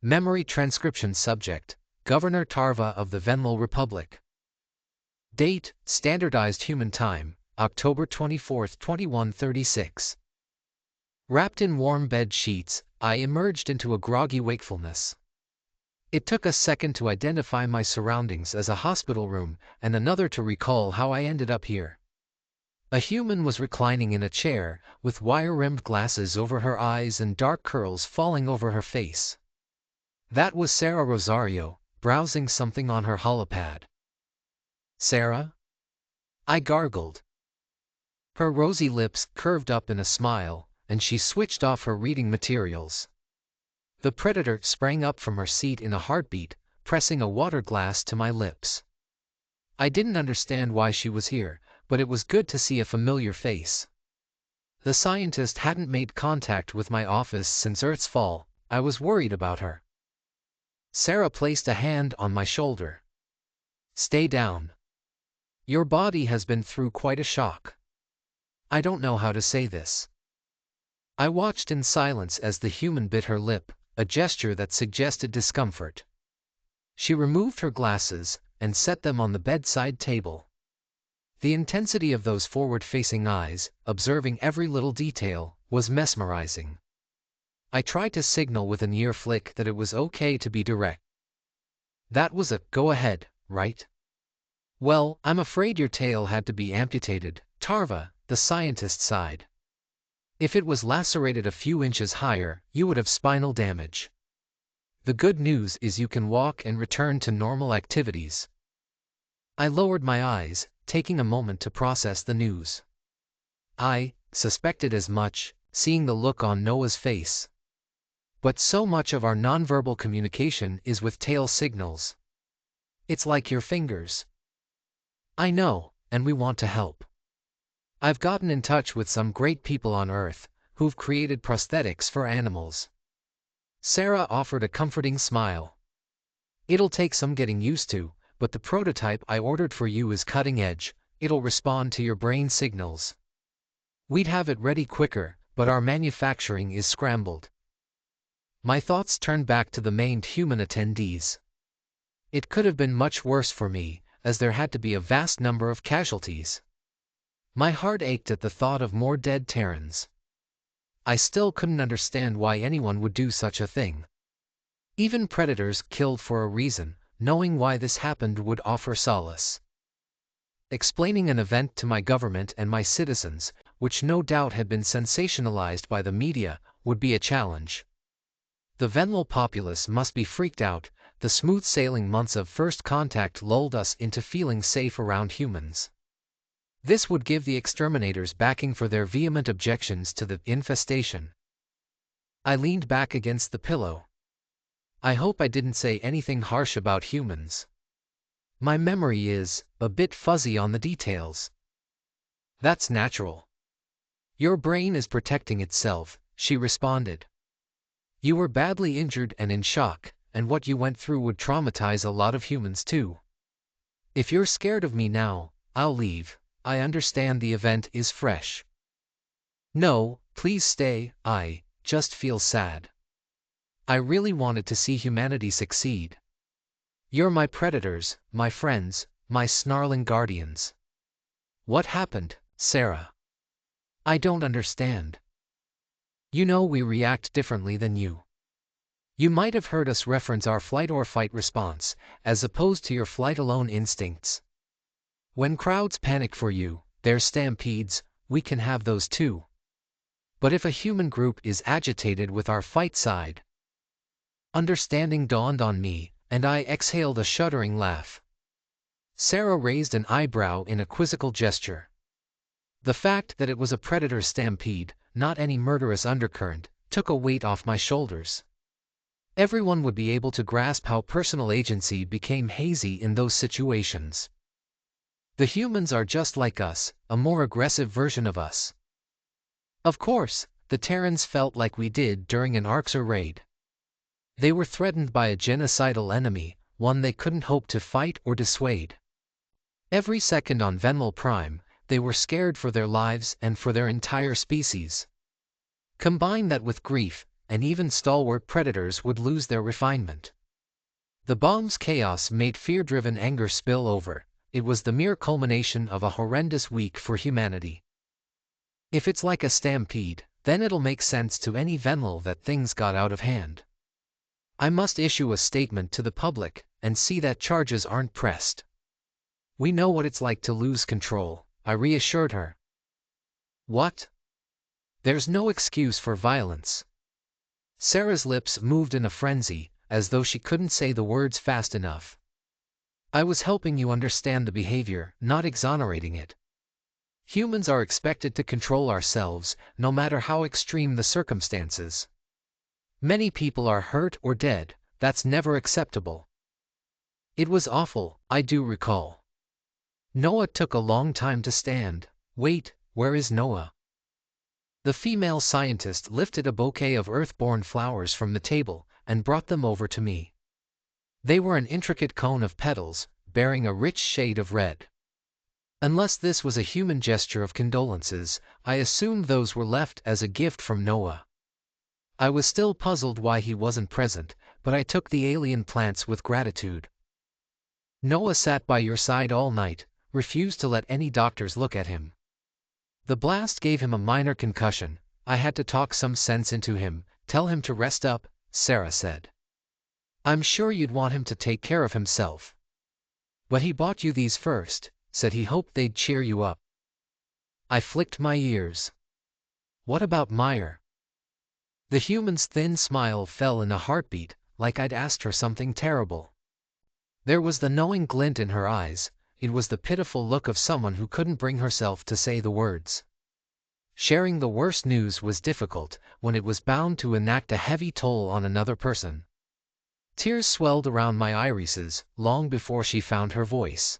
Memory transcription subject, Governor Tarva of the Venlo Republic. Date, Standardized Human Time, October 24, 2136. Wrapped in warm bed sheets, I emerged into a groggy wakefulness. It took a second to identify my surroundings as a hospital room, and another to recall how I ended up here. A human was reclining in a chair, with wire-rimmed glasses over her eyes and dark curls falling over her face. That was Sarah Rosario, browsing something on her holopad. "Sarah?" I gargled. Her rosy lips curved up in a smile, and she switched off her reading materials. The predator sprang up from her seat in a heartbeat, pressing a water glass to my lips. I didn't understand why she was here, but it was good to see a familiar face. The scientist hadn't made contact with my office since Earth's fall. I was worried about her. Sarah placed a hand on my shoulder. "Stay down. Your body has been through quite a shock. I don't know how to say this." I watched in silence as the human bit her lip, a gesture that suggested discomfort. She removed her glasses and set them on the bedside table. The intensity of those forward-facing eyes, observing every little detail, was mesmerizing. I tried to signal with an ear flick that it was okay to be direct. "That was a go-ahead, right?" "Well, I'm afraid your tail had to be amputated," Tarva, the scientist, sighed. "If it was lacerated a few inches higher, you would have spinal damage. The good news is you can walk and return to normal activities." I lowered my eyes, taking a moment to process the news. I suspected as much, seeing the look on Noah's face. But so much of our nonverbal communication is with tail signals. It's like your fingers. "I know, and we want to help. I've gotten in touch with some great people on Earth who've created prosthetics for animals." Sarah offered a comforting smile. "It'll take some getting used to, but the prototype I ordered for you is cutting edge. It'll respond to your brain signals. We'd have it ready quicker, but our manufacturing is scrambled." My thoughts turned back to the maimed human attendees. It could have been much worse for me, as there had to be a vast number of casualties. My heart ached at the thought of more dead Terrans. I still couldn't understand why anyone would do such a thing. Even predators killed for a reason. Knowing why this happened would offer solace. Explaining an event to my government and my citizens, which no doubt had been sensationalized by the media, would be a challenge. The Venlo populace must be freaked out. The smooth-sailing months of first contact lulled us into feeling safe around humans. This would give the exterminators backing for their vehement objections to the infestation. I leaned back against the pillow. I hope I didn't say anything harsh about humans. My memory is a bit fuzzy on the details. "That's natural. Your brain is protecting itself," she responded. "You were badly injured and in shock, and what you went through would traumatize a lot of humans too. If you're scared of me now, I'll leave. I understand the event is fresh." "No, please stay. I just feel sad. I really wanted to see humanity succeed. You're my predators, my friends, my snarling guardians." "What happened, Sarah?" "I don't understand. You know we react differently than you. You might have heard us reference our flight or fight response, as opposed to your flight-alone instincts. When crowds panic for you, there's stampedes, we can have those too. But if a human group is agitated with our fight side..." Understanding dawned on me, and I exhaled a shuddering laugh. Sarah raised an eyebrow in a quizzical gesture. The fact that it was a predator stampede, not any murderous undercurrent, took a weight off my shoulders. Everyone would be able to grasp how personal agency became hazy in those situations. The humans are just like us, a more aggressive version of us. Of course, the Terrans felt like we did during an Arxer raid. They were threatened by a genocidal enemy, one they couldn't hope to fight or dissuade. Every second on Venlo Prime, they were scared for their lives and for their entire species. Combine that with grief, and even stalwart predators would lose their refinement. The bomb's chaos made fear-driven anger spill over. It was the mere culmination of a horrendous week for humanity. If it's like a stampede, then it'll make sense to any Venel that things got out of hand. I must issue a statement to the public and see that charges aren't pressed. We know what it's like to lose control, I reassured her. What? There's no excuse for violence. Sarah's lips moved in a frenzy, as though she couldn't say the words fast enough. I was helping you understand the behavior, not exonerating it. Humans are expected to control ourselves, no matter how extreme the circumstances. Many people are hurt or dead. That's never acceptable. It was awful, I do recall. Noah took a long time to stand. Wait, where is Noah? The female scientist lifted a bouquet of earth-born flowers from the table and brought them over to me. They were an intricate cone of petals, bearing a rich shade of red. Unless this was a human gesture of condolences, I assumed those were left as a gift from Noah. I was still puzzled why he wasn't present, but I took the alien plants with gratitude. Noah sat by your side all night, refused to let any doctors look at him. The blast gave him a minor concussion. I had to talk some sense into him, tell him to rest up, Sarah said. I'm sure you'd want him to take care of himself. But he bought you these first, said he hoped they'd cheer you up. I flicked my ears. What about Meyer? The human's thin smile fell in a heartbeat, like I'd asked her something terrible. There was the knowing glint in her eyes. It was the pitiful look of someone who couldn't bring herself to say the words. Sharing the worst news was difficult when it was bound to enact a heavy toll on another person. Tears swelled around my irises long before she found her voice.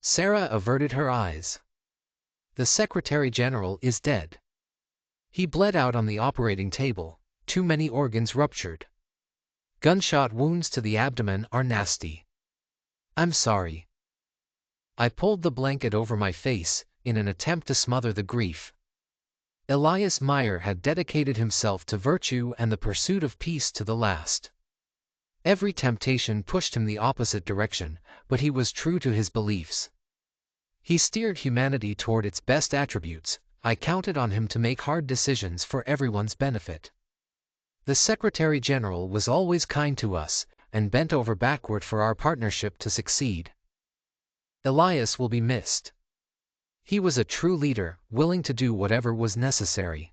Sarah averted her eyes. The Secretary General is dead. He bled out on the operating table, too many organs ruptured. Gunshot wounds to the abdomen are nasty. I'm sorry. I pulled the blanket over my face, in an attempt to smother the grief. Elias Meyer had dedicated himself to virtue and the pursuit of peace to the last. Every temptation pushed him the opposite direction, but he was true to his beliefs. He steered humanity toward its best attributes. I counted on him to make hard decisions for everyone's benefit. The Secretary General was always kind to us, and bent over backward for our partnership to succeed. Elias will be missed. He was a true leader, willing to do whatever was necessary.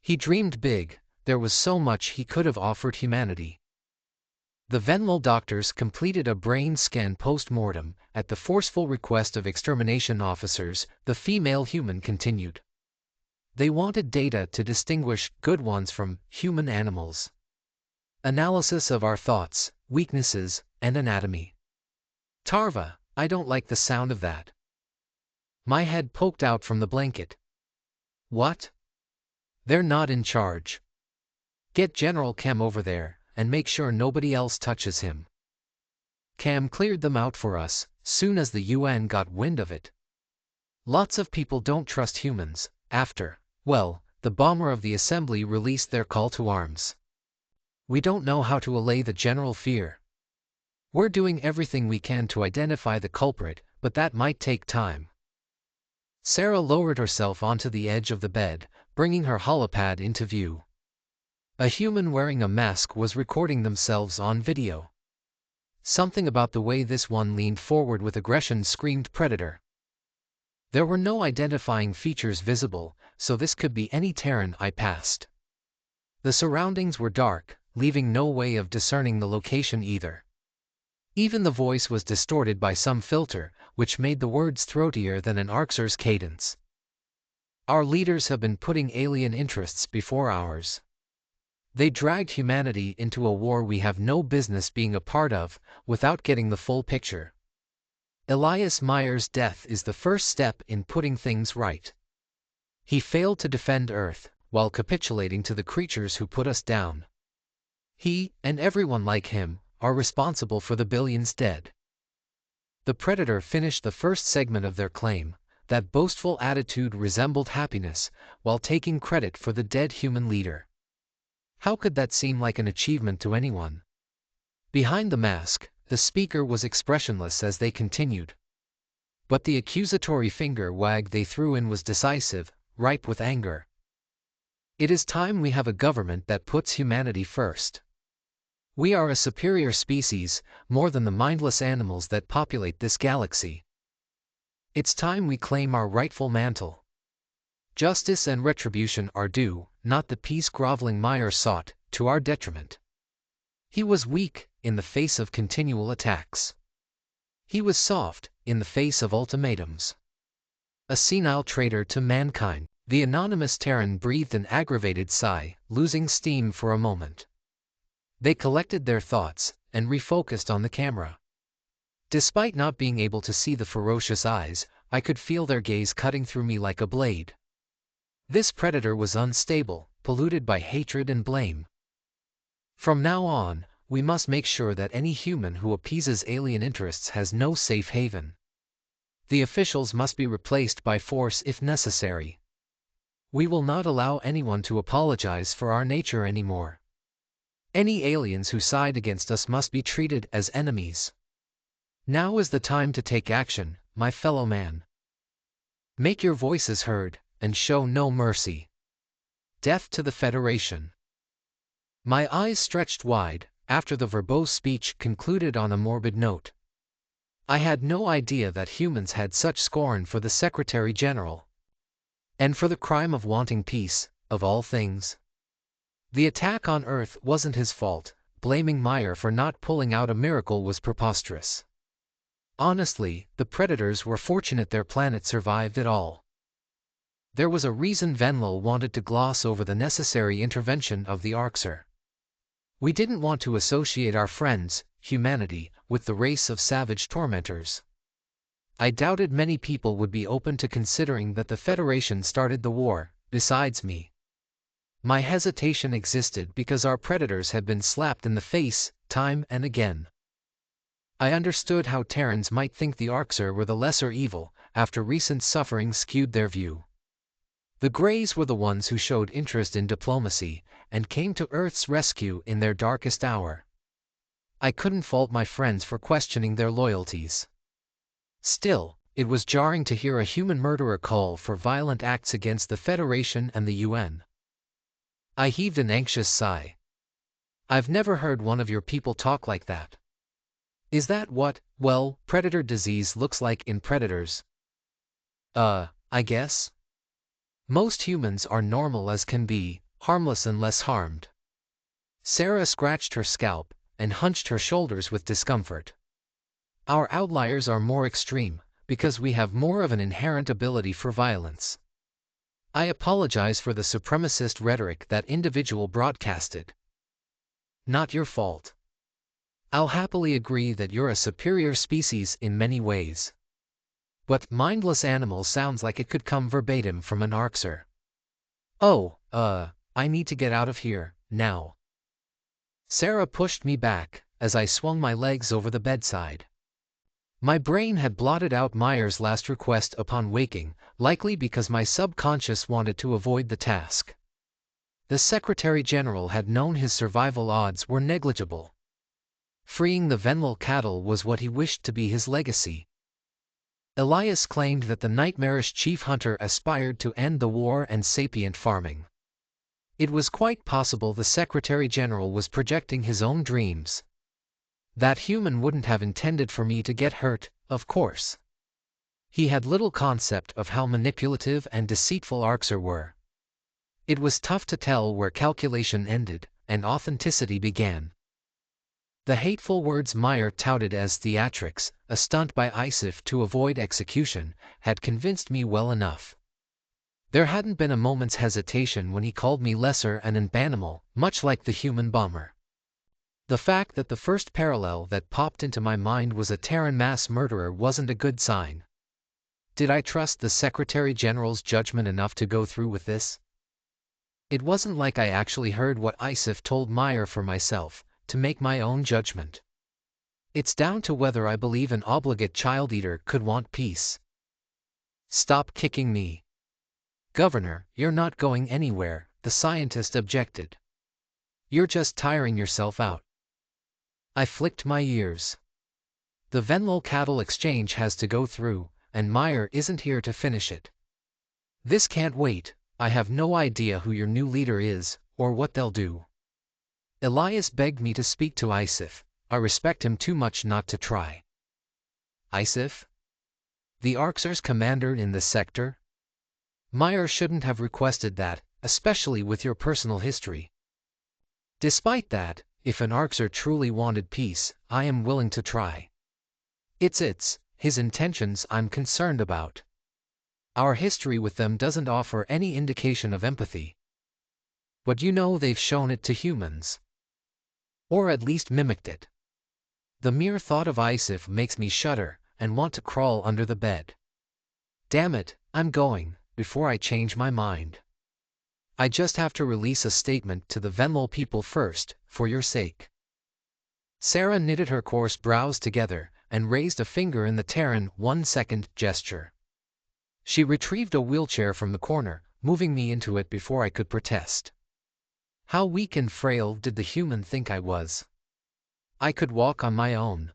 He dreamed big. There was so much he could have offered humanity. The Venlo doctors completed a brain scan post-mortem, at the forceful request of extermination officers. The female human continued. They wanted data to distinguish good ones from human animals. Analysis of our thoughts, weaknesses, and anatomy. Tarva, I don't like the sound of that. My head poked out from the blanket. What? They're not in charge. Get General Cam over there, and make sure nobody else touches him. Cam cleared them out for us, soon as the UN got wind of it. Lots of people don't trust humans, after, well, the bomber of the assembly released their call to arms. We don't know how to allay the general fear. We're doing everything we can to identify the culprit, but that might take time. Sarah lowered herself onto the edge of the bed, bringing her holopad into view. A human wearing a mask was recording themselves on video. Something about the way this one leaned forward with aggression screamed predator. There were no identifying features visible, so this could be any Terran I passed. The surroundings were dark, leaving no way of discerning the location either. Even the voice was distorted by some filter, which made the words throatier than an Arxer's cadence. Our leaders have been putting alien interests before ours. They dragged humanity into a war we have no business being a part of, without getting the full picture. Elias Meyer's death is the first step in putting things right. He failed to defend Earth, while capitulating to the creatures who put us down. He, and everyone like him, are responsible for the billions dead. The Predator finished the first segment of their claim. That boastful attitude resembled happiness, while taking credit for the dead human leader. How could that seem like an achievement to anyone? Behind the mask, the speaker was expressionless as they continued. But the accusatory finger wag they threw in was decisive, ripe with anger. It is time we have a government that puts humanity first. We are a superior species, more than the mindless animals that populate this galaxy. It's time we claim our rightful mantle. Justice and retribution are due, not the peace-groveling Meyer sought, to our detriment. He was weak, in the face of continual attacks. He was soft, in the face of ultimatums. A senile traitor to mankind. The anonymous Terran breathed an aggravated sigh, losing steam for a moment. They collected their thoughts, and refocused on the camera. Despite not being able to see the ferocious eyes, I could feel their gaze cutting through me like a blade. This predator was unstable, polluted by hatred and blame. From now on, we must make sure that any human who appeases alien interests has no safe haven. The officials must be replaced by force if necessary. We will not allow anyone to apologize for our nature anymore. Any aliens who side against us must be treated as enemies. Now is the time to take action, my fellow man. Make your voices heard, and show no mercy. Death to the Federation. My eyes stretched wide, after the verbose speech concluded on a morbid note. I had no idea that humans had such scorn for the Secretary General. And for the crime of wanting peace, of all things. The attack on Earth wasn't his fault. Blaming Meyer for not pulling out a miracle was preposterous. Honestly, the predators were fortunate their planet survived it all. There was a reason Venlil wanted to gloss over the necessary intervention of the Arxer. We didn't want to associate our friends, humanity, with the race of savage tormentors. I doubted many people would be open to considering that the Federation started the war, besides me. My hesitation existed because our predators had been slapped in the face, time and again. I understood how Terrans might think the Arxer were the lesser evil, after recent suffering skewed their view. The Greys were the ones who showed interest in diplomacy, and came to Earth's rescue in their darkest hour. I couldn't fault my friends for questioning their loyalties. Still, it was jarring to hear a human murderer call for violent acts against the Federation and the UN. I heaved an anxious sigh. I've never heard one of your people talk like that. Is that what, well, predator disease looks like in predators? I guess. Most humans are normal as can be, harmless unless harmed. Sarah scratched her scalp, and hunched her shoulders with discomfort. Our outliers are more extreme, because we have more of an inherent ability for violence. I apologize for the supremacist rhetoric that individual broadcasted. Not your fault. I'll happily agree that you're a superior species in many ways. But mindless animal sounds like it could come verbatim from an Arxer. Oh, I need to get out of here, now. Sarah pushed me back, as I swung my legs over the bedside. My brain had blotted out Meyer's last request upon waking, likely because my subconscious wanted to avoid the task. The Secretary General had known his survival odds were negligible. Freeing the Venlil cattle was what he wished to be his legacy. Elias claimed that the nightmarish chief hunter aspired to end the war and sapient farming. It was quite possible the Secretary General was projecting his own dreams. That human wouldn't have intended for me to get hurt, of course. He had little concept of how manipulative and deceitful Arxer were. It was tough to tell where calculation ended, and authenticity began. The hateful words Meyer touted as theatrics, a stunt by ISIF to avoid execution, had convinced me well enough. There hadn't been a moment's hesitation when he called me lesser and an animal, much like the human bomber. The fact that the first parallel that popped into my mind was a Terran mass murderer wasn't a good sign. Did I trust the Secretary General's judgment enough to go through with this? It wasn't like I actually heard what ISIF told Meyer for myself, to make my own judgment. It's down to whether I believe an obligate child-eater could want peace. Stop kicking me. Governor, you're not going anywhere, the scientist objected. You're just tiring yourself out. I flicked my ears. The Venlo cattle exchange has to go through, and Meyer isn't here to finish it. This can't wait. I have no idea who your new leader is, or what they'll do. Elias begged me to speak to Isif. I respect him too much not to try. Isif? The Arxer's commander in this sector? Meyer shouldn't have requested that, especially with your personal history. Despite that, if an Arxer truly wanted peace, I am willing to try. It's his intentions I'm concerned about. Our history with them doesn't offer any indication of empathy. But you know they've shown it to humans. Or at least mimicked it. The mere thought of Isif makes me shudder and want to crawl under the bed. Damn it, I'm going, before I change my mind. I just have to release a statement to the Venlo people first, for your sake. Sarah knitted her coarse brows together and raised a finger in the Terran 1-second gesture. She retrieved a wheelchair from the corner, moving me into it before I could protest. How weak and frail did the human think I was? I could walk on my own.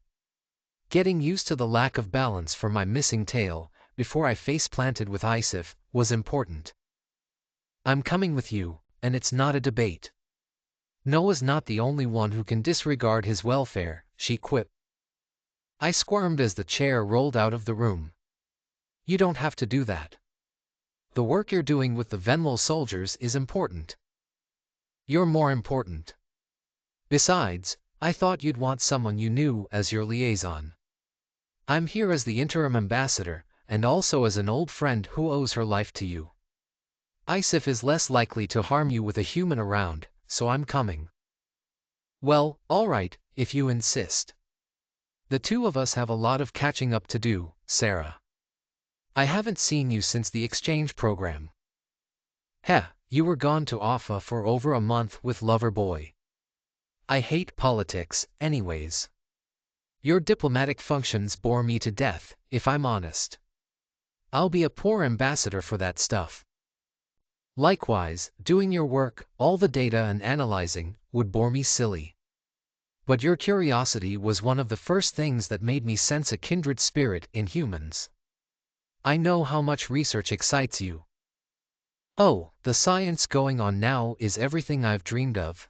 Getting used to the lack of balance for my missing tail, before I face-planted with Isif, was important. I'm coming with you, and it's not a debate. Noah's not the only one who can disregard his welfare, she quipped. I squirmed as the chair rolled out of the room. You don't have to do that. The work you're doing with the Venlo soldiers is important. You're more important. Besides, I thought you'd want someone you knew as your liaison. I'm here as the interim ambassador, and also as an old friend who owes her life to you. Isif is less likely to harm you with a human around, so I'm coming. Well, all right, if you insist. The two of us have a lot of catching up to do, Sarah. I haven't seen you since the exchange program. Heh, you were gone to Offa for over a month with Lover Boy. I hate politics, anyways. Your diplomatic functions bore me to death, if I'm honest. I'll be a poor ambassador for that stuff. Likewise, doing your work, all the data and analyzing, would bore me silly. But your curiosity was one of the first things that made me sense a kindred spirit in humans. I know how much research excites you. Oh, the science going on now is everything I've dreamed of.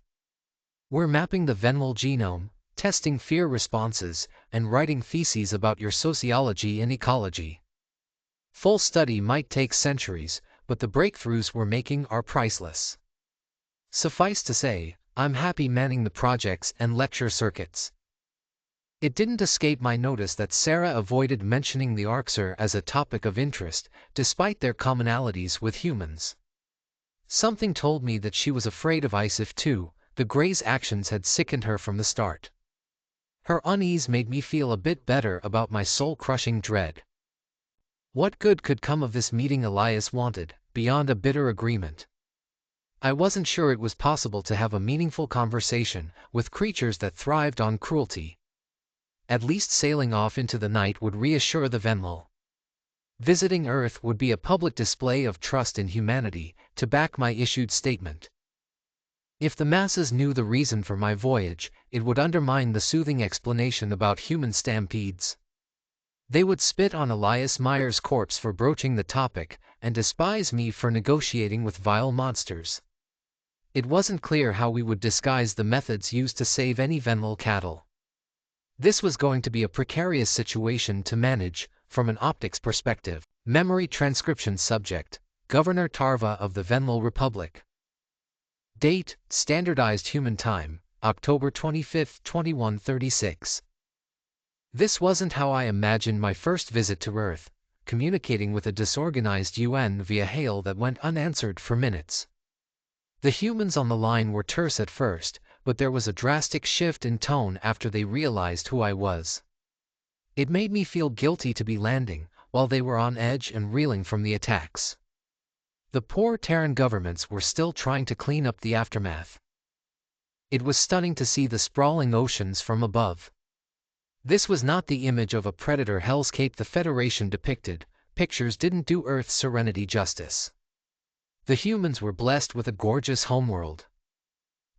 We're mapping the Venlo genome, testing fear responses, and writing theses about your sociology and ecology. Full study might take centuries, but the breakthroughs we're making are priceless. Suffice to say, I'm happy manning the projects and lecture circuits. It didn't escape my notice that Sarah avoided mentioning the Arxer as a topic of interest, despite their commonalities with humans. Something told me that she was afraid of Isif too. The Grey's actions had sickened her from the start. Her unease made me feel a bit better about my soul-crushing dread. What good could come of this meeting Elias wanted, beyond a bitter agreement? I wasn't sure it was possible to have a meaningful conversation with creatures that thrived on cruelty. At least sailing off into the night would reassure the Venlo. Visiting Earth would be a public display of trust in humanity, to back my issued statement. If the masses knew the reason for my voyage, it would undermine the soothing explanation about human stampedes. They would spit on Elias Meyer's corpse for broaching the topic, and despise me for negotiating with vile monsters. It wasn't clear how we would disguise the methods used to save any Venlo cattle. This was going to be a precarious situation to manage, from an optics perspective. Memory transcription subject, Governor Tarva of the Venlo Republic. Date, Standardized Human Time, October 25, 2136. This wasn't how I imagined my first visit to Earth, communicating with a disorganized UN via hail that went unanswered for minutes. The humans on the line were terse at first, but there was a drastic shift in tone after they realized who I was. It made me feel guilty to be landing, while they were on edge and reeling from the attacks. The poor Terran governments were still trying to clean up the aftermath. It was stunning to see the sprawling oceans from above. This was not the image of a predator hellscape the Federation depicted. Pictures didn't do Earth's serenity justice. The humans were blessed with a gorgeous homeworld.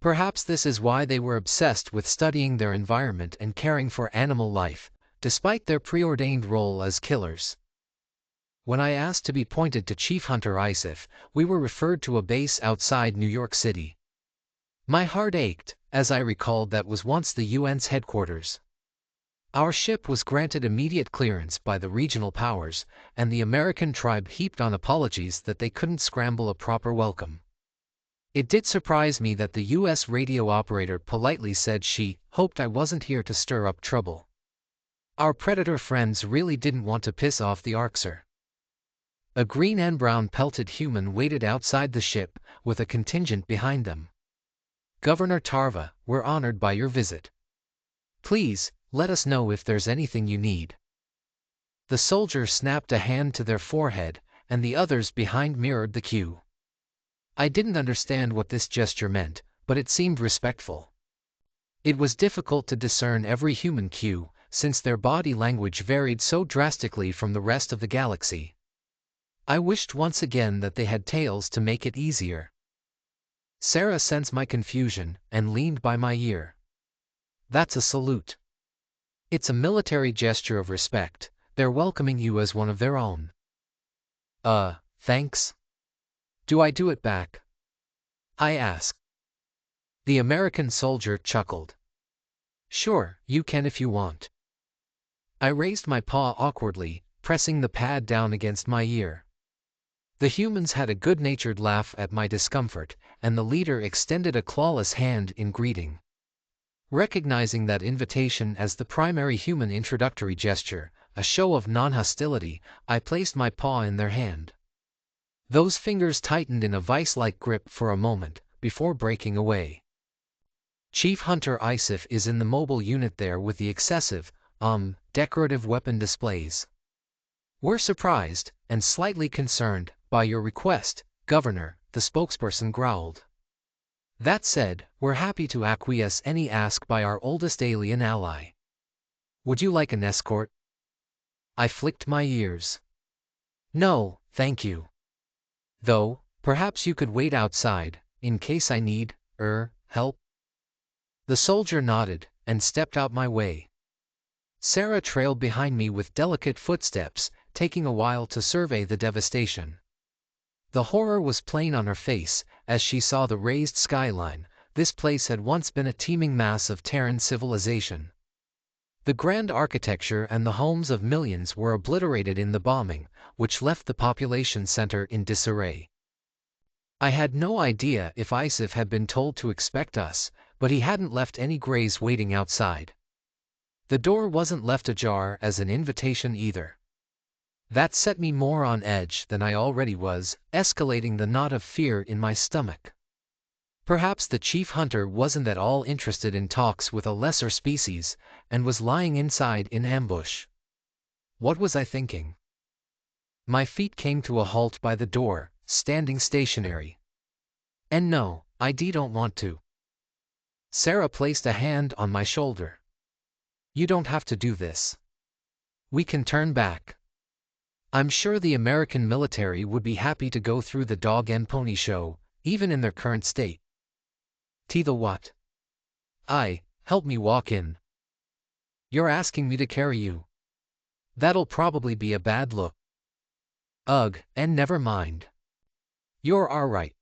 Perhaps this is why they were obsessed with studying their environment and caring for animal life, despite their preordained role as killers. When I asked to be pointed to Chief Hunter Isif, we were referred to a base outside New York City. My heart ached, as I recalled that was once the UN's headquarters. Our ship was granted immediate clearance by the regional powers, and the American tribe heaped on apologies that they couldn't scramble a proper welcome. It did surprise me that the U.S. radio operator politely said she hoped I wasn't here to stir up trouble. Our predator friends really didn't want to piss off the Arxer. A green and brown pelted human waited outside the ship, with a contingent behind them. "Governor Tarva, we're honored by your visit. Please, let us know if there's anything you need." The soldier snapped a hand to their forehead, and the others behind mirrored the cue. I didn't understand what this gesture meant, but it seemed respectful. It was difficult to discern every human cue, since their body language varied so drastically from the rest of the galaxy. I wished once again that they had tails to make it easier. Sarah sensed my confusion and leaned by my ear. "That's a salute. It's a military gesture of respect. They're welcoming you as one of their own." Thanks. Do I do it back?" I asked. The American soldier chuckled. "Sure, you can if you want." I raised my paw awkwardly, pressing the pad down against my ear. The humans had a good-natured laugh at my discomfort, and the leader extended a clawless hand in greeting. Recognizing that invitation as the primary human introductory gesture, a show of non-hostility, I placed my paw in their hand. Those fingers tightened in a vice-like grip for a moment, before breaking away. Chief Hunter Isif is in the mobile unit there with the excessive, decorative weapon displays. "We're surprised, and slightly concerned, by your request, Governor," the spokesperson growled. "That said, we're happy to acquiesce any ask by our oldest alien ally. Would you like an escort?" I flicked my ears. "No, thank you. Though, perhaps you could wait outside, in case I need, help?" The soldier nodded, and stepped out my way. Sarah trailed behind me with delicate footsteps, taking a while to survey the devastation. The horror was plain on her face, as she saw the raised skyline. This place had once been a teeming mass of Terran civilization. The grand architecture and the homes of millions were obliterated in the bombing, which left the population center in disarray. I had no idea if Isif had been told to expect us, but he hadn't left any greys waiting outside. The door wasn't left ajar as an invitation either. That set me more on edge than I already was, escalating the knot of fear in my stomach. Perhaps the chief hunter wasn't at all interested in talks with a lesser species, and was lying inside in ambush. What was I thinking? My feet came to a halt by the door, standing stationary. "And no, I don't want to." Sarah placed a hand on my shoulder. "You don't have to do this. We can turn back. I'm sure the American military would be happy to go through the dog and pony show, even in their current state." "The what?" "Help me walk in." "You're asking me to carry you? That'll probably be a bad look." "Ugh, and never mind. You're alright."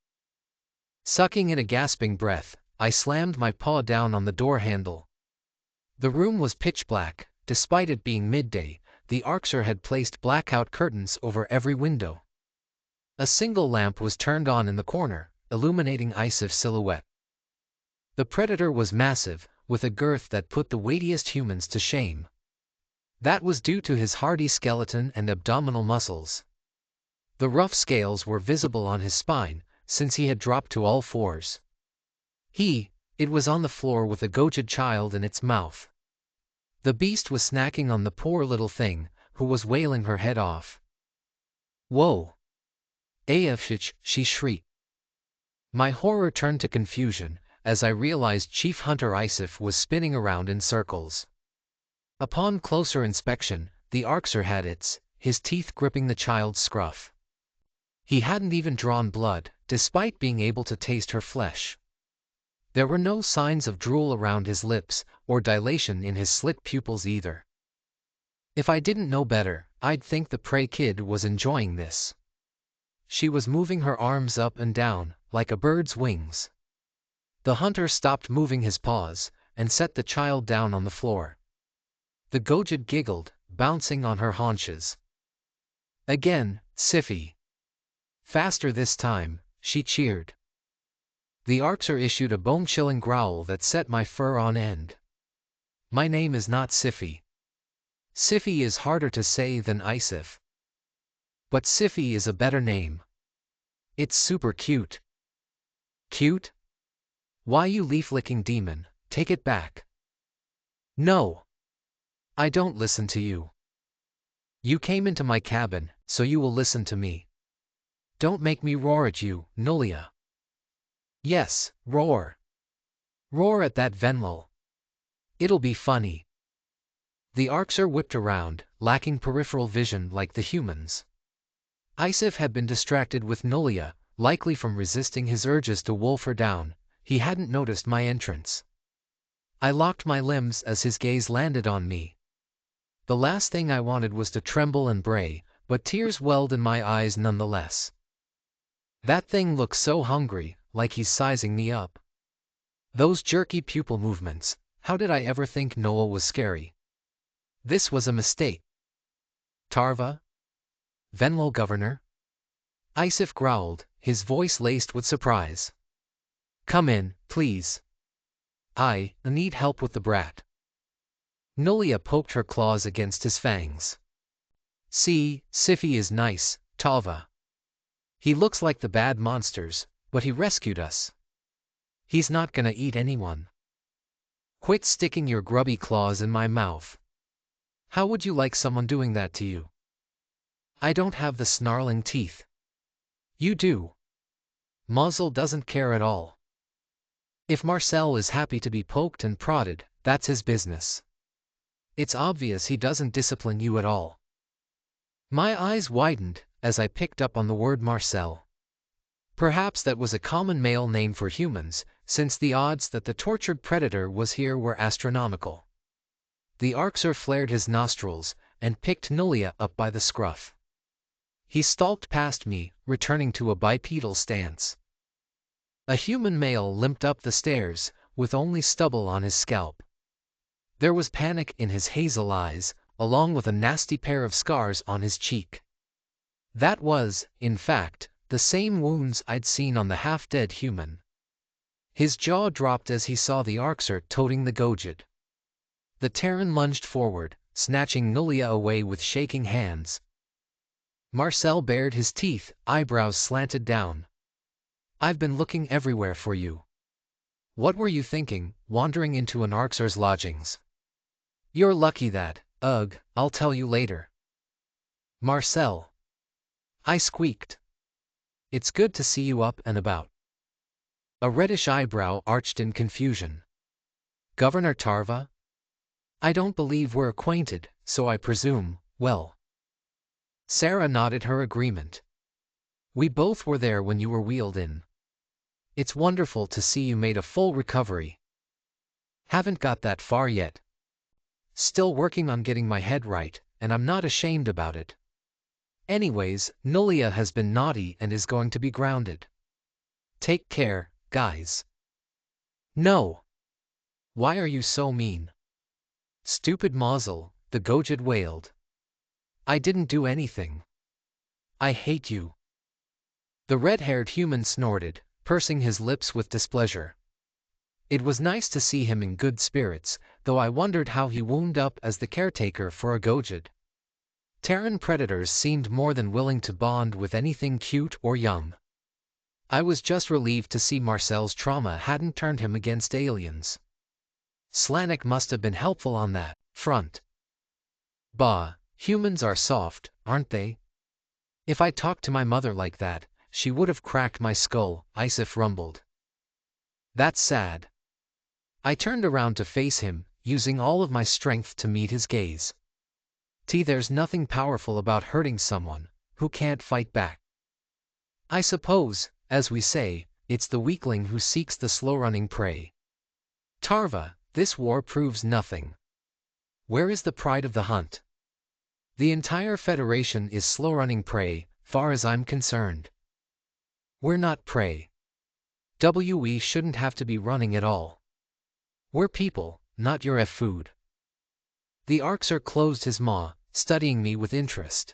Sucking in a gasping breath, I slammed my paw down on the door handle. The room was pitch black. Despite it being midday, the Arxer had placed blackout curtains over every window. A single lamp was turned on in the corner, illuminating Isif's silhouette. The predator was massive, with a girth that put the weightiest humans to shame. That was due to his hardy skeleton and abdominal muscles. The rough scales were visible on his spine, since he had dropped to all fours. It was on the floor with a gouged child in its mouth. The beast was snacking on the poor little thing, who was wailing her head off. "Whoa! AFH!" she shrieked. My horror turned to confusion, as I realized Chief Hunter Isif was spinning around in circles. Upon closer inspection, the Arxer had his teeth gripping the child's scruff. He hadn't even drawn blood, despite being able to taste her flesh. There were no signs of drool around his lips, or dilation in his slit pupils either. If I didn't know better, I'd think the prey kid was enjoying this. She was moving her arms up and down, like a bird's wings. The hunter stopped moving his paws, and set the child down on the floor. The Gojid giggled, bouncing on her haunches. Again, sci-fi. Faster this time, she cheered. The Arxer issued a bone-chilling growl that set my fur on end. My name is not Sci-Fi. Sci-Fi is harder to say than Isif. But Sci-Fi is a better name. It's super cute. Cute? Why, you leaf-licking demon, take it back. No. I don't listen to you. You came into my cabin, so you will listen to me. Don't make me roar at you, Nulia. Yes, roar. Roar at that Venlil. It'll be funny. The Arxer whipped around, lacking peripheral vision like the humans. Isif had been distracted with Nulia, likely from resisting his urges to wolf her down. He hadn't noticed my entrance. I locked my limbs as his gaze landed on me. The last thing I wanted was to tremble and bray, but tears welled in my eyes nonetheless. That thing looks so hungry, like he's sizing me up. Those jerky pupil movements, how did I ever think Noel was scary? This was a mistake. Tarva? Venlo Governor? Isif growled, his voice laced with surprise. Come in, please. I need help with the brat. Nulia poked her claws against his fangs. See, Sci-Fi is nice, Talva. He looks like the bad monsters, but he rescued us. He's not gonna eat anyone. Quit sticking your grubby claws in my mouth. How would you like someone doing that to you? I don't have the snarling teeth. You do. Muzzle doesn't care at all. If Marcel is happy to be poked and prodded, that's his business. It's obvious he doesn't discipline you at all. My eyes widened as I picked up on the word Marcel. Perhaps that was a common male name for humans, since the odds that the tortured predator was here were astronomical. The Arxer flared his nostrils and picked Nulia up by the scruff. He stalked past me, returning to a bipedal stance. A human male limped up the stairs, with only stubble on his scalp. There was panic in his hazel eyes, along with a nasty pair of scars on his cheek. That was, in fact, the same wounds I'd seen on the half-dead human. His jaw dropped as he saw the Arxer toting the Gojid. The Terran lunged forward, snatching Nulia away with shaking hands. Marcel bared his teeth, eyebrows slanted down. I've been looking everywhere for you. What were you thinking, wandering into an Arxer's lodgings? You're lucky that, I'll tell you later. Marcel. I squeaked. It's good to see you up and about. A reddish eyebrow arched in confusion. Governor Tarva? I don't believe we're acquainted, so I presume, well. Sarah nodded her agreement. We both were there when you were wheeled in. It's wonderful to see you made a full recovery. Haven't got that far yet. Still working on getting my head right, and I'm not ashamed about it. Anyways, Nulia has been naughty and is going to be grounded. Take care, guys. No. Why are you so mean? Stupid Mozzle, the Gojid wailed. I didn't do anything. I hate you. The red-haired human snorted, pursing his lips with displeasure. It was nice to see him in good spirits, though I wondered how he wound up as the caretaker for a Gojid. Terran predators seemed more than willing to bond with anything cute or young. I was just relieved to see Marcel's trauma hadn't turned him against aliens. Slanik must have been helpful on that front. Bah, humans are soft, aren't they? If I talked to my mother like that, she would have cracked my skull, Isif rumbled. That's sad. I turned around to face him, using all of my strength to meet his gaze. There's nothing powerful about hurting someone who can't fight back. I suppose, as we say, It's the weakling who seeks the slow-running prey. Tarva, this war proves nothing. Where is the pride of the hunt? The entire Federation is slow-running prey, far as I'm concerned. We're not prey. We shouldn't have to be running at all. We're people, not your food. The Arxer closed his maw, studying me with interest.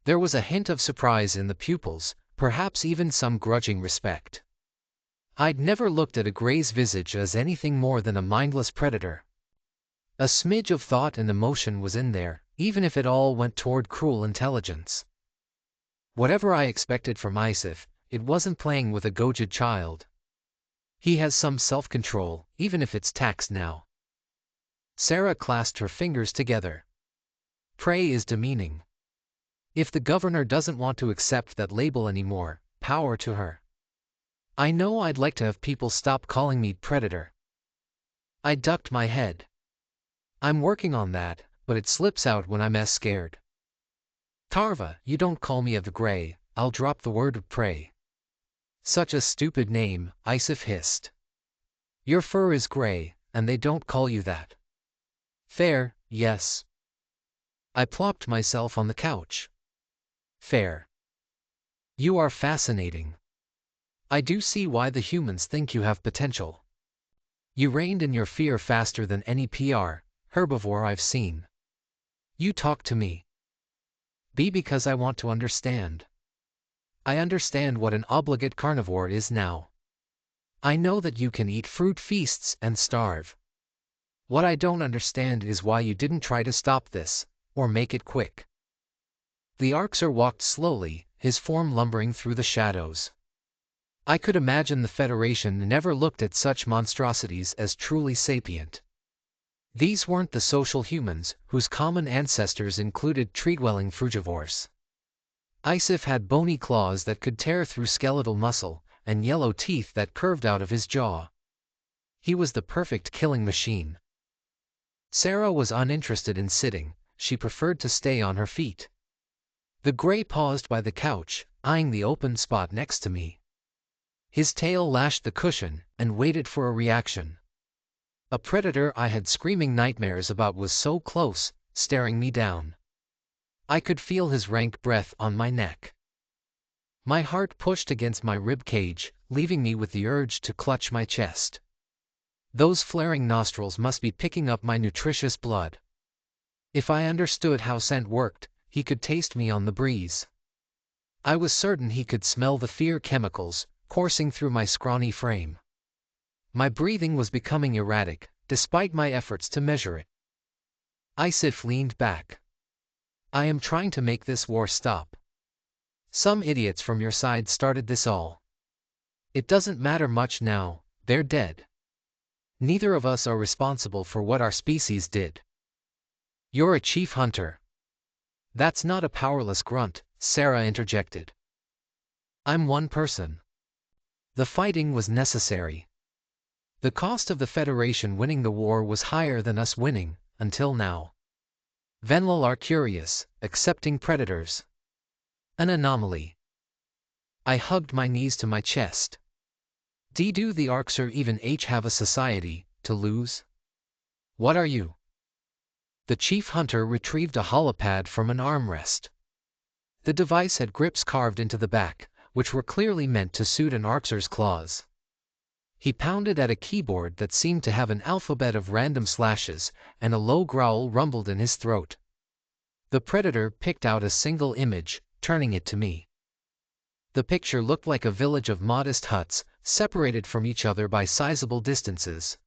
There was a hint of surprise in the pupils, perhaps even some grudging respect. I'd never looked at a gray's visage as anything more than a mindless predator. A smidge of thought and emotion was in there, even if it all went toward cruel intelligence. Whatever I expected from Isif, it wasn't playing with a Gojid child. He has some self-control, even if it's taxed now. Sarah clasped her fingers together. Prey is demeaning. If the governor doesn't want to accept that label anymore, power to her. I know I'd like to have people stop calling me predator. I ducked my head. I'm working on that, but it slips out when I'm scared. Tarva, you don't call me the gray, I'll drop the word of prey. Such a stupid name, Isif hissed. Your fur is gray, and they don't call you that. Fair, yes. I plopped myself on the couch. Fair. You are fascinating. I do see why the humans think you have potential. You reined in your fear faster than any herbivore I've seen. You talk to me. B because I want to understand. I understand what an obligate carnivore is now. I know that you can eat fruit feasts and starve. What I don't understand is why you didn't try to stop this, or make it quick. The Arxer walked slowly, his form lumbering through the shadows. I could imagine the Federation never looked at such monstrosities as truly sapient. These weren't the social humans, whose common ancestors included tree-dwelling frugivores. Isif had bony claws that could tear through skeletal muscle, and yellow teeth that curved out of his jaw. He was the perfect killing machine. Sarah was uninterested in sitting, she preferred to stay on her feet. The gray paused by the couch, eyeing the open spot next to me. His tail lashed the cushion, and waited for a reaction. A predator I had screaming nightmares about was so close, staring me down. I could feel his rank breath on my neck. My heart pushed against my rib cage, leaving me with the urge to clutch my chest. Those flaring nostrils must be picking up my nutritious blood. If I understood how scent worked, he could taste me on the breeze. I was certain he could smell the fear chemicals coursing through my scrawny frame. My breathing was becoming erratic, despite my efforts to measure it. Isif leaned back. I am trying to make this war stop. Some idiots from your side started this all. It doesn't matter much now, they're dead. Neither of us are responsible for what our species did. You're a chief hunter. That's not a powerless grunt, Sarah interjected. I'm one person. The fighting was necessary. The cost of the Federation winning the war was higher than us winning, until now. Venlil are curious, accepting predators. An anomaly. I hugged my knees to my chest. Do the Arxer even have a society to lose? What are you? The chief hunter retrieved a holopad from an armrest. The device had grips carved into the back, which were clearly meant to suit an Arxer's claws. He pounded at a keyboard that seemed to have an alphabet of random slashes, and a low growl rumbled in his throat. The predator picked out a single image, turning it to me. The picture looked like a village of modest huts, separated from each other by sizable distances.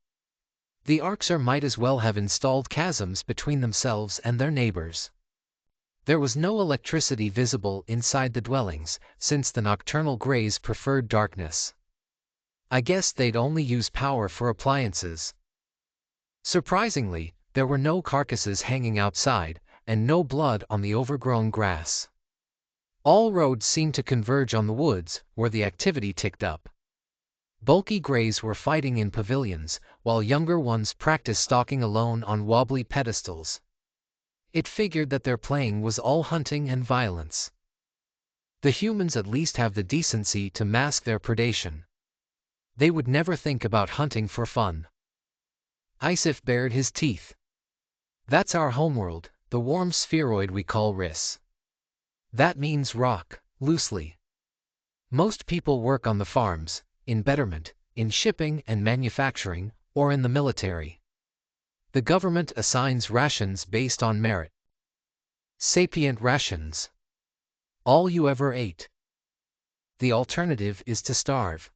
The Arxer might as well have installed chasms between themselves and their neighbors. There was no electricity visible inside the dwellings, since the nocturnal greys preferred darkness. I guess they'd only use power for appliances. Surprisingly, there were no carcasses hanging outside, and no blood on the overgrown grass. All roads seemed to converge on the woods, where the activity ticked up. Bulky greys were fighting in pavilions, while younger ones practiced stalking alone on wobbly pedestals. It figured that their playing was all hunting and violence. The humans at least have the decency to mask their predation. They would never think about hunting for fun. Isif bared his teeth. That's our homeworld, the warm spheroid we call Riss. That means rock, loosely. Most people work on the farms, in betterment, in shipping and manufacturing, or in the military. The government assigns rations based on merit. Sapient rations. All you ever ate. The alternative is to starve.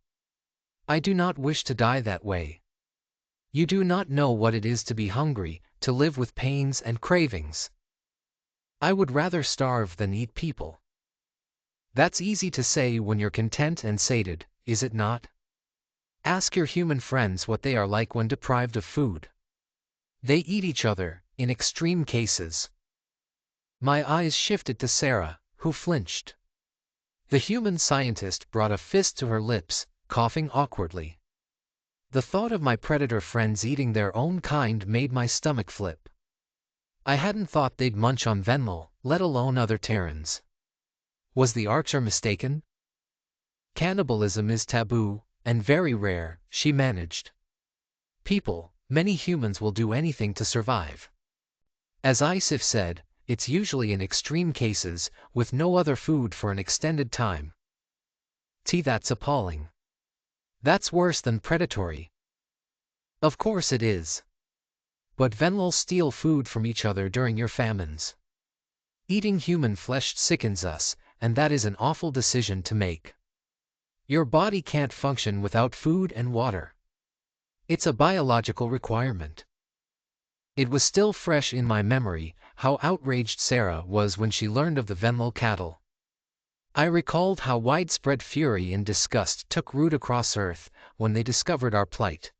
I do not wish to die that way. You do not know what it is to be hungry, to live with pains and cravings. I would rather starve than eat people. That's easy to say when you're content and sated, is it not? Ask your human friends what they are like when deprived of food. They eat each other, in extreme cases. My eyes shifted to Sarah, who flinched. The human scientist brought a fist to her lips, coughing awkwardly. The thought of my predator friends eating their own kind made my stomach flip. I hadn't thought they'd munch on Venmal, let alone other Terrans. Was the archer mistaken? Cannibalism is taboo, and very rare, she managed. People, many humans will do anything to survive. As Isif said, it's usually in extreme cases, with no other food for an extended time. That's appalling. That's worse than predatory. Of course it is. But Venlals steal food from each other during your famines. Eating human flesh sickens us, and that is an awful decision to make. Your body can't function without food and water. It's a biological requirement. It was still fresh in my memory how outraged Sarah was when she learned of the Venlal cattle. I recalled how widespread fury and disgust took root across Earth when they discovered our plight.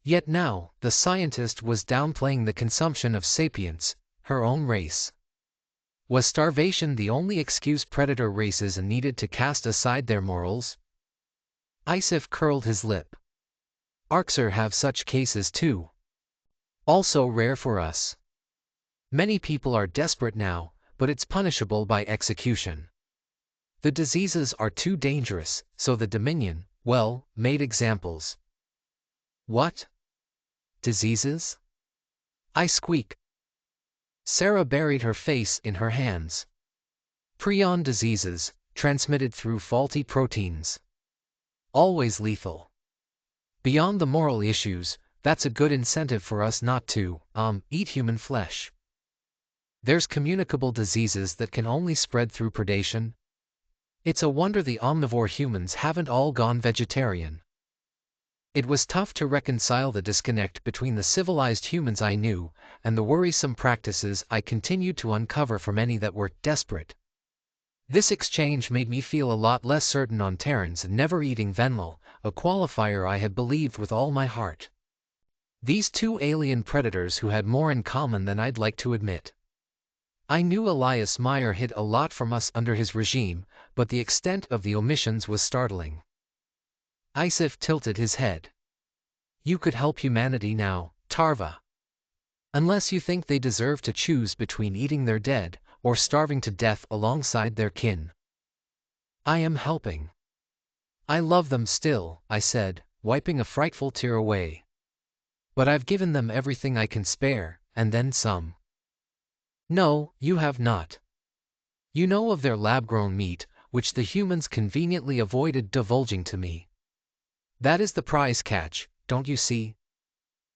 Yet now, the scientist was downplaying the consumption of sapients, her own race. Was starvation the only excuse predator races needed to cast aside their morals? Isif curled his lip. Arxer have such cases too. Also rare for us. Many people are desperate now, but it's punishable by execution. The diseases are too dangerous, so the Dominion, well, made examples. What? Diseases? I squeaked. Sarah buried her face in her hands. Prion diseases, transmitted through faulty proteins. Always lethal. Beyond the moral issues, that's a good incentive for us not to, eat human flesh. There's communicable diseases that can only spread through predation. It's a wonder the omnivore humans haven't all gone vegetarian. It was tough to reconcile the disconnect between the civilized humans I knew and the worrisome practices I continued to uncover for many that were desperate. This exchange made me feel a lot less certain on Terrans never eating Venlal, a qualifier I had believed with all my heart. These two alien predators who had more in common than I'd like to admit. I knew Elias Meyer hid a lot from us under his regime, but the extent of the omissions was startling. Isif tilted his head. You could help humanity now, Tarva. Unless you think they deserve to choose between eating their dead, or starving to death alongside their kin. I am helping. I love them still, I said, wiping a frightful tear away. But I've given them everything I can spare, and then some. No, you have not. You know of their lab-grown meat, which the humans conveniently avoided divulging to me. That is the prize catch, don't you see?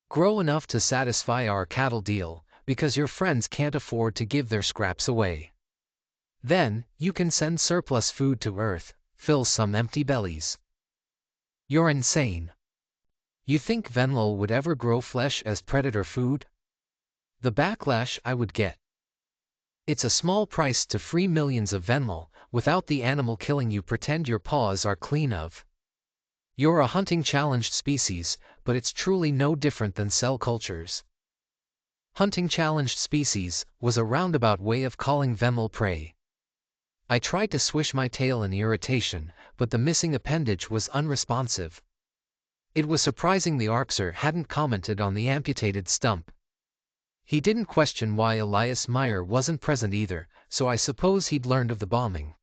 Grow enough to satisfy our cattle deal, because your friends can't afford to give their scraps away. Then, you can send surplus food to Earth, fill some empty bellies. You're insane. You think Venlal would ever grow flesh as predator food? The backlash I would get. It's a small price to free millions of Venlal, without the animal killing you pretend your paws are clean of. You're a hunting-challenged species, but it's truly no different than cell cultures. Hunting-challenged species was a roundabout way of calling Venlal prey. I tried to swish my tail in irritation, but the missing appendage was unresponsive. It was surprising the Arxer hadn't commented on the amputated stump. He didn't question why Elias Meyer wasn't present either, so I suppose he'd learned of the bombing.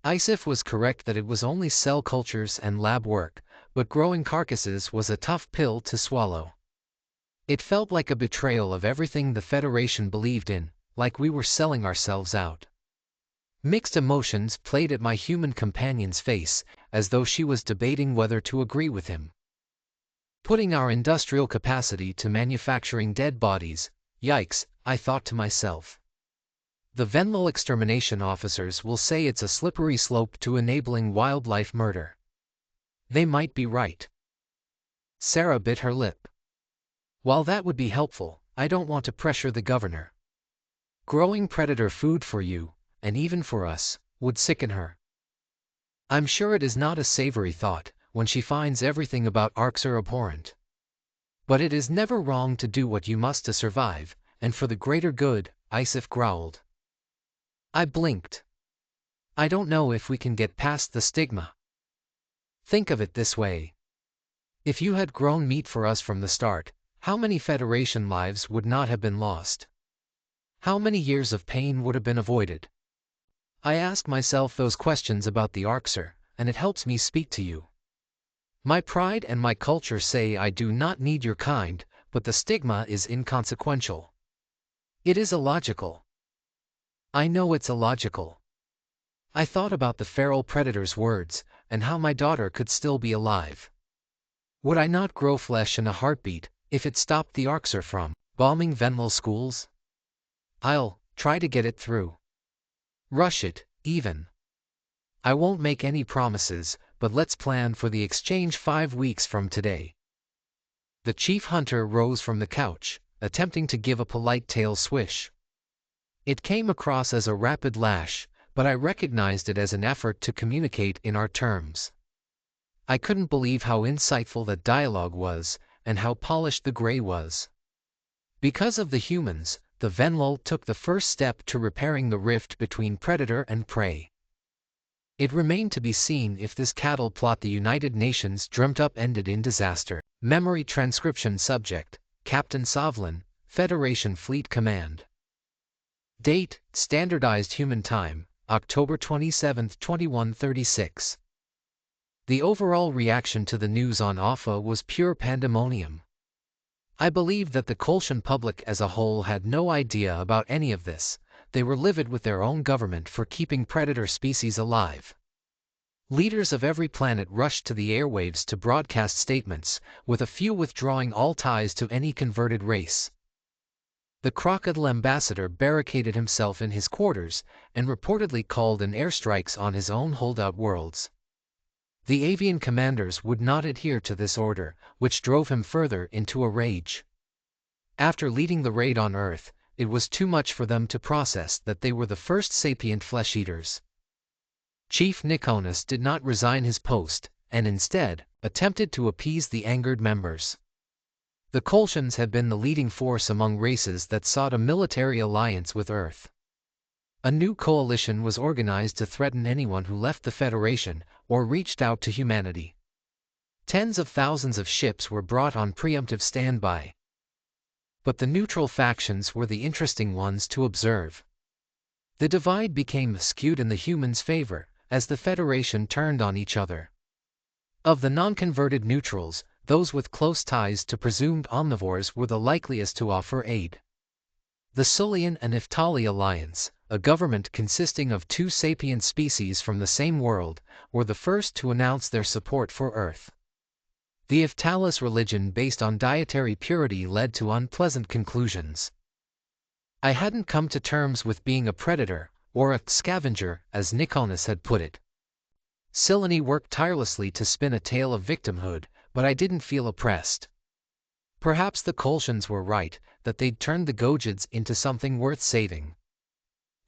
Isif was correct that it was only cell cultures and lab work, but growing carcasses was a tough pill to swallow. It felt like a betrayal of everything the Federation believed in, like we were selling ourselves out. Mixed emotions played at my human companion's face, as though she was debating whether to agree with him. Putting our industrial capacity to manufacturing dead bodies, yikes, I thought to myself. The Venlo extermination officers will say it's a slippery slope to enabling wildlife murder. They might be right. Sarah bit her lip. While that would be helpful, I don't want to pressure the governor. Growing predator food for you, and even for us, would sicken her. I'm sure it is not a savory thought, when she finds everything about Arxer abhorrent. But it is never wrong to do what you must to survive, and for the greater good, Isif growled. I blinked. I don't know if we can get past the stigma. Think of it this way. If you had grown meat for us from the start, how many Federation lives would not have been lost? How many years of pain would have been avoided? I ask myself those questions about the Arxer, and it helps me speak to you. My pride and my culture say I do not need your kind, but the stigma is inconsequential. It is illogical. I know it's illogical. I thought about the feral predator's words, and how my daughter could still be alive. Would I not grow flesh in a heartbeat, if it stopped the Arxer from bombing Venlo schools? I'll try to get it through. Rush it, even. I won't make any promises, but let's plan for the exchange 5 weeks from today. The chief hunter rose from the couch, attempting to give a polite tail swish. It came across as a rapid lash, but I recognized it as an effort to communicate in our terms. I couldn't believe how insightful that dialogue was, and how polished the gray was. Because of the humans, the Venlo took the first step to repairing the rift between predator and prey. It remained to be seen if this cattle plot the United Nations dreamt up ended in disaster. Memory transcription subject, Captain Sovlin, Federation Fleet Command. Date, Standardized Human Time, October 27, 2136. The overall reaction to the news on Alpha was pure pandemonium. I believe that the Kolshan public as a whole had no idea about any of this. They were livid with their own government for keeping predator species alive. Leaders of every planet rushed to the airwaves to broadcast statements, with a few withdrawing all ties to any converted race. The crocodile ambassador barricaded himself in his quarters, and reportedly called in airstrikes on his own holdout worlds. The avian commanders would not adhere to this order, which drove him further into a rage. After leading the raid on Earth, it was too much for them to process that they were the first sapient flesh-eaters. Chief Nikonus did not resign his post, and instead, attempted to appease the angered members. The Kolshans had been the leading force among races that sought a military alliance with Earth. A new coalition was organized to threaten anyone who left the Federation or reached out to humanity. Tens of thousands of ships were brought on preemptive standby. But the neutral factions were the interesting ones to observe. The divide became skewed in the humans' favor, as the Federation turned on each other. Of the non-converted neutrals, those with close ties to presumed omnivores were the likeliest to offer aid. The Sulian and Iftali alliance, a government consisting of 2 sapient species from the same world, were the first to announce their support for Earth. The Iftalis religion based on dietary purity led to unpleasant conclusions. I hadn't come to terms with being a predator, or a scavenger, as Nikonus had put it. Silene worked tirelessly to spin a tale of victimhood, but I didn't feel oppressed. Perhaps the Kolshans were right, that they'd turned the Gojids into something worth saving.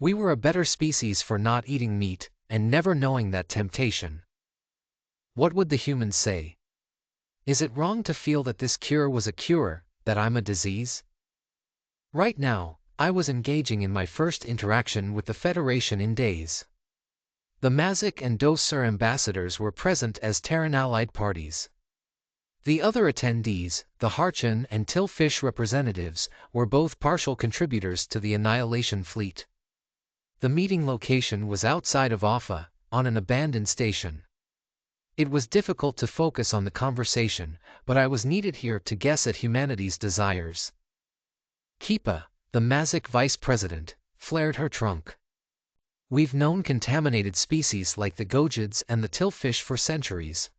We were a better species for not eating meat, and never knowing that temptation. What would the humans say? Is it wrong to feel that this cure was a cure, that I'm a disease? Right now, I was engaging in my first interaction with the Federation in days. The Mazik and Dosur ambassadors were present as Terran allied parties. The other attendees, the Harchan and Tillfish representatives, were both partial contributors to the Annihilation Fleet. The meeting location was outside of Alpha, on an abandoned station. It was difficult to focus on the conversation, but I was needed here to guess at humanity's desires. Kipa, the Mazik vice president, flared her trunk. We've known contaminated species like the gojids and the tillfish for centuries.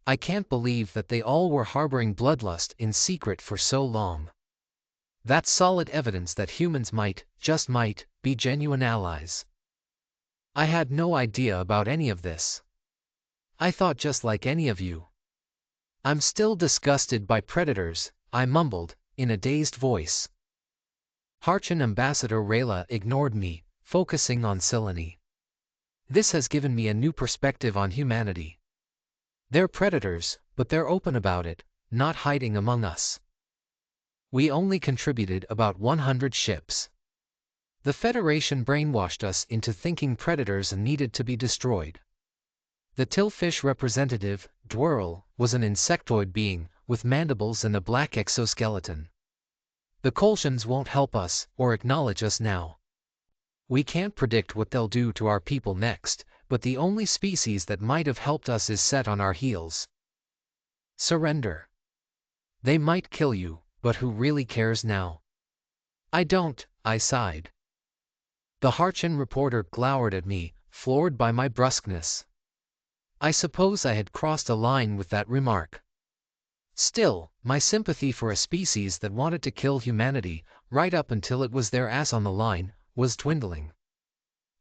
I can't believe that they all were harboring bloodlust in secret for so long. That's solid evidence that humans might, just might, be genuine allies. I had no idea about any of this. I thought just like any of you. I'm still disgusted by predators, I mumbled, in a dazed voice. Harchan Ambassador Rayla ignored me, focusing on Silani. This has given me a new perspective on humanity. They're predators, but they're open about it, not hiding among us. We only contributed about 100 ships. The Federation brainwashed us into thinking predators needed to be destroyed. The tillfish representative, Dwirl, was an insectoid being, with mandibles and a black exoskeleton. The Kolshians won't help us, or acknowledge us now. We can't predict what they'll do to our people next, but the only species that might have helped us is set on our heels. Surrender. They might kill you, but who really cares now? I don't, I sighed. The Harchan reporter glowered at me, floored by my brusqueness. I suppose I had crossed a line with that remark. Still, my sympathy for a species that wanted to kill humanity, right up until it was their ass on the line, was dwindling.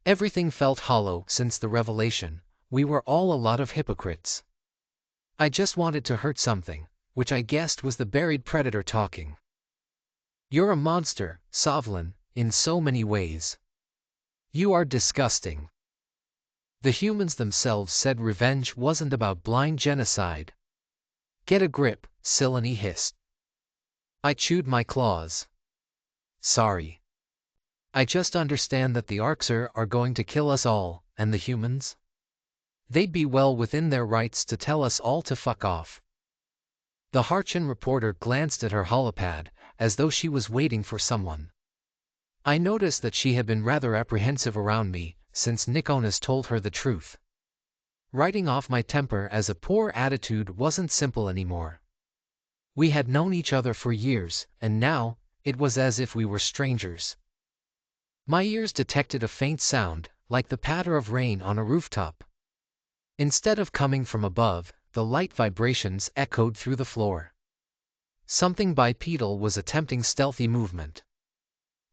Everything felt hollow since the revelation. We were all a lot of hypocrites. I just wanted to hurt something, which I guessed was the buried predator talking. You're a monster, Sovlin, in so many ways. You are disgusting. The humans themselves said revenge wasn't about blind genocide. Get a grip, Silani hissed. I chewed my claws. Sorry. I just understand that the Arxer are going to kill us all, and the humans? They'd be well within their rights to tell us all to fuck off. The Harchan reporter glanced at her holopad, as though she was waiting for someone. I noticed that she had been rather apprehensive around me, since Nikonas told her the truth. Writing off my temper as a poor attitude wasn't simple anymore. We had known each other for years, and now, it was as if we were strangers. My ears detected a faint sound, like the patter of rain on a rooftop. Instead of coming from above, the light vibrations echoed through the floor. Something bipedal was attempting stealthy movement.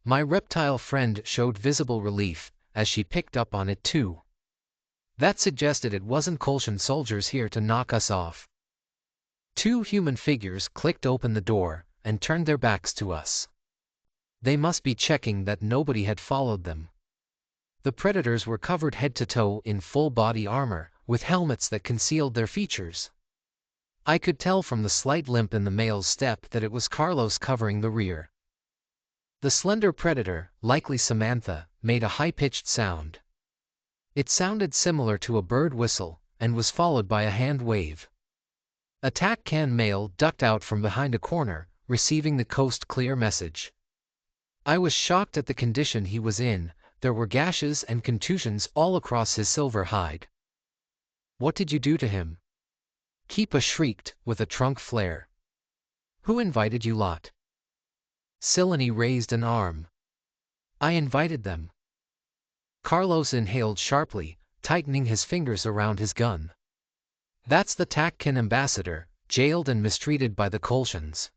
My reptile friend showed visible relief, as she picked up on it too. That suggested it wasn't Kolshian soldiers here to knock us off. Two human figures clicked open the door, and turned their backs to us. They must be checking that nobody had followed them. The predators were covered head to toe in full-body armor, with helmets that concealed their features. I could tell from the slight limp in the male's step that it was Carlos covering the rear. The slender predator, likely Samantha, made a high-pitched sound. It sounded similar to a bird whistle, and was followed by a hand wave. Attack Can male ducked out from behind a corner, receiving the coast clear message. I was shocked at the condition he was in. There were gashes and contusions all across his silver hide. What did you do to him? Kipa shrieked, with a trunk flare. Who invited you lot? Silani raised an arm. I invited them. Carlos inhaled sharply, tightening his fingers around his gun. That's the Takkan ambassador, jailed and mistreated by the Kolshians.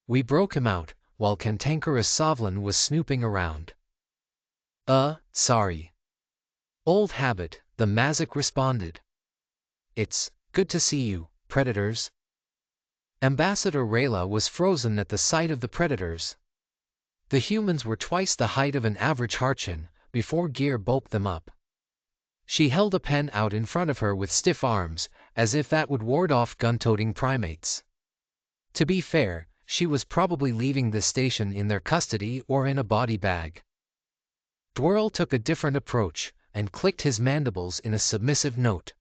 We broke him out, while cantankerous Sovlin was snooping around. Sorry. Old habit, the Mazik responded. It's good to see you, predators. Ambassador Rayla was frozen at the sight of the predators. The humans were twice the height of an average Harchan, before gear bulked them up. She held a pen out in front of her with stiff arms, as if that would ward off gun-toting primates. To be fair, she was probably leaving this station in their custody or in a body bag. Dwirl took a different approach, and clicked his mandibles in a submissive note.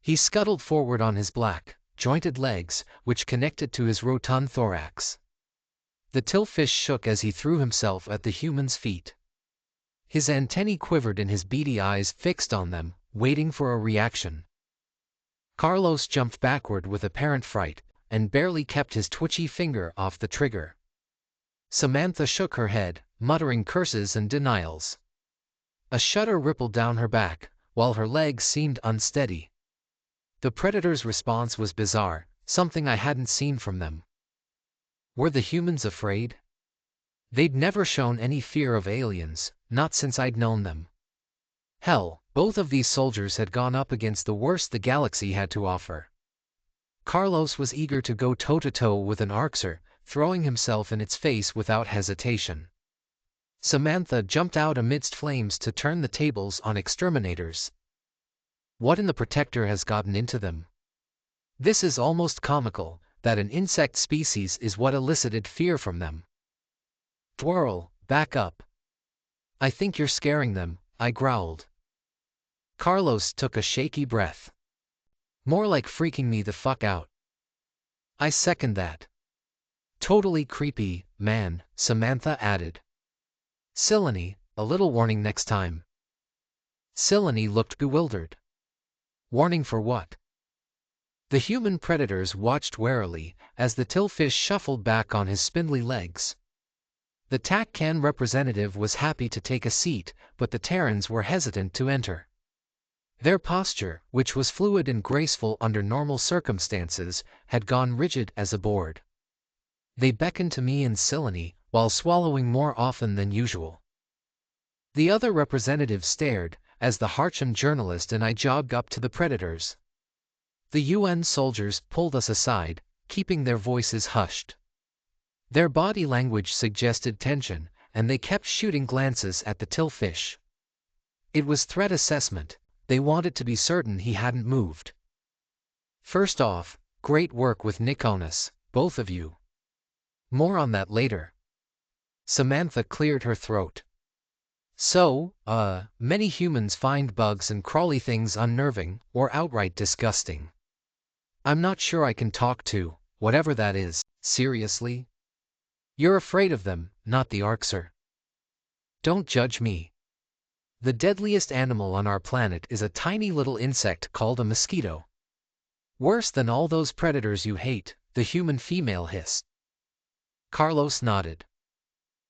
He scuttled forward on his black, jointed legs, which connected to his rotund thorax. The tillfish shook as he threw himself at the human's feet. His antennae quivered and his beady eyes fixed on them, waiting for a reaction. Carlos jumped backward with apparent fright, and barely kept his twitchy finger off the trigger. Samantha shook her head, muttering curses and denials. A shudder rippled down her back, while her legs seemed unsteady. The predator's response was bizarre, something I hadn't seen from them. Were the humans afraid? They'd never shown any fear of aliens, not since I'd known them. Hell, both of these soldiers had gone up against the worst the galaxy had to offer. Carlos was eager to go toe-to-toe with an Arxer, throwing himself in its face without hesitation. Samantha jumped out amidst flames to turn the tables on exterminators. What in the Protector has gotten into them? This is almost comical, that an insect species is what elicited fear from them. Twirl, back up. I think you're scaring them, I growled. Carlos took a shaky breath. More like freaking me the fuck out. I second that. Totally creepy, man, Samantha added. Silene, a little warning next time. Silene looked bewildered. Warning for what? The human predators watched warily as the tillfish shuffled back on his spindly legs. The TAC-CAN representative was happy to take a seat, but the Terrans were hesitant to enter. Their posture, which was fluid and graceful under normal circumstances, had gone rigid as a board. They beckoned to me and Silene, while swallowing more often than usual. The other representatives stared, as the Harcham journalist and I jogged up to the predators. The UN soldiers pulled us aside, keeping their voices hushed. Their body language suggested tension, and they kept shooting glances at the tillfish. It was threat assessment. They wanted to be certain he hadn't moved. First off, great work with Nikonus, both of you. More on that later. Samantha cleared her throat. So, many humans find bugs and crawly things unnerving or outright disgusting. I'm not sure I can talk to, whatever that is, seriously. You're afraid of them, not the Arxer. Don't judge me. The deadliest animal on our planet is a tiny little insect called a mosquito. Worse than all those predators you hate, the human female hissed. Carlos nodded.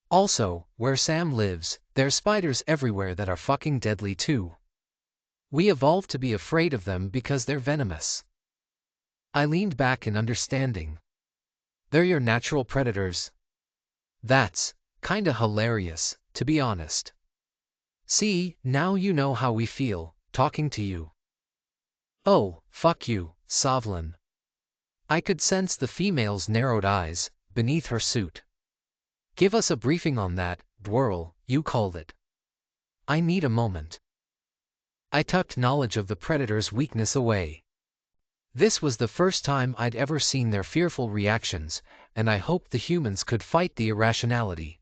Also, where Sam lives, there's spiders everywhere that are fucking deadly too. We evolved to be afraid of them because they're venomous. I leaned back in understanding. They're your natural predators. That's kinda hilarious, to be honest. See, now you know how we feel, talking to you. Oh, fuck you, Sovlin. I could sense the female's narrowed eyes beneath her suit. Give us a briefing on that, Dwirl, you called it. I need a moment. I tucked knowledge of the predator's weakness away. This was the first time I'd ever seen their fearful reactions, and I hoped the humans could fight the irrationality.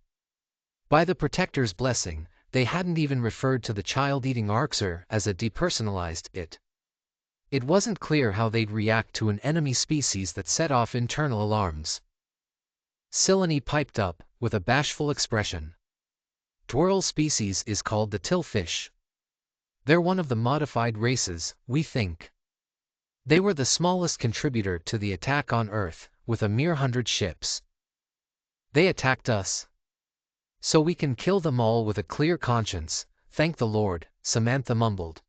By the Protector's blessing, they hadn't even referred to the child-eating Arxer as a depersonalized it. It wasn't clear how they'd react to an enemy species that set off internal alarms. Silene piped up, with a bashful expression. Twirl's species is called the tillfish. They're one of the modified races, we think. They were the smallest contributor to the attack on Earth, with a mere 100 ships. They attacked us. So we can kill them all with a clear conscience, thank the Lord, Samantha mumbled.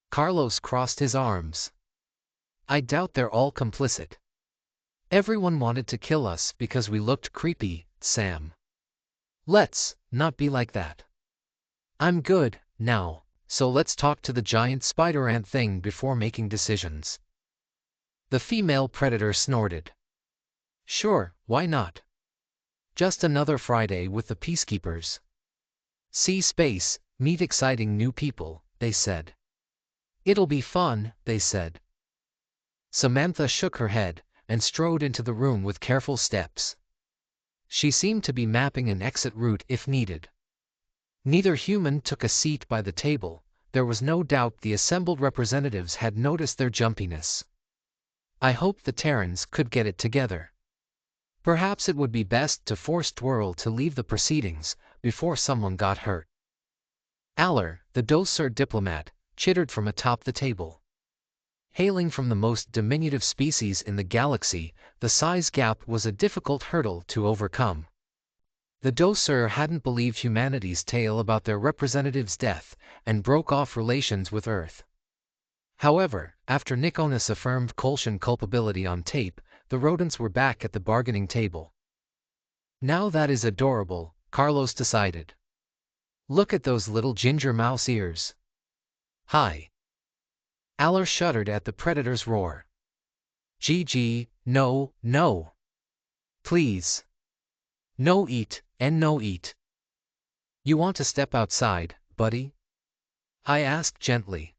Carlos crossed his arms. I doubt they're all complicit. Everyone wanted to kill us because we looked creepy, Sam. Let's not be like that. I'm good, now, so let's talk to the giant spider ant thing before making decisions. The female predator snorted. Sure, why not? Just another Friday with the peacekeepers. See space, meet exciting new people, they said. It'll be fun, they said. Samantha shook her head and strode into the room with careful steps. She seemed to be mapping an exit route if needed. Neither human took a seat by the table. There was no doubt the assembled representatives had noticed their jumpiness. I hoped the Terrans could get it together. Perhaps it would be best to force Twirl to leave the proceedings before someone got hurt. Aller, the Dosur diplomat, chittered from atop the table. Hailing from the most diminutive species in the galaxy, the size gap was a difficult hurdle to overcome. The Dosur hadn't believed humanity's tale about their representative's death, and broke off relations with Earth. However, after Nikonus affirmed Kolshan culpability on tape, the rodents were back at the bargaining table. Now that is adorable, Carlos decided. Look at those little ginger mouse ears. Hi. Aller shuddered at the predator's roar. Gg, no, no. Please. No eat, and no eat. You want to step outside, buddy? I asked gently.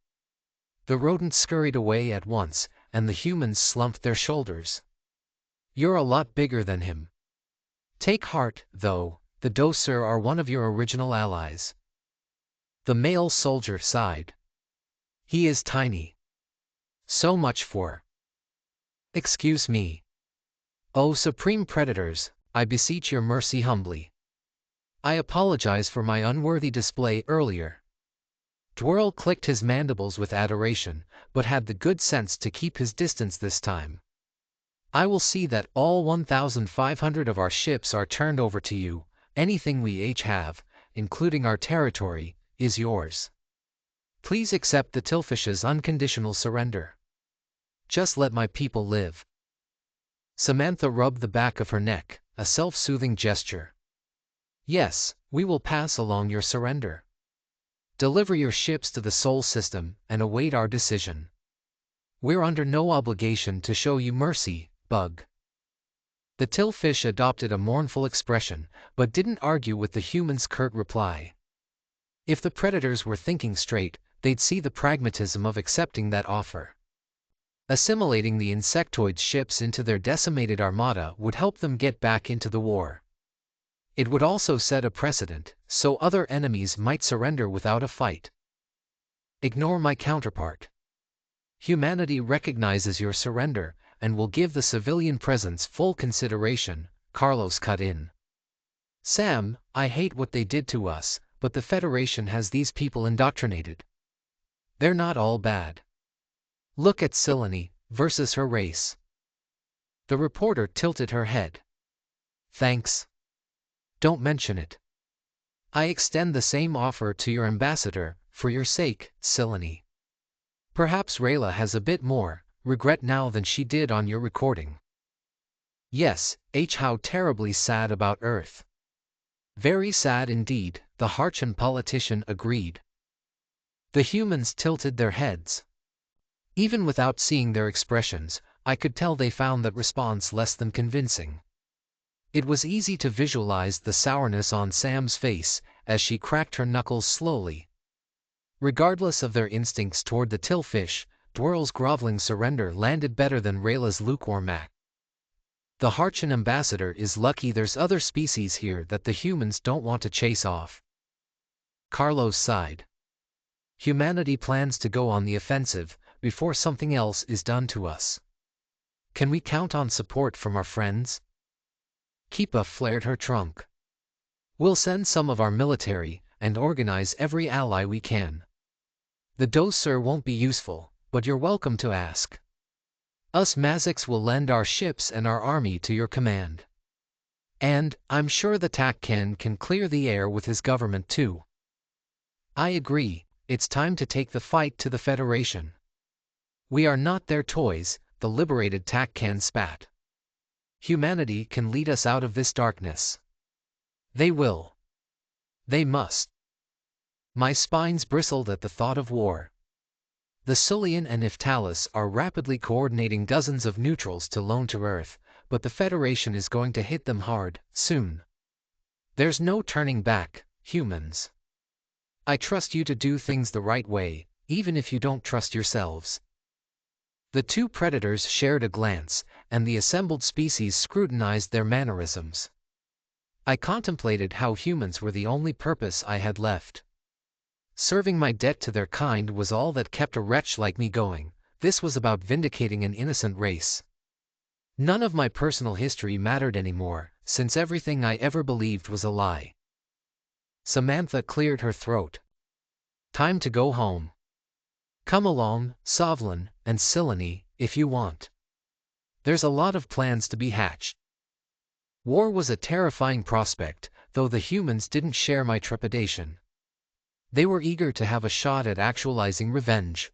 The rodent scurried away at once, and the humans slumped their shoulders. You're a lot bigger than him. Take heart, though, the Dosur are one of your original allies. The male soldier sighed. He is tiny. So much for. Excuse me. Oh, supreme predators, I beseech your mercy humbly. I apologize for my unworthy display earlier. Dwirl clicked his mandibles with adoration, but had the good sense to keep his distance this time. I will see that all 1,500 of our ships are turned over to you. Anything we each have, including our territory, is yours. Please accept the Tillfish's unconditional surrender. Just let my people live. Samantha rubbed the back of her neck, a self-soothing gesture. Yes, we will pass along your surrender. Deliver your ships to the Sol system and await our decision. We're under no obligation to show you mercy, Bug. The Tillfish adopted a mournful expression, but didn't argue with the human's curt reply. If the predators were thinking straight, they'd see the pragmatism of accepting that offer. Assimilating the insectoid ships into their decimated armada would help them get back into the war. It would also set a precedent, so other enemies might surrender without a fight. Ignore my counterpart. Humanity recognizes your surrender, and will give the civilian presence full consideration, Carlos cut in. Sam, I hate what they did to us, but the Federation has these people indoctrinated. They're not all bad. Look at Silene versus her race. The reporter tilted her head. Thanks. Don't mention it. I extend the same offer to your ambassador, for your sake, Silene. Perhaps Rayla has a bit more regret now than she did on your recording. Yes, how terribly sad about Earth. Very sad indeed, the Harchan politician agreed. The humans tilted their heads. Even without seeing their expressions, I could tell they found that response less than convincing. It was easy to visualize the sourness on Sam's face as she cracked her knuckles slowly. Regardless of their instincts toward the Tillfish, Dwirl's groveling surrender landed better than Rayla's lukewarm act. The Harchan ambassador is lucky there's other species here that the humans don't want to chase off. Carlos sighed. Humanity plans to go on the offensive before something else is done to us. Can we count on support from our friends? Kipa flared her trunk. We'll send some of our military and organize every ally we can. The Dosur won't be useful, but you're welcome to ask. Us Mazics will lend our ships and our army to your command. And, I'm sure the Takkan can clear the air with his government too. I agree, it's time to take the fight to the Federation. We are not their toys, the liberated Takkan spat. Humanity can lead us out of this darkness. They will. They must. My spines bristled at the thought of war. The Sulian and Niftalis are rapidly coordinating dozens of neutrals to loan to Earth, but the Federation is going to hit them hard, soon. There's no turning back, humans. I trust you to do things the right way, even if you don't trust yourselves. The two predators shared a glance, and the assembled species scrutinized their mannerisms. I contemplated how humans were the only purpose I had left. Serving my debt to their kind was all that kept a wretch like me going. This was about vindicating an innocent race. None of my personal history mattered anymore, since everything I ever believed was a lie. Samantha cleared her throat. Time to go home. Come along, Sovlin and Silene, if you want. There's a lot of plans to be hatched. War was a terrifying prospect, though the humans didn't share my trepidation. They were eager to have a shot at actualizing revenge.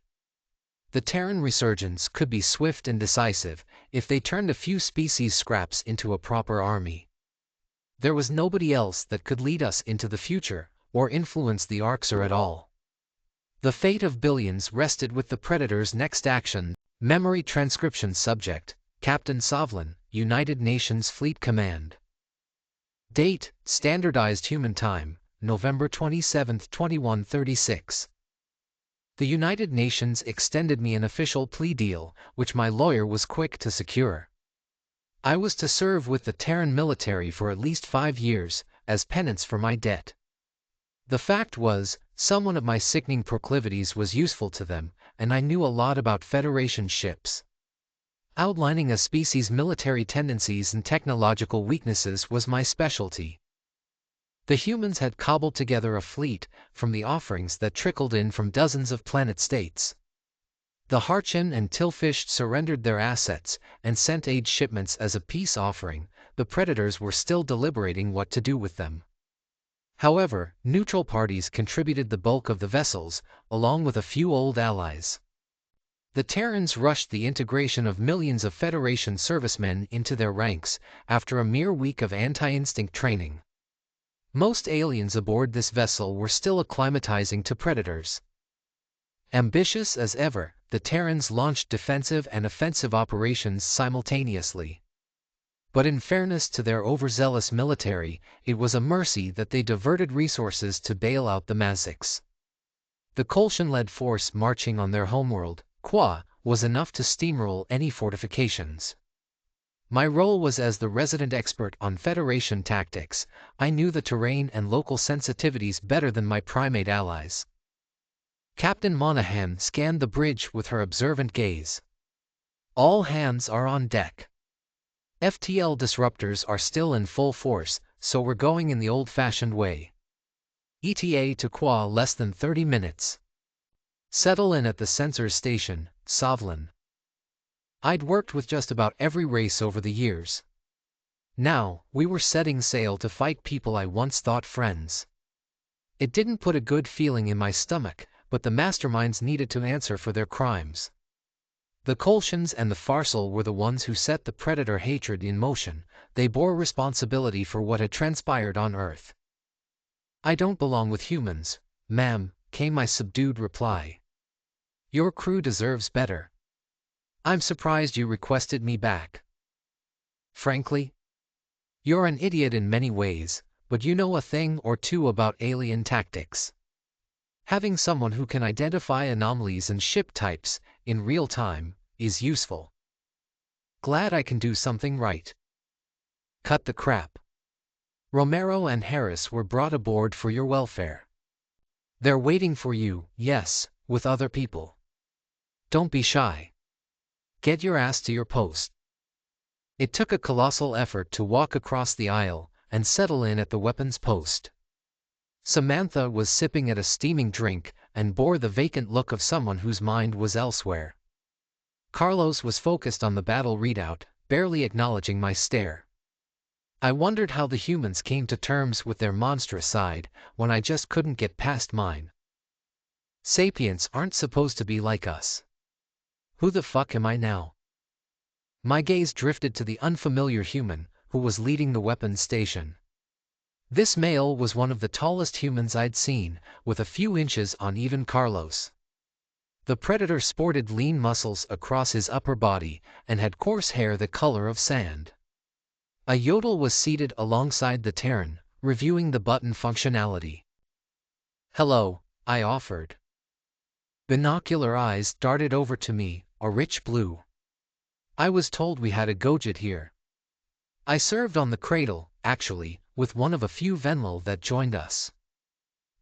The Terran resurgence could be swift and decisive if they turned a few species scraps into a proper army. There was nobody else that could lead us into the future or influence the Arxer at all. The fate of billions rested with the Predator's next action. Memory transcription subject, Captain Sovlin, United Nations Fleet Command. Date, Standardized Human Time, November 27, 2136. The United Nations extended me an official plea deal, which my lawyer was quick to secure. I was to serve with the Terran military for at least 5 years, as penance for my debt. The fact was, someone of my sickening proclivities was useful to them, and I knew a lot about Federation ships. Outlining a species' military tendencies and technological weaknesses was my specialty. The humans had cobbled together a fleet from the offerings that trickled in from dozens of planet states. The Harchin and Tillfish surrendered their assets and sent aid shipments as a peace offering. The Predators were still deliberating what to do with them. However, neutral parties contributed the bulk of the vessels, along with a few old allies. The Terrans rushed the integration of millions of Federation servicemen into their ranks after a mere week of anti-instinct training. Most aliens aboard this vessel were still acclimatizing to Predators. Ambitious as ever, the Terrans launched defensive and offensive operations simultaneously. But in fairness to their overzealous military, it was a mercy that they diverted resources to bail out the Mazics. The Kolshan-led force marching on their homeworld, Qua, was enough to steamroll any fortifications. My role was as the resident expert on Federation tactics. I knew the terrain and local sensitivities better than my primate allies. Captain Monahan scanned the bridge with her observant gaze. All hands are on deck. FTL disruptors are still in full force, so we're going in the old-fashioned way. ETA to Qua less than 30 minutes. Settle in at the sensors station, Sovlin. I'd worked with just about every race over the years. Now, we were setting sail to fight people I once thought friends. It didn't put a good feeling in my stomach, but the masterminds needed to answer for their crimes. The Kolshans and the Farsal were the ones who set the Predator hatred in motion. They bore responsibility for what had transpired on Earth. I don't belong with humans, ma'am, came my subdued reply. Your crew deserves better. I'm surprised you requested me back. Frankly, you're an idiot in many ways, but you know a thing or two about alien tactics. Having someone who can identify anomalies and ship types in real time is useful. Glad I can do something right. Cut the crap. Romero and Harris were brought aboard for your welfare. They're waiting for you, yes, with other people. Don't be shy. Get your ass to your post. It took a colossal effort to walk across the aisle and settle in at the weapons post. Samantha was sipping at a steaming drink and bore the vacant look of someone whose mind was elsewhere. Carlos was focused on the battle readout, barely acknowledging my stare. I wondered how the humans came to terms with their monstrous side when I just couldn't get past mine. Sapients aren't supposed to be like us. Who the fuck am I now? My gaze drifted to the unfamiliar human who was leading the weapons station. This male was one of the tallest humans I'd seen, with a few inches on even Carlos. The Predator sported lean muscles across his upper body and had coarse hair the color of sand. A Yodel was seated alongside the Terran, reviewing the button functionality. Hello, I offered. Binocular eyes darted over to me, a rich blue. I was told we had a Gojit here. I served on the cradle, actually, with one of a few Venlil that joined us.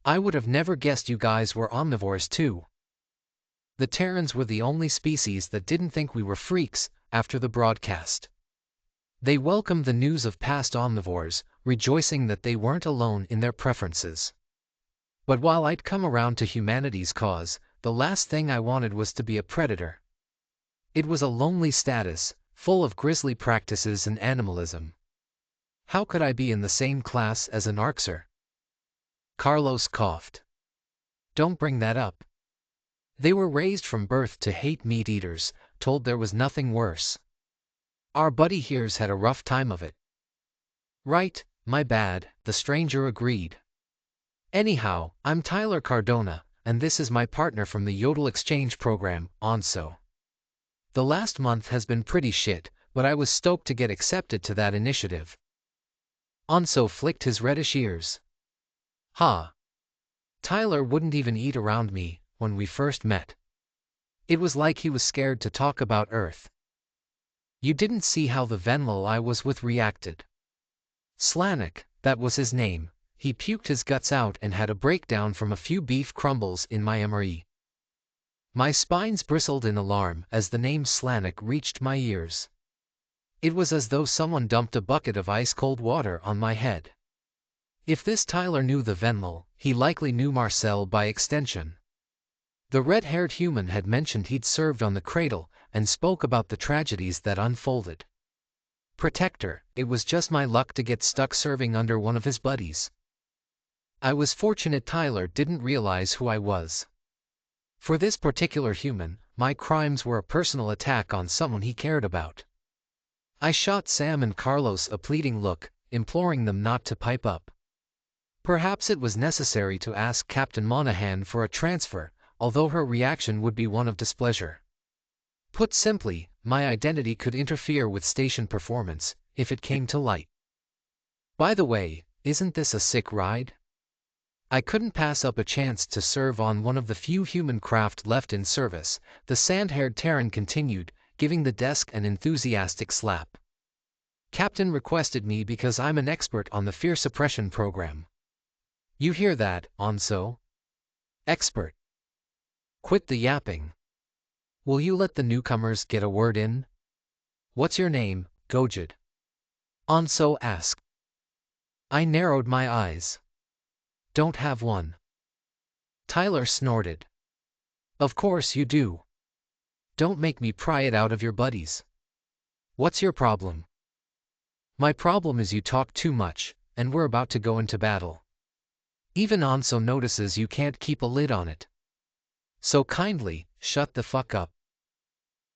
I would have never guessed you guys were omnivores too. The Terrans were the only species that didn't think we were freaks after the broadcast. They welcomed the news of past omnivores, rejoicing that they weren't alone in their preferences. But while I'd come around to humanity's cause, the last thing I wanted was to be a predator. It was a lonely status, full of grisly practices and animalism. How could I be in the same class as an Arxer? Carlos coughed. Don't bring that up. They were raised from birth to hate meat-eaters, told there was nothing worse. Our buddy here's had a rough time of it. Right, my bad, the stranger agreed. Anyhow, I'm Tyler Cardona, and this is my partner from the Yodel exchange program, Onso. The last month has been pretty shit, but I was stoked to get accepted to that initiative. Onso flicked his reddish ears. Ha! Tyler wouldn't even eat around me when we first met. It was like he was scared to talk about Earth. You didn't see how the Venlil I was with reacted. Slanik, that was his name, he puked his guts out and had a breakdown from a few beef crumbles in my MRE. My spines bristled in alarm as the name Slanik reached my ears. It was as though someone dumped a bucket of ice-cold water on my head. If this Tyler knew the Venlil, he likely knew Marcel by extension. The red-haired human had mentioned he'd served on the Cradle and spoke about the tragedies that unfolded. Protector, it was just my luck to get stuck serving under one of his buddies. I was fortunate Tyler didn't realize who I was. For this particular human, my crimes were a personal attack on someone he cared about. I shot Sam and Carlos a pleading look, imploring them not to pipe up. Perhaps it was necessary to ask Captain Monahan for a transfer, although her reaction would be one of displeasure. Put simply, my identity could interfere with station performance, if it came to light. By the way, isn't this a sick ride? I couldn't pass up a chance to serve on one of the few human craft left in service, the sand-haired Terran continued, giving the desk an enthusiastic slap. Captain requested me because I'm an expert on the fear suppression program. You hear that, Onso? Expert. Quit the yapping. Will you let the newcomers get a word in? What's your name, Gojid? Onso asked. I narrowed my eyes. Don't have one. Tyler snorted. Of course you do. Don't make me pry it out of your buddies. What's your problem? My problem is you talk too much, and we're about to go into battle. Even Onso notices you can't keep a lid on it. So kindly, shut the fuck up.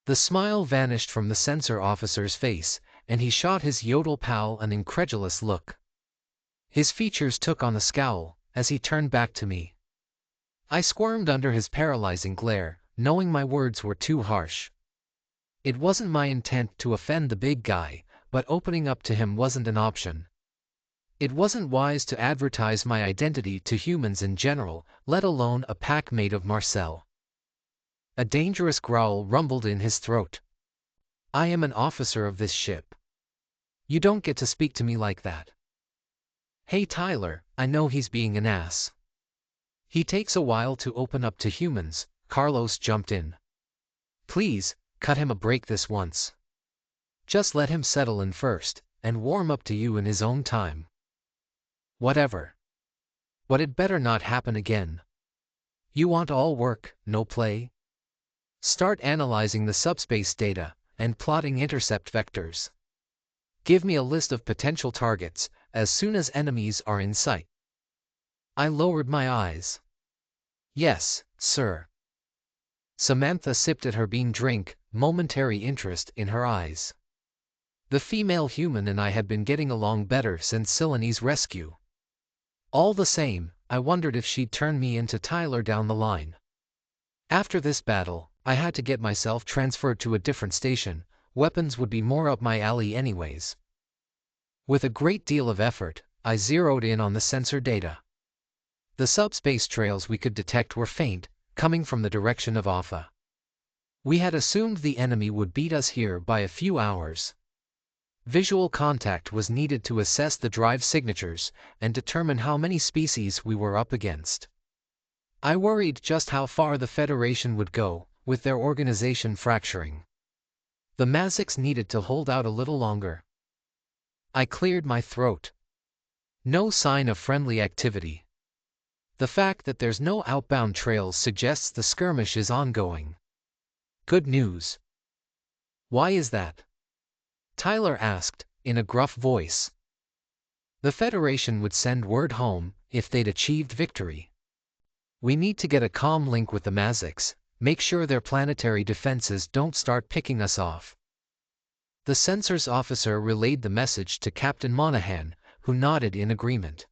The smile vanished from the sensor officer's face, and he shot his Yodel pal an incredulous look. His features took on a scowl as he turned back to me. I squirmed under his paralyzing glare, knowing my words were too harsh. It wasn't my intent to offend the big guy, but opening up to him wasn't an option. It wasn't wise to advertise my identity to humans in general, let alone a pack mate of Marcel. A dangerous growl rumbled in his throat. I am an officer of this ship. You don't get to speak to me like that. Hey Tyler, I know he's being an ass. He takes a while to open up to humans, Carlos jumped in. Please, cut him a break this once. Just let him settle in first, and warm up to you in his own time. Whatever. But it better not happen again. You want all work, no play? Start analyzing the subspace data, and plotting intercept vectors. Give me a list of potential targets, as soon as enemies are in sight. I lowered my eyes. Yes, sir. Samantha sipped at her bean drink, momentary interest in her eyes. The female human and I had been getting along better since Silene's rescue. All the same, I wondered if she'd turn me into Tyler down the line. After this battle, I had to get myself transferred to a different station. Weapons would be more up my alley anyways. With a great deal of effort, I zeroed in on the sensor data. The subspace trails we could detect were faint, coming from the direction of Alpha. We had assumed the enemy would beat us here by a few hours. Visual contact was needed to assess the drive signatures and determine how many species we were up against. I worried just how far the Federation would go, with their organization fracturing. The Mazics needed to hold out a little longer. I cleared my throat. No sign of friendly activity. The fact that there's no outbound trails suggests the skirmish is ongoing. Good news. Why is that? Tyler asked, in a gruff voice. The Federation would send word home if they'd achieved victory. We need to get a comm link with the Mazics, make sure their planetary defenses don't start picking us off. The sensors officer relayed the message to Captain Monahan, who nodded in agreement.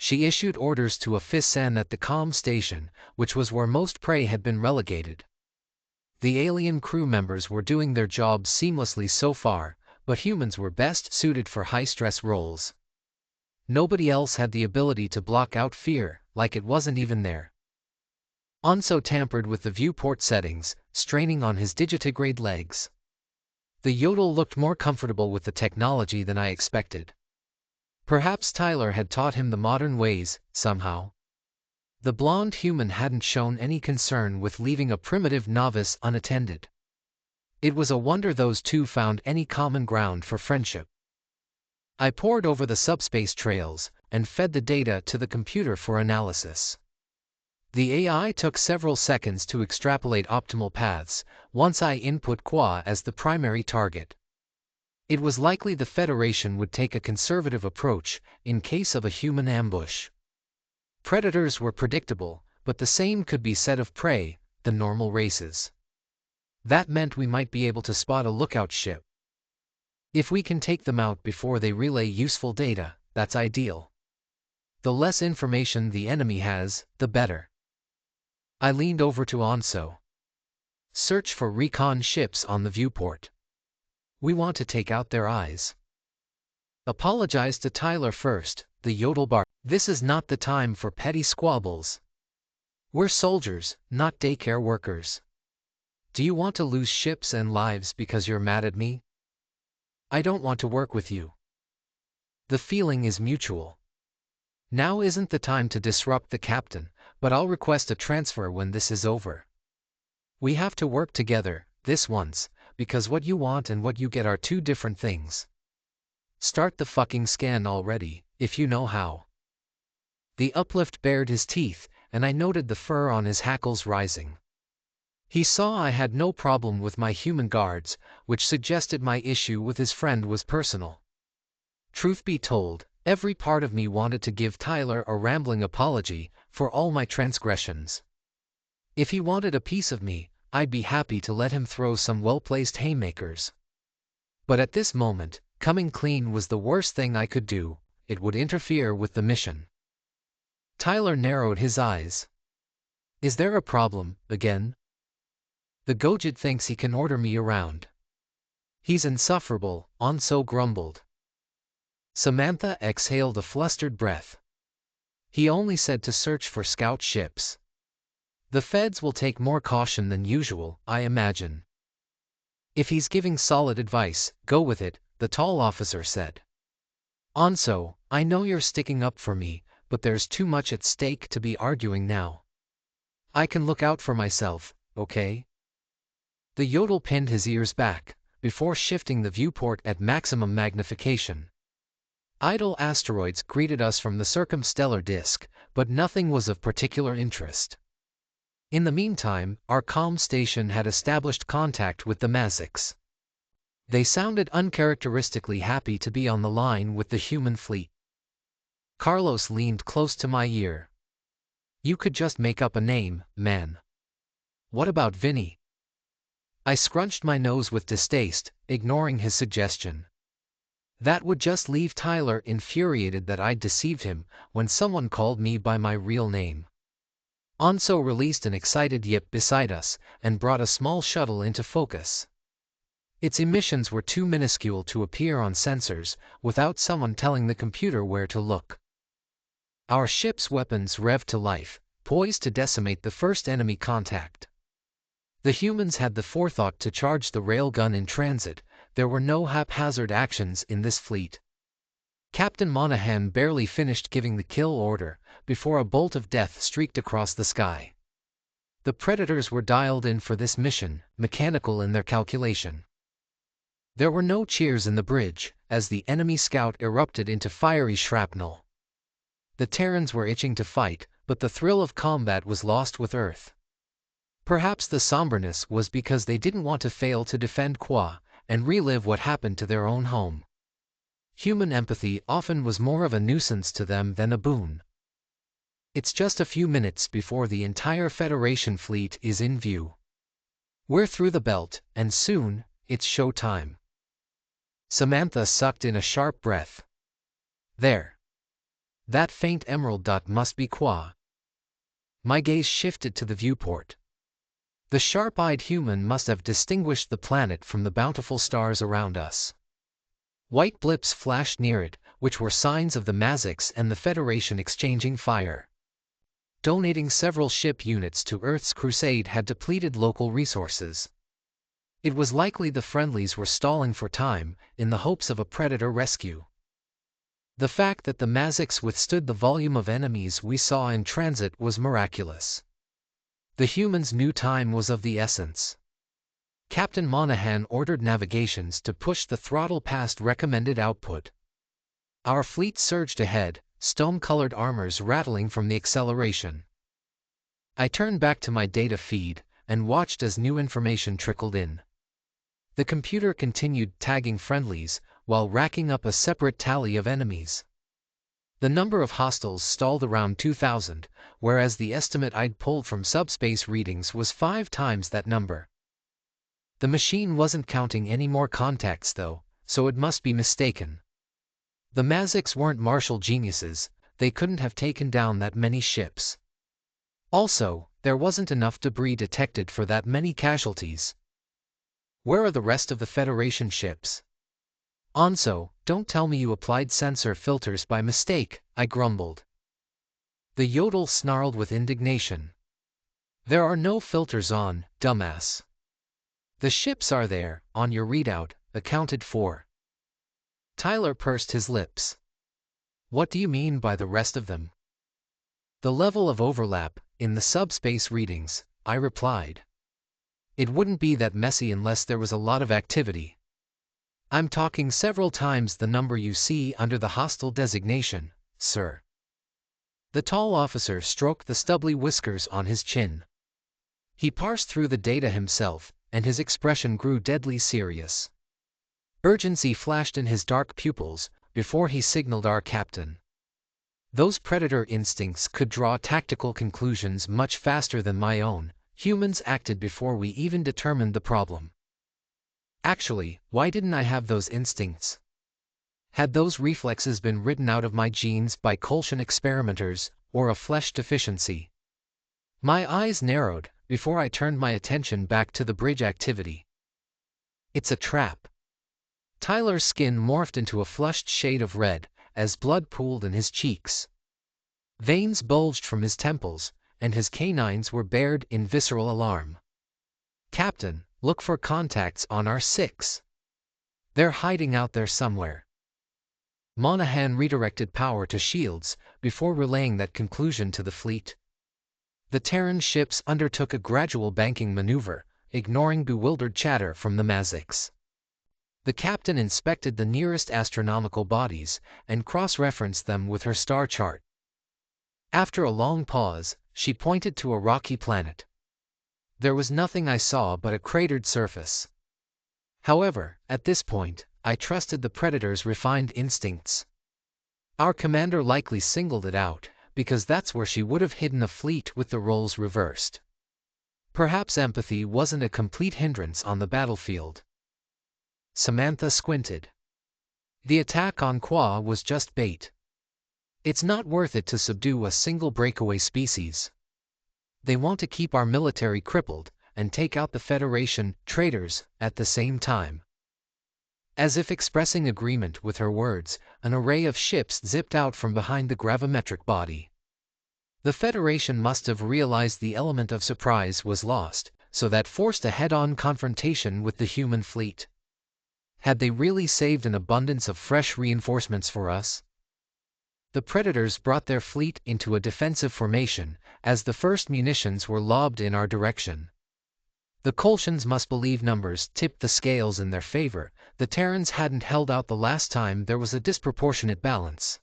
She issued orders to a FISN at the comm station, which was where most prey had been relegated. The alien crew members were doing their jobs seamlessly so far, but humans were best suited for high-stress roles. Nobody else had the ability to block out fear, like it wasn't even there. Onso tampered with the viewport settings, straining on his digitigrade legs. The Yodel looked more comfortable with the technology than I expected. Perhaps Tyler had taught him the modern ways, somehow. The blonde human hadn't shown any concern with leaving a primitive novice unattended. It was a wonder those two found any common ground for friendship. I pored over the subspace trails and fed the data to the computer for analysis. The AI took several seconds to extrapolate optimal paths, once I input Qua as the primary target. It was likely the Federation would take a conservative approach in case of a human ambush. Predators were predictable, but the same could be said of prey, the normal races. That meant we might be able to spot a lookout ship. If we can take them out before they relay useful data, that's ideal. The less information the enemy has, the better. I leaned over to Onso. Search for recon ships on the viewport. We want to take out their eyes. Apologize to Tyler first, the Yodel bar. This is not the time for petty squabbles. We're soldiers, not daycare workers. Do you want to lose ships and lives because you're mad at me? I don't want to work with you. The feeling is mutual. Now isn't the time to disrupt the captain, but I'll request a transfer when this is over. We have to work together, this once, because what you want and what you get are two different things. Start the fucking scan already, if you know how. The uplift bared his teeth, and I noted the fur on his hackles rising. He saw I had no problem with my human guards, which suggested my issue with his friend was personal. Truth be told, every part of me wanted to give Tyler a rambling apology for all my transgressions. If he wanted a piece of me, I'd be happy to let him throw some well-placed haymakers. But at this moment, coming clean was the worst thing I could do. It would interfere with the mission. Tyler narrowed his eyes. Is there a problem, again? The Gojid thinks he can order me around. He's insufferable, Onso grumbled. Samantha exhaled a flustered breath. He only said to search for scout ships. The feds will take more caution than usual, I imagine. If he's giving solid advice, go with it, the tall officer said. Onso, I know you're sticking up for me, but there's too much at stake to be arguing now. I can look out for myself, okay? The Yodel pinned his ears back, before shifting the viewport at maximum magnification. Idle asteroids greeted us from the circumstellar disk, but nothing was of particular interest. In the meantime, our comm station had established contact with the Mazics. They sounded uncharacteristically happy to be on the line with the human fleet. Carlos leaned close to my ear. You could just make up a name, man. What about Vinny? I scrunched my nose with distaste, ignoring his suggestion. That would just leave Tyler infuriated that I'd deceived him when someone called me by my real name. Onso released an excited yip beside us and brought a small shuttle into focus. Its emissions were too minuscule to appear on sensors without someone telling the computer where to look. Our ship's weapons revved to life, poised to decimate the first enemy contact. The humans had the forethought to charge the railgun in transit. There were no haphazard actions in this fleet. Captain Monahan barely finished giving the kill order before a bolt of death streaked across the sky. The Predators were dialed in for this mission, mechanical in their calculation. There were no cheers in the bridge, as the enemy scout erupted into fiery shrapnel. The Terrans were itching to fight, but the thrill of combat was lost with Earth. Perhaps the somberness was because they didn't want to fail to defend Kwa and relive what happened to their own home. Human empathy often was more of a nuisance to them than a boon. It's just a few minutes before the entire Federation fleet is in view. We're through the belt, and soon, it's show time. Samantha sucked in a sharp breath. There. That faint emerald dot must be Kwa. My gaze shifted to the viewport. The sharp-eyed human must have distinguished the planet from the bountiful stars around us. White blips flashed near it, which were signs of the Mazics and the Federation exchanging fire. Donating several ship units to Earth's crusade had depleted local resources. It was likely the friendlies were stalling for time, in the hopes of a predator rescue. The fact that the Mazics withstood the volume of enemies we saw in transit was miraculous. The humans knew time was of the essence. Captain Monahan ordered navigations to push the throttle past recommended output. Our fleet surged ahead, stone-colored armors rattling from the acceleration. I turned back to my data feed and watched as new information trickled in. The computer continued tagging friendlies while racking up a separate tally of enemies. The number of hostiles stalled around 2,000, whereas the estimate I'd pulled from subspace readings was 5 times that number. The machine wasn't counting any more contacts though, so it must be mistaken. The Mazics weren't martial geniuses, they couldn't have taken down that many ships. Also, there wasn't enough debris detected for that many casualties. Where are the rest of the Federation ships? Onso, don't tell me you applied sensor filters by mistake, I grumbled. The Yodel snarled with indignation. There are no filters on, dumbass. The ships are there, on your readout, accounted for. Tyler pursed his lips. What do you mean by the rest of them? The level of overlap, in the subspace readings, I replied. It wouldn't be that messy unless there was a lot of activity. I'm talking several times the number you see under the hostile designation, sir. The tall officer stroked the stubbly whiskers on his chin. He parsed through the data himself, and his expression grew deadly serious. Urgency flashed in his dark pupils before he signaled our captain. Those predator instincts could draw tactical conclusions much faster than my own. Humans acted before we even determined the problem. Actually, why didn't I have those instincts? Had those reflexes been written out of my genes by Colchian experimenters, or a flesh deficiency? My eyes narrowed before I turned my attention back to the bridge activity. It's a trap. Tyler's skin morphed into a flushed shade of red as blood pooled in his cheeks. Veins bulged from his temples, and his canines were bared in visceral alarm. Captain, look for contacts on our 6. They're hiding out there somewhere. Monahan redirected power to shields before relaying that conclusion to the fleet. The Terran ships undertook a gradual banking maneuver, ignoring bewildered chatter from the Mazics. The captain inspected the nearest astronomical bodies and cross-referenced them with her star chart. After a long pause, she pointed to a rocky planet. There was nothing I saw but a cratered surface. However, at this point, I trusted the Predator's refined instincts. Our commander likely singled it out, because that's where she would have hidden a fleet with the roles reversed. Perhaps empathy wasn't a complete hindrance on the battlefield. Samantha squinted. The attack on Kwa was just bait. It's not worth it to subdue a single breakaway species. They want to keep our military crippled and take out the Federation traitors at the same time. As if expressing agreement with her words, an array of ships zipped out from behind the gravimetric body. The Federation must have realized the element of surprise was lost, so that forced a head-on confrontation with the human fleet. Had they really saved an abundance of fresh reinforcements for us? The Predators brought their fleet into a defensive formation as the first munitions were lobbed in our direction. The Colchians must believe numbers tipped the scales in their favor. The Terrans hadn't held out the last time there was a disproportionate balance.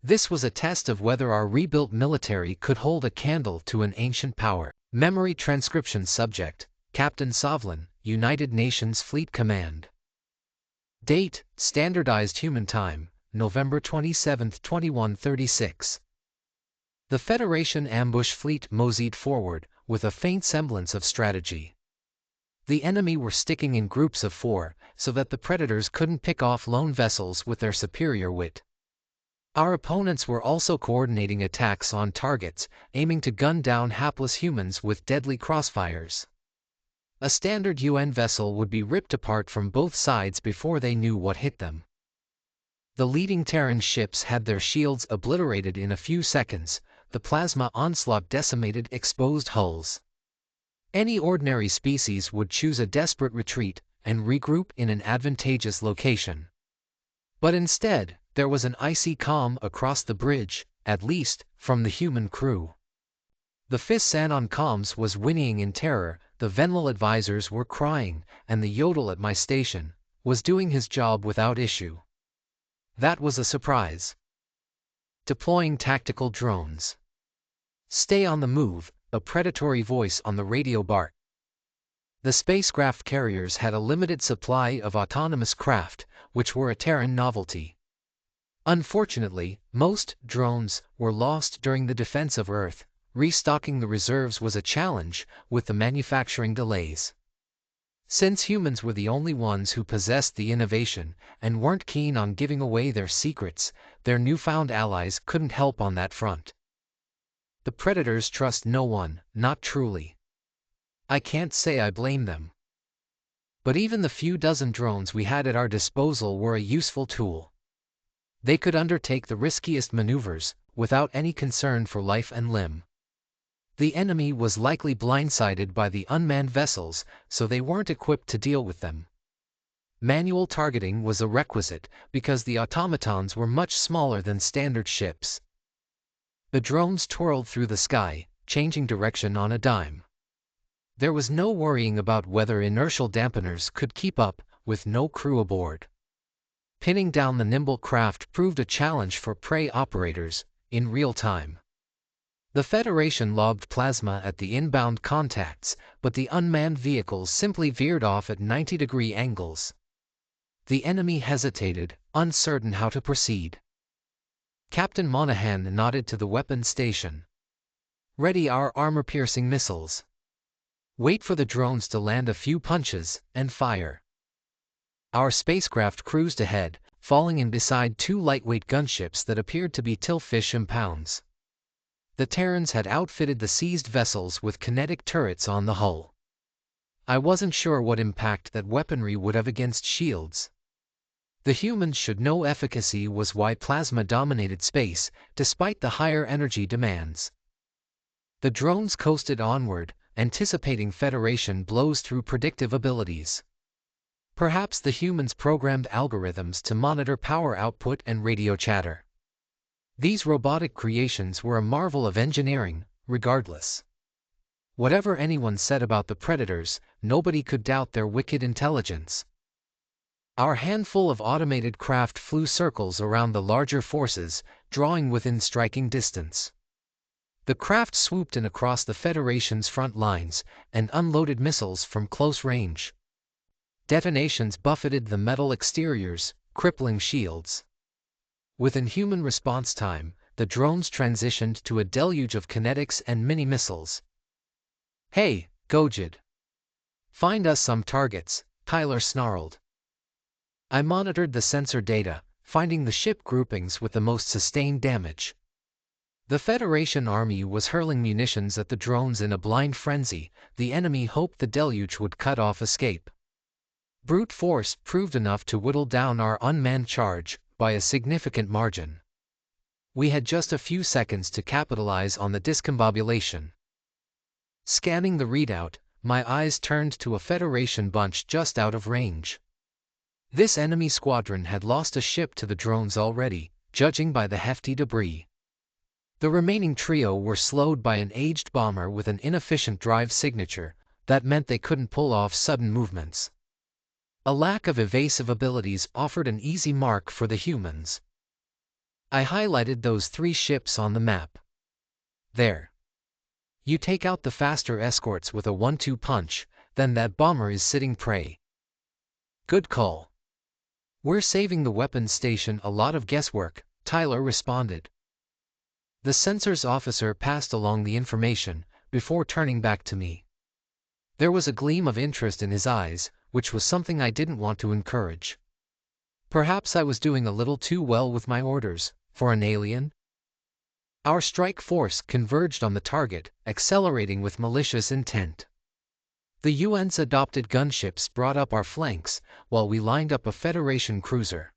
This was a test of whether our rebuilt military could hold a candle to an ancient power. Memory transcription subject, Captain Sovlin, United Nations Fleet Command. Date, Standardized Human Time, November 27, 2136. The Federation ambush fleet moseyed forward, with a faint semblance of strategy. The enemy were sticking in groups of 4, so that the predators couldn't pick off lone vessels with their superior wit. Our opponents were also coordinating attacks on targets, aiming to gun down hapless humans with deadly crossfires. A standard UN vessel would be ripped apart from both sides before they knew what hit them. The leading Terran ships had their shields obliterated in a few seconds, the plasma onslaught decimated exposed hulls. Any ordinary species would choose a desperate retreat and regroup in an advantageous location. But instead, there was an icy calm across the bridge, at least, from the human crew. The Fis-San on comms was whinnying in terror, the Venlil advisors were crying, and the Yodel at my station was doing his job without issue. That was a surprise. Deploying tactical drones. Stay on the move, a predatory voice on the radio barked. The spacecraft carriers had a limited supply of autonomous craft, which were a Terran novelty. Unfortunately, most drones were lost during the defense of Earth. Restocking the reserves was a challenge, with the manufacturing delays. Since humans were the only ones who possessed the innovation and weren't keen on giving away their secrets, their newfound allies couldn't help on that front. The predators trust no one, not truly. I can't say I blame them. But even the few dozen drones we had at our disposal were a useful tool. They could undertake the riskiest maneuvers, without any concern for life and limb. The enemy was likely blindsided by the unmanned vessels, so they weren't equipped to deal with them. Manual targeting was a requisite, because the automatons were much smaller than standard ships. The drones twirled through the sky, changing direction on a dime. There was no worrying about whether inertial dampeners could keep up, with no crew aboard. Pinning down the nimble craft proved a challenge for prey operators, in real time. The Federation lobbed plasma at the inbound contacts, but the unmanned vehicles simply veered off at 90-degree angles. The enemy hesitated, uncertain how to proceed. Captain Monahan nodded to the weapons station. Ready our armor-piercing missiles. Wait for the drones to land a few punches, and fire. Our spacecraft cruised ahead, falling in beside 2 lightweight gunships that appeared to be tillfish impounds. The Terrans had outfitted the seized vessels with kinetic turrets on the hull. I wasn't sure what impact that weaponry would have against shields. The humans should know efficacy was why plasma dominated space, despite the higher energy demands. The drones coasted onward, anticipating Federation blows through predictive abilities. Perhaps the humans programmed algorithms to monitor power output and radio chatter. These robotic creations were a marvel of engineering, regardless. Whatever anyone said about the predators, nobody could doubt their wicked intelligence. Our handful of automated craft flew circles around the larger forces, drawing within striking distance. The craft swooped in across the Federation's front lines and unloaded missiles from close range. Detonations buffeted the metal exteriors, crippling shields. Within human response time, the drones transitioned to a deluge of kinetics and mini-missiles. "Hey, Gojid! Find us some targets," Tyler snarled. I monitored the sensor data, finding the ship groupings with the most sustained damage. The Federation army was hurling munitions at the drones in a blind frenzy. The enemy hoped the deluge would cut off escape. Brute force proved enough to whittle down our unmanned charge by a significant margin. We had just a few seconds to capitalize on the discombobulation. Scanning the readout, my eyes turned to a Federation bunch just out of range. This enemy squadron had lost a ship to the drones already, judging by the hefty debris. The remaining trio were slowed by an aged bomber with an inefficient drive signature that meant they couldn't pull off sudden movements. A lack of evasive abilities offered an easy mark for the humans. I highlighted those 3 ships on the map. There. You take out the faster escorts with a 1-2 punch, then that bomber is sitting prey. Good call. We're saving the weapons station a lot of guesswork, Tyler responded. The sensors officer passed along the information, before turning back to me. There was a gleam of interest in his eyes, which was something I didn't want to encourage. Perhaps I was doing a little too well with my orders, for an alien? Our strike force converged on the target, accelerating with malicious intent. The UN's adopted gunships brought up our flanks, while we lined up a Federation cruiser.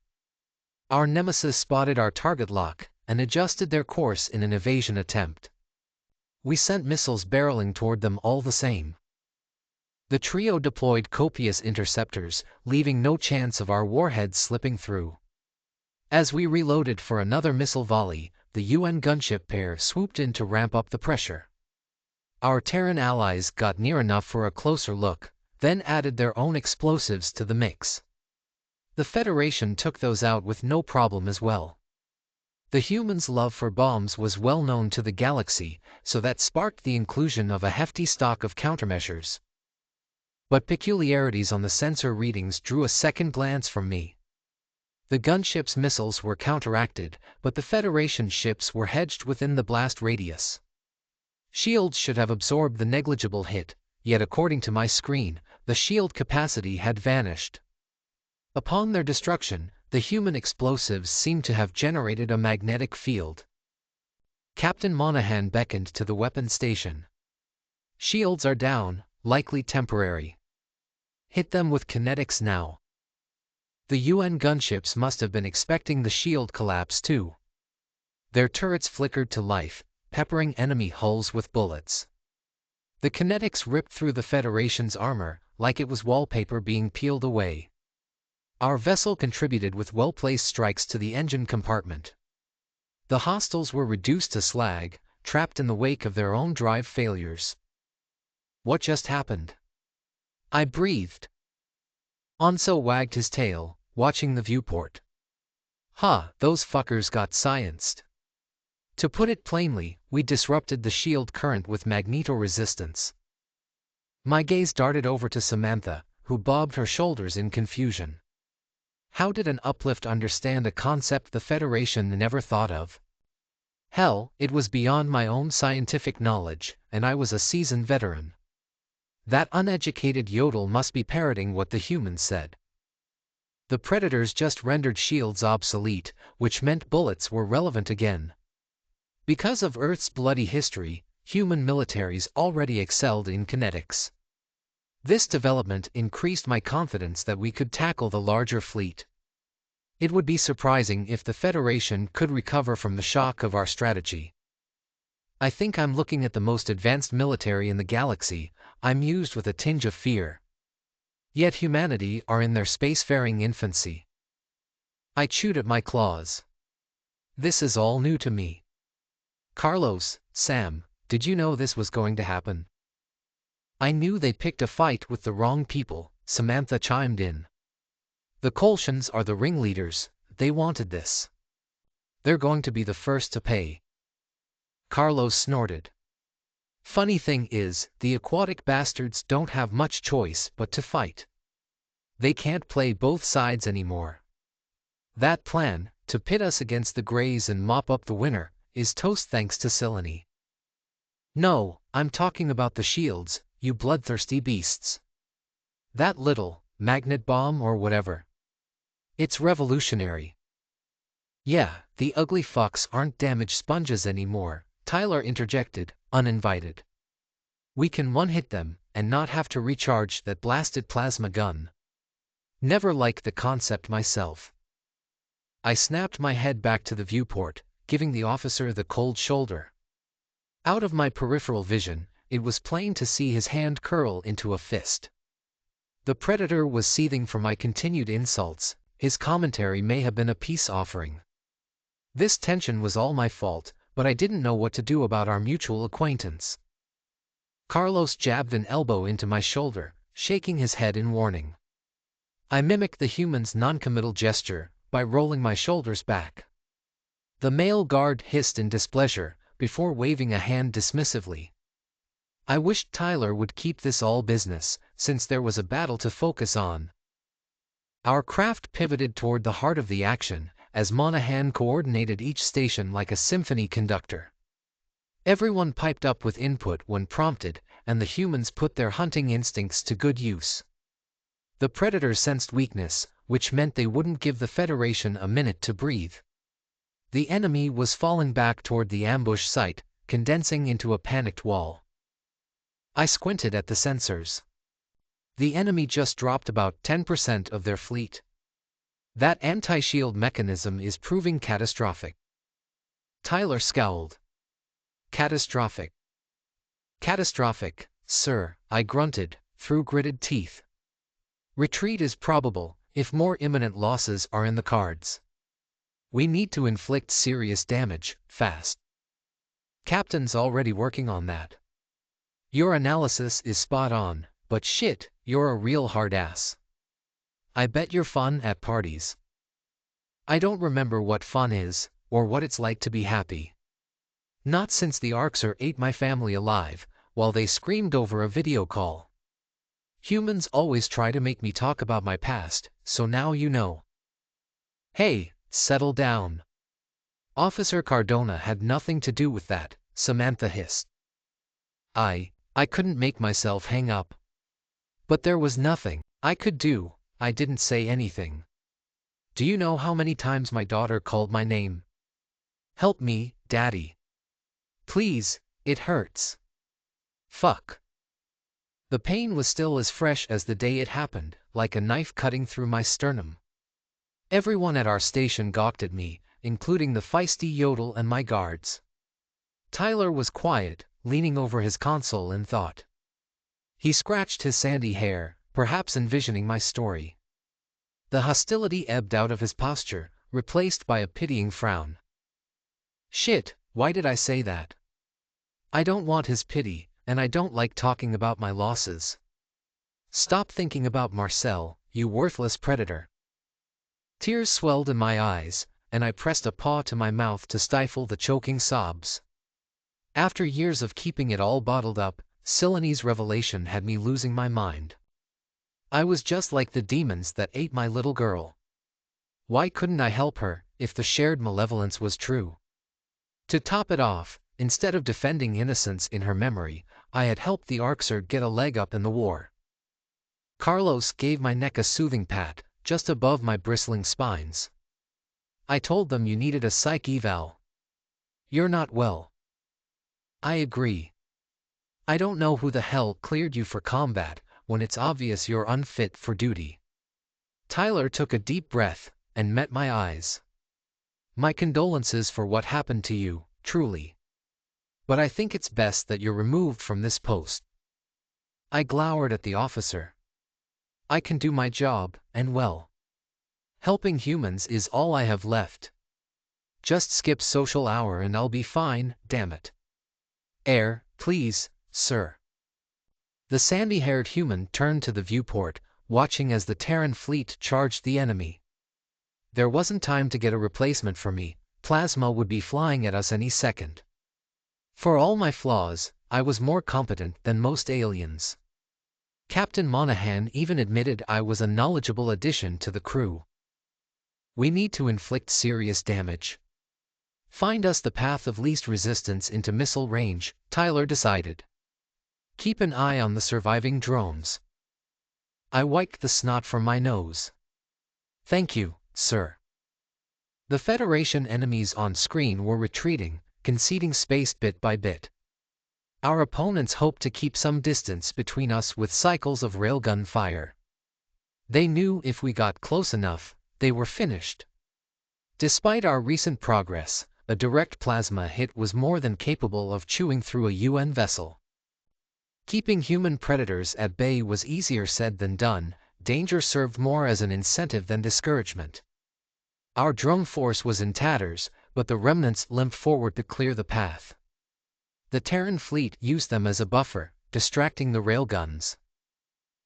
Our nemesis spotted our target lock, and adjusted their course in an evasion attempt. We sent missiles barreling toward them all the same. The trio deployed copious interceptors, leaving no chance of our warheads slipping through. As we reloaded for another missile volley, the UN gunship pair swooped in to ramp up the pressure. Our Terran allies got near enough for a closer look, then added their own explosives to the mix. The Federation took those out with no problem as well. The humans' love for bombs was well known to the galaxy, so that sparked the inclusion of a hefty stock of countermeasures. But peculiarities on the sensor readings drew a second glance from me. The gunship's missiles were counteracted, but the Federation ships were hedged within the blast radius. Shields should have absorbed the negligible hit, yet according to my screen, the shield capacity had vanished. Upon their destruction, the human explosives seemed to have generated a magnetic field. Captain Monahan beckoned to the weapon station. Shields are down, likely temporary. Hit them with kinetics now. The UN gunships must have been expecting the shield collapse too. Their turrets flickered to life, peppering enemy hulls with bullets. The kinetics ripped through the Federation's armor, like it was wallpaper being peeled away. Our vessel contributed with well-placed strikes to the engine compartment. The hostiles were reduced to slag, trapped in the wake of their own drive failures. What just happened? I breathed. Onso wagged his tail, watching the viewport. Those fuckers got scienced. To put it plainly, we disrupted the shield current with magnetoresistance. My gaze darted over to Samantha, who bobbed her shoulders in confusion. How did an uplift understand a concept the Federation never thought of? Hell, it was beyond my own scientific knowledge, and I was a seasoned veteran. That uneducated yodel must be parroting what the humans said. The Predators just rendered shields obsolete, which meant bullets were relevant again. Because of Earth's bloody history, human militaries already excelled in kinetics. This development increased my confidence that we could tackle the larger fleet. It would be surprising if the Federation could recover from the shock of our strategy. I think I'm looking at the most advanced military in the galaxy, I mused with a tinge of fear. Yet humanity are in their spacefaring infancy. I chewed at my claws. This is all new to me. Carlos, Sam, did you know this was going to happen? I knew they picked a fight with the wrong people, Samantha chimed in. The Kolshians are the ringleaders, they wanted this. They're going to be the first to pay. Carlos snorted. Funny thing is, the aquatic bastards don't have much choice but to fight. They can't play both sides anymore. That plan, to pit us against the Greys and mop up the winner, is toast thanks to Silene. No, I'm talking about the shields, you bloodthirsty beasts. That little magnet bomb or whatever. It's revolutionary. Yeah, the ugly fucks aren't damage sponges anymore, Tyler interjected, uninvited. We can one-hit them, and not have to recharge that blasted plasma gun. Never liked the concept myself. I snapped my head back to the viewport, giving the officer the cold shoulder. Out of my peripheral vision, it was plain to see his hand curl into a fist. The Predator was seething from my continued insults, his commentary may have been a peace offering. This tension was all my fault, but I didn't know what to do about our mutual acquaintance. Carlos jabbed an elbow into my shoulder, shaking his head in warning. I mimicked the human's noncommittal gesture by rolling my shoulders back. The male guard hissed in displeasure, before waving a hand dismissively. I wished Tyler would keep this all business, since there was a battle to focus on. Our craft pivoted toward the heart of the action, as Monahan coordinated each station like a symphony conductor. Everyone piped up with input when prompted, and the humans put their hunting instincts to good use. The predators sensed weakness, which meant they wouldn't give the Federation a minute to breathe. The enemy was falling back toward the ambush site, condensing into a panicked wall. I squinted at the sensors. The enemy just dropped about 10% of their fleet. That anti-shield mechanism is proving catastrophic. Tyler scowled. Catastrophic. Catastrophic, sir, I grunted, through gritted teeth. Retreat is probable, if more imminent losses are in the cards. We need to inflict serious damage, fast. Captain's already working on that. Your analysis is spot on, but shit, you're a real hard ass. I bet you're fun at parties. I don't remember what fun is, or what it's like to be happy. Not since the Arxer ate my family alive, while they screamed over a video call. Humans always try to make me talk about my past, so now you know. Hey, settle down. Officer Cardona had nothing to do with that, Samantha hissed. I couldn't make myself hang up. But there was nothing I could do. I didn't say anything. Do you know how many times my daughter called my name? Help me, Daddy. Please, it hurts. Fuck. The pain was still as fresh as the day it happened, like a knife cutting through my sternum. Everyone at our station gawked at me, including the feisty Yodel and my guards. Tyler was quiet, leaning over his console in thought. He scratched his sandy hair, perhaps envisioning my story. The hostility ebbed out of his posture, replaced by a pitying frown. Shit, why did I say that? I don't want his pity, and I don't like talking about my losses. Stop thinking about Marcel, you worthless predator. Tears swelled in my eyes, and I pressed a paw to my mouth to stifle the choking sobs. After years of keeping it all bottled up, Silene's revelation had me losing my mind. I was just like the demons that ate my little girl. Why couldn't I help her, if the shared malevolence was true? To top it off, instead of defending innocence in her memory, I had helped the Arxer get a leg up in the war. Carlos gave my neck a soothing pat, just above my bristling spines. I told them you needed a psych eval. You're not well. I agree. I don't know who the hell cleared you for combat, when it's obvious you're unfit for duty. Tyler took a deep breath, and met my eyes. My condolences for what happened to you, truly. But I think it's best that you're removed from this post. I glowered at the officer. I can do my job, and well. Helping humans is all I have left. Just skip social hour and I'll be fine, damn it. Air, please, sir. The sandy-haired human turned to the viewport, watching as the Terran fleet charged the enemy. There wasn't time to get a replacement for me, plasma would be flying at us any second. For all my flaws, I was more competent than most aliens. Captain Monahan even admitted I was a knowledgeable addition to the crew. We need to inflict serious damage. Find us the path of least resistance into missile range, Tyler decided. Keep an eye on the surviving drones. I wiped the snot from my nose. Thank you, sir. The Federation enemies on screen were retreating, conceding space bit by bit. Our opponents hoped to keep some distance between us with cycles of railgun fire. They knew if we got close enough, they were finished. Despite our recent progress, a direct plasma hit was more than capable of chewing through a UN vessel. Keeping human predators at bay was easier said than done. Danger served more as an incentive than discouragement. Our drone force was in tatters, but the remnants limped forward to clear the path. The Terran fleet used them as a buffer, distracting the railguns.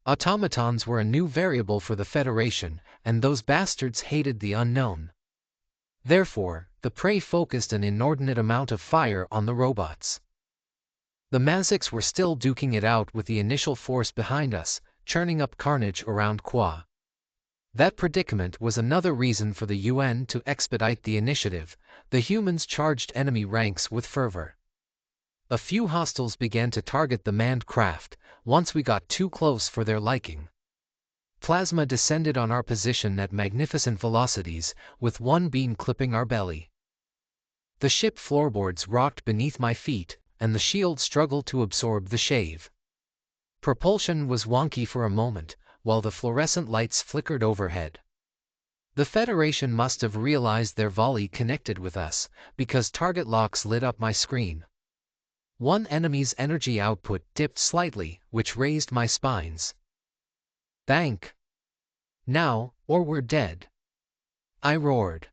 Automatons were a new variable for the Federation, and those bastards hated the unknown. Therefore, the prey focused an inordinate amount of fire on the robots. The Mazics were still duking it out with the initial force behind us, churning up carnage around Kwa. That predicament was another reason for the UN to expedite the initiative. The humans charged enemy ranks with fervor. A few hostiles began to target the manned craft, once we got too close for their liking. Plasma descended on our position at magnificent velocities, with one beam clipping our belly. The ship floorboards rocked beneath my feet, and the shield struggled to absorb the shave. Propulsion was wonky for a moment, while the fluorescent lights flickered overhead. The Federation must have realized their volley connected with us, because target locks lit up my screen. One enemy's energy output dipped slightly, which raised my spines. "Bank! Now, or we're dead!" I roared.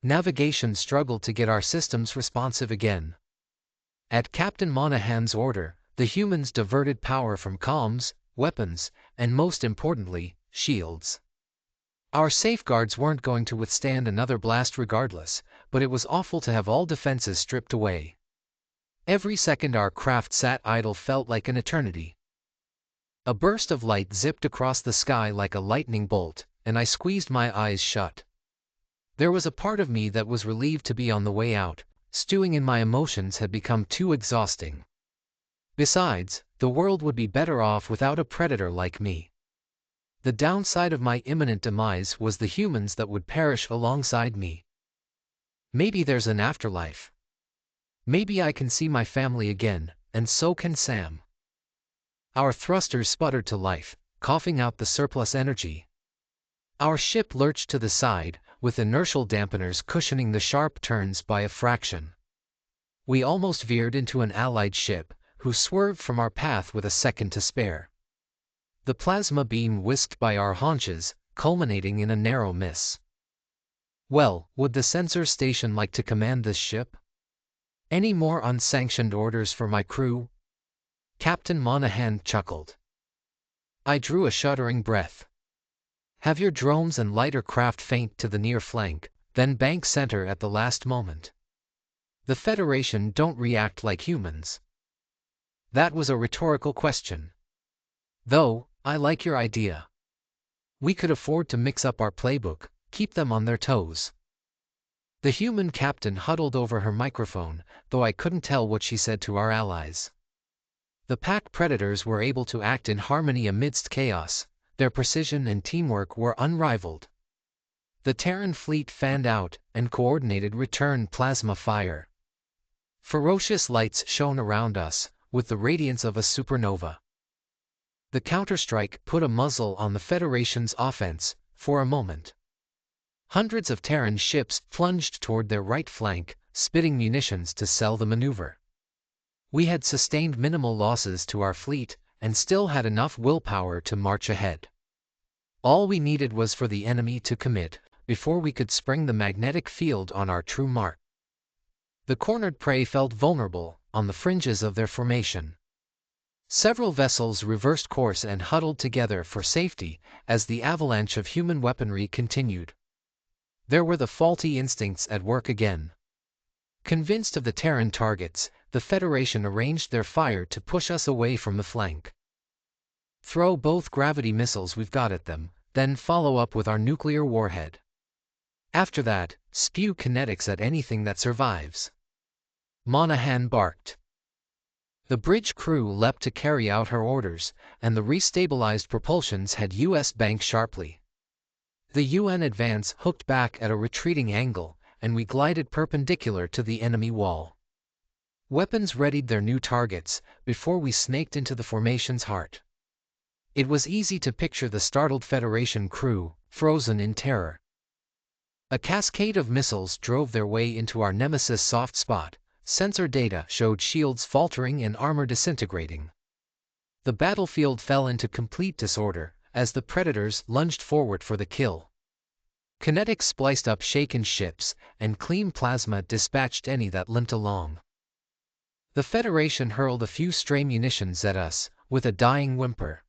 Navigation struggled to get our systems responsive again. At Captain Monahan's order, the humans diverted power from comms, weapons, and most importantly, shields. Our safeguards weren't going to withstand another blast regardless, but it was awful to have all defenses stripped away. Every second our craft sat idle felt like an eternity. A burst of light zipped across the sky like a lightning bolt, and I squeezed my eyes shut. There was a part of me that was relieved to be on the way out. Stewing in my emotions had become too exhausting. Besides, the world would be better off without a predator like me. The downside of my imminent demise was the humans that would perish alongside me. Maybe there's an afterlife. Maybe I can see my family again, and so can Sam. Our thrusters sputtered to life, coughing out the surplus energy. Our ship lurched to the side, with inertial dampeners cushioning the sharp turns by a fraction. We almost veered into an allied ship, who swerved from our path with a second to spare. The plasma beam whisked by our haunches, culminating in a narrow miss. Well, would the sensor station like to command this ship? Any more unsanctioned orders for my crew? Captain Monahan chuckled. I drew a shuddering breath. Have your drones and lighter craft feint to the near flank, then bank center at the last moment. The Federation don't react like humans. That was a rhetorical question. Though, I like your idea. We could afford to mix up our playbook, keep them on their toes. The human captain huddled over her microphone, though I couldn't tell what she said to our allies. The pack predators were able to act in harmony amidst chaos. Their precision and teamwork were unrivaled. The Terran fleet fanned out and coordinated return plasma fire. Ferocious lights shone around us, with the radiance of a supernova. The counterstrike put a muzzle on the Federation's offense, for a moment. Hundreds of Terran ships plunged toward their right flank, spitting munitions to sell the maneuver. We had sustained minimal losses to our fleet, and still had enough willpower to march ahead. All we needed was for the enemy to commit, before we could spring the magnetic field on our true mark. The cornered prey felt vulnerable, on the fringes of their formation. Several vessels reversed course and huddled together for safety, as the avalanche of human weaponry continued. There were the faulty instincts at work again. Convinced of the Terran targets, the Federation arranged their fire to push us away from the flank. Throw both gravity missiles we've got at them, then follow up with our nuclear warhead. After that, spew kinetics at anything that survives. Monahan barked. The bridge crew leapt to carry out her orders, and the restabilized propulsions had US banked sharply. The UN advance hooked back at a retreating angle, and we glided perpendicular to the enemy wall. Weapons readied their new targets, before we snaked into the formation's heart. It was easy to picture the startled Federation crew, frozen in terror. A cascade of missiles drove their way into our nemesis' soft spot. Sensor data showed shields faltering and armor disintegrating. The battlefield fell into complete disorder, as the predators lunged forward for the kill. Kinetics spliced up shaken ships, and clean plasma dispatched any that limped along. The Federation hurled a few stray munitions at us, with a dying whimper.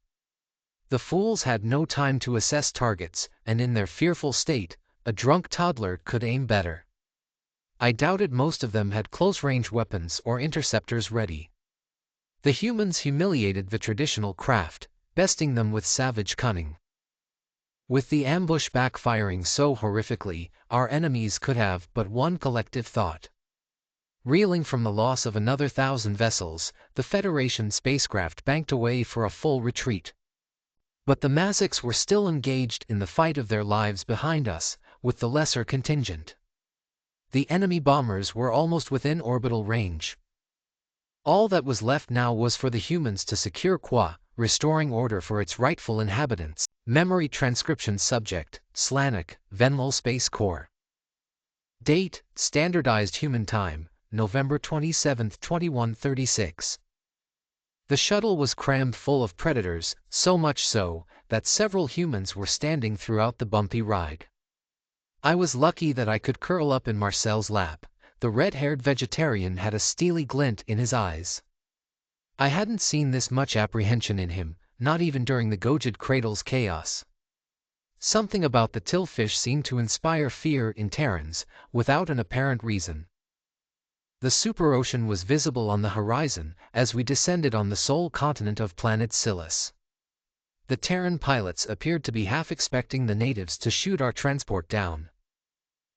The fools had no time to assess targets, and in their fearful state, a drunk toddler could aim better. I doubted most of them had close-range weapons or interceptors ready. The humans humiliated the traditional craft, besting them with savage cunning. With the ambush backfiring so horrifically, our enemies could have but one collective thought. Reeling from the loss of another 1,000 vessels, the Federation spacecraft banked away for a full retreat. But the Mazics were still engaged in the fight of their lives behind us, with the lesser contingent. The enemy bombers were almost within orbital range. All that was left now was for the humans to secure Qua, restoring order for its rightful inhabitants. Memory transcription subject, Slanik, Venlol Space Corps. Date, standardized human time, November 27, 2136. The shuttle was crammed full of predators, so much so that several humans were standing throughout the bumpy ride. I was lucky that I could curl up in Marcel's lap. The red-haired vegetarian had a steely glint in his eyes. I hadn't seen this much apprehension in him, not even during the Gojid Cradle's chaos. Something about the tillfish seemed to inspire fear in Terrans, without an apparent reason. The superocean was visible on the horizon as we descended on the sole continent of planet Silas. The Terran pilots appeared to be half expecting the natives to shoot our transport down.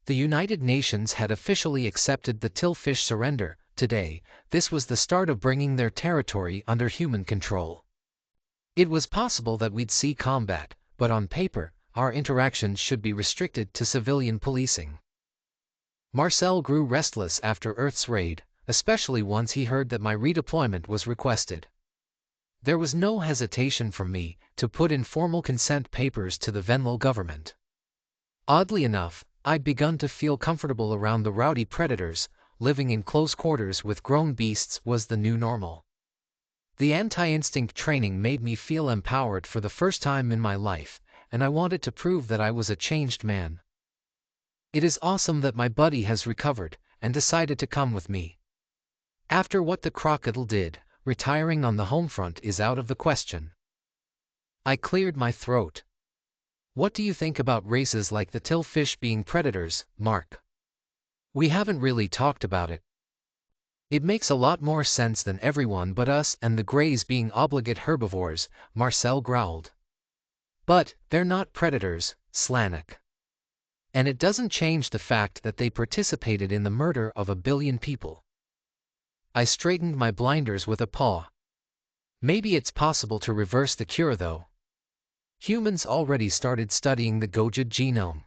The United Nations had officially accepted the tillfish surrender. Today, this was the start of bringing their territory under human control. It was possible that we'd see combat, but on paper, our interactions should be restricted to civilian policing. Marcel grew restless after Earth's raid, especially once he heard that my redeployment was requested. There was no hesitation from me to put in formal consent papers to the Venlol government. Oddly enough, I'd begun to feel comfortable around the rowdy predators. Living in close quarters with grown beasts was the new normal. The anti-instinct training made me feel empowered for the first time in my life, and I wanted to prove that I was a changed man. It is awesome that my buddy has recovered and decided to come with me. After what the crocodile did, retiring on the home front is out of the question. I cleared my throat. What do you think about races like the tillfish being predators, Mark? We haven't really talked about it. It makes a lot more sense than everyone but us and the Greys being obligate herbivores, Marcel growled. But they're not predators, Slanik. And it doesn't change the fact that they participated in the murder of 1 billion people. I straightened my blinders with a paw. Maybe it's possible to reverse the cure though. Humans already started studying the Gojid genome.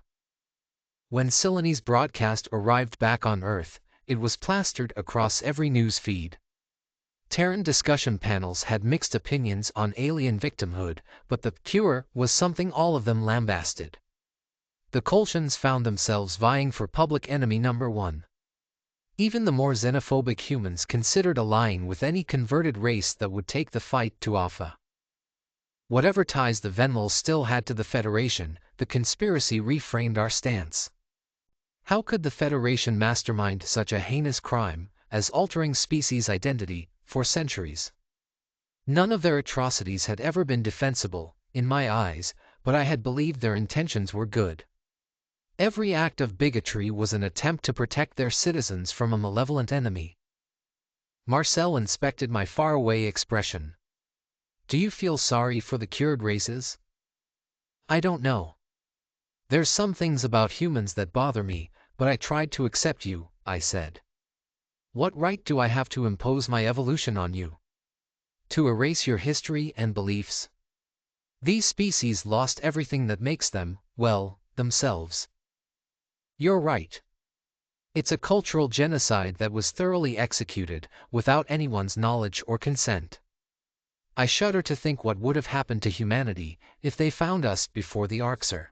When Silene's broadcast arrived back on Earth, it was plastered across every news feed. Terran discussion panels had mixed opinions on alien victimhood, but the cure was something all of them lambasted. The Kolshians found themselves vying for public enemy number 1. Even the more xenophobic humans considered allying with any converted race that would take the fight to Alpha. Whatever ties the Venlols still had to the Federation, the conspiracy reframed our stance. How could the Federation mastermind such a heinous crime as altering species identity for centuries? None of their atrocities had ever been defensible, in my eyes, but I had believed their intentions were good. Every act of bigotry was an attempt to protect their citizens from a malevolent enemy. Marcel inspected my faraway expression. Do you feel sorry for the cured races? I don't know. There's some things about humans that bother me, but I tried to accept you, I said. What right do I have to impose my evolution on you? To erase your history and beliefs? These species lost everything that makes them, well, themselves. You're right. It's a cultural genocide that was thoroughly executed, without anyone's knowledge or consent. I shudder to think what would have happened to humanity if they found us before the Arxer.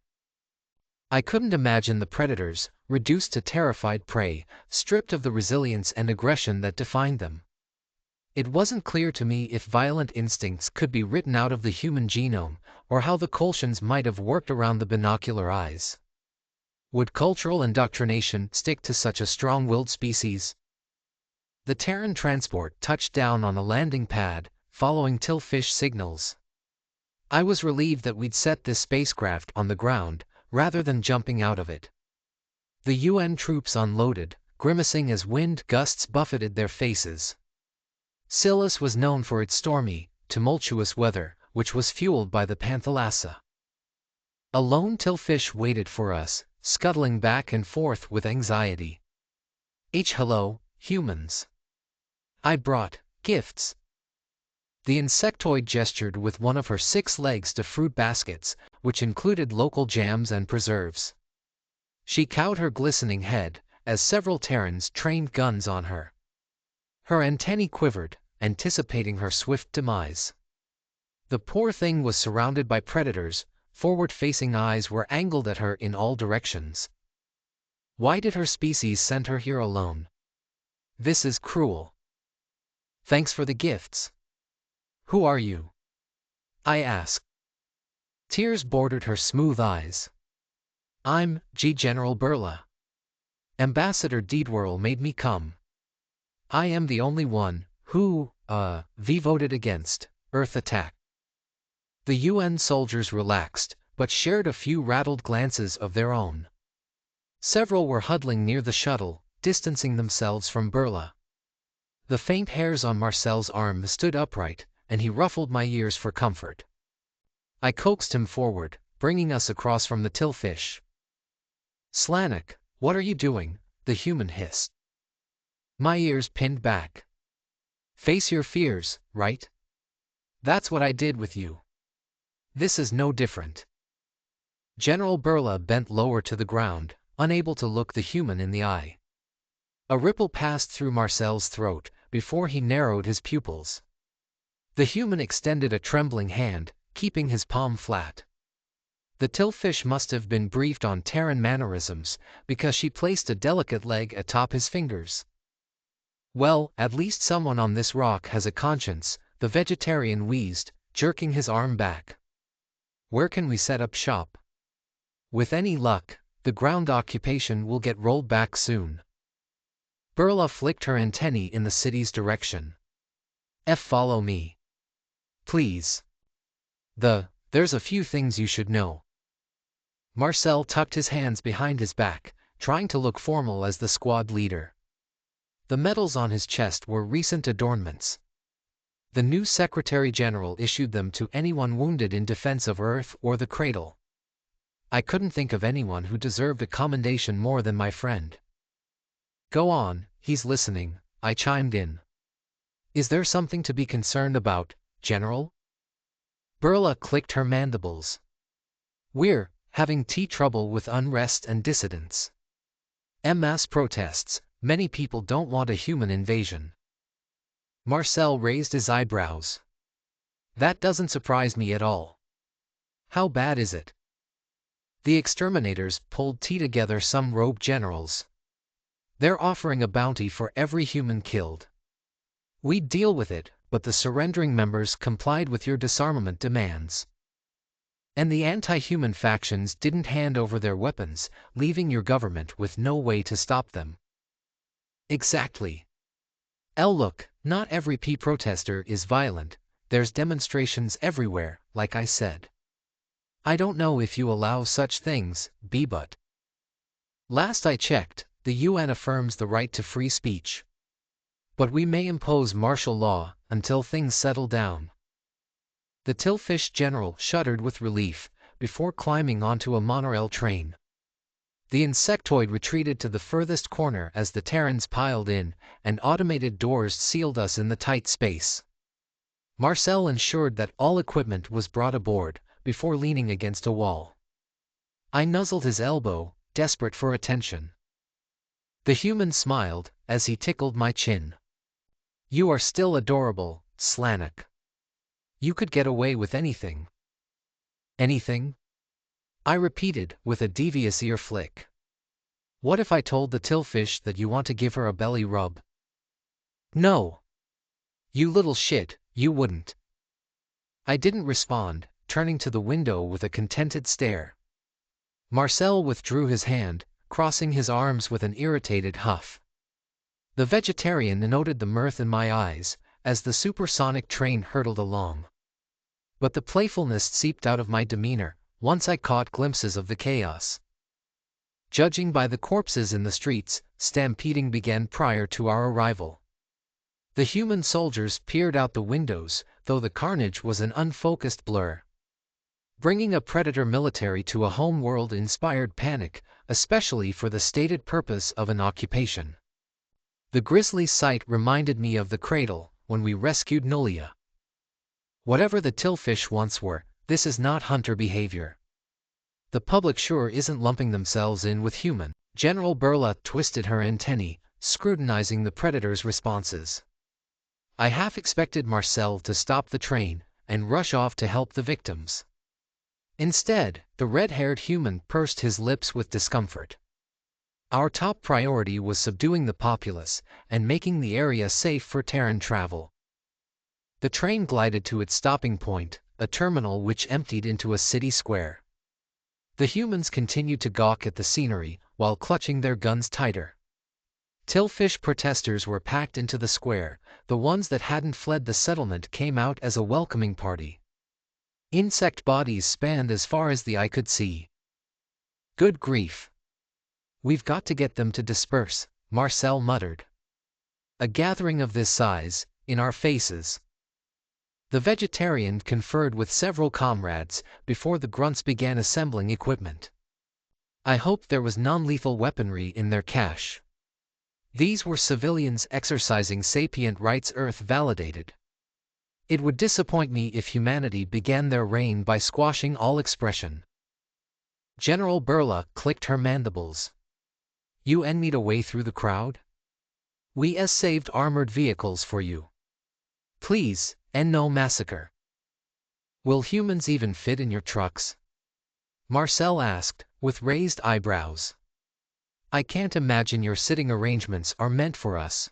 I couldn't imagine the predators, reduced to terrified prey, stripped of the resilience and aggression that defined them. It wasn't clear to me if violent instincts could be written out of the human genome, or how the Kolshians might have worked around the binocular eyes. Would cultural indoctrination stick to such a strong-willed species? The Terran transport touched down on a landing pad, following tillfish signals. I was relieved that we'd set this spacecraft on the ground, rather than jumping out of it. The UN troops unloaded, grimacing as wind gusts buffeted their faces. Scilis was known for its stormy, tumultuous weather, which was fueled by the Panthalassa. A lone tillfish waited for us, scuttling back and forth with anxiety. Hello, humans. I brought gifts. The insectoid gestured with one of her 6 legs to fruit baskets, which included local jams and preserves. She cowed her glistening head, as several Terrans trained guns on her. Her antennae quivered, anticipating her swift demise. The poor thing was surrounded by predators, forward-facing eyes were angled at her in all directions. Why did her species send her here alone? This is cruel. Thanks for the gifts. Who are you? I asked. Tears bordered her smooth eyes. I'm General Burla. Ambassador Deedwhirl made me come. I am the only one who, voted against Earth attack. The UN soldiers relaxed, but shared a few rattled glances of their own. Several were huddling near the shuttle, distancing themselves from Burla. The faint hairs on Marcel's arm stood upright, and he ruffled my ears for comfort. I coaxed him forward, bringing us across from the tillfish. Slanek, what are you doing? The human hissed. My ears pinned back. Face your fears, right? That's what I did with you. This is no different. General Burla bent lower to the ground, unable to look the human in the eye. A ripple passed through Marcel's throat, before he narrowed his pupils. The human extended a trembling hand, keeping his palm flat. The tillfish must have been briefed on Terran mannerisms, because she placed a delicate leg atop his fingers. Well, at least someone on this rock has a conscience, the vegetarian wheezed, jerking his arm back. Where can we set up shop? With any luck, the ground occupation will get rolled back soon. Burla flicked her antennae in the city's direction. Follow me. Please. There's a few things you should know. Marcel tucked his hands behind his back, trying to look formal as the squad leader. The medals on his chest were recent adornments. The new Secretary General issued them to anyone wounded in defense of Earth or the Cradle. I couldn't think of anyone who deserved a commendation more than my friend. Go on, he's listening, I chimed in. Is there something to be concerned about, General? Burla clicked her mandibles. We're having trouble with unrest and dissidents. Mass protests, many people don't want a human invasion. Marcel raised his eyebrows. That doesn't surprise me at all. How bad is it? The exterminators pulled together some rogue generals. They're offering a bounty for every human killed. We'd deal with it, but the surrendering members complied with your disarmament demands. And the anti-human factions didn't hand over their weapons, leaving your government with no way to stop them. Exactly. Look, not every protester is violent, there's demonstrations everywhere, like I said. I don't know if you allow such things, but last I checked, the UN affirms the right to free speech. But we may impose martial law, until things settle down. The tillfish general shuddered with relief, before climbing onto a monorail train. The insectoid retreated to the furthest corner as the Terrans piled in, and automated doors sealed us in the tight space. Marcel ensured that all equipment was brought aboard, before leaning against a wall. I nuzzled his elbow, desperate for attention. The human smiled, as he tickled my chin. You are still adorable, Slanek. You could get away with anything. Anything? I repeated, with a devious ear flick. What if I told the tillfish that you want to give her a belly rub? No. You little shit, you wouldn't. I didn't respond, turning to the window with a contented stare. Marcel withdrew his hand, crossing his arms with an irritated huff. The vegetarian noted the mirth in my eyes, as the supersonic train hurtled along. But the playfulness seeped out of my demeanor, once I caught glimpses of the chaos. Judging by the corpses in the streets, stampeding began prior to our arrival. The human soldiers peered out the windows, though the carnage was an unfocused blur. Bringing a predator military to a home-world inspired panic, especially for the stated purpose of an occupation. The grisly sight reminded me of the cradle, when we rescued Nulia. Whatever the tillfish once were, this is not hunter behavior. The public sure isn't lumping themselves in with human. General Burla twisted her antennae, scrutinizing the predator's responses. I half expected Marcel to stop the train and rush off to help the victims. Instead, the red-haired human pursed his lips with discomfort. Our top priority was subduing the populace and making the area safe for Terran travel. The train glided to its stopping point, a terminal which emptied into a city square. The humans continued to gawk at the scenery, while clutching their guns tighter. Tillfish protesters were packed into the square. The ones that hadn't fled the settlement came out as a welcoming party. Insect bodies spanned as far as the eye could see. Good grief. We've got to get them to disperse, Marcel muttered. A gathering of this size, in our faces. The vegetarian conferred with several comrades before the grunts began assembling equipment. I hoped there was non-lethal weaponry in their cache. These were civilians exercising sapient rights Earth validated. It would disappoint me if humanity began their reign by squashing all expression. General Burla clicked her mandibles. You envied a way through the crowd? We saved armored vehicles for you. Please, and no massacre. Will humans even fit in your trucks? Marcel asked, with raised eyebrows. I can't imagine your sitting arrangements are meant for us.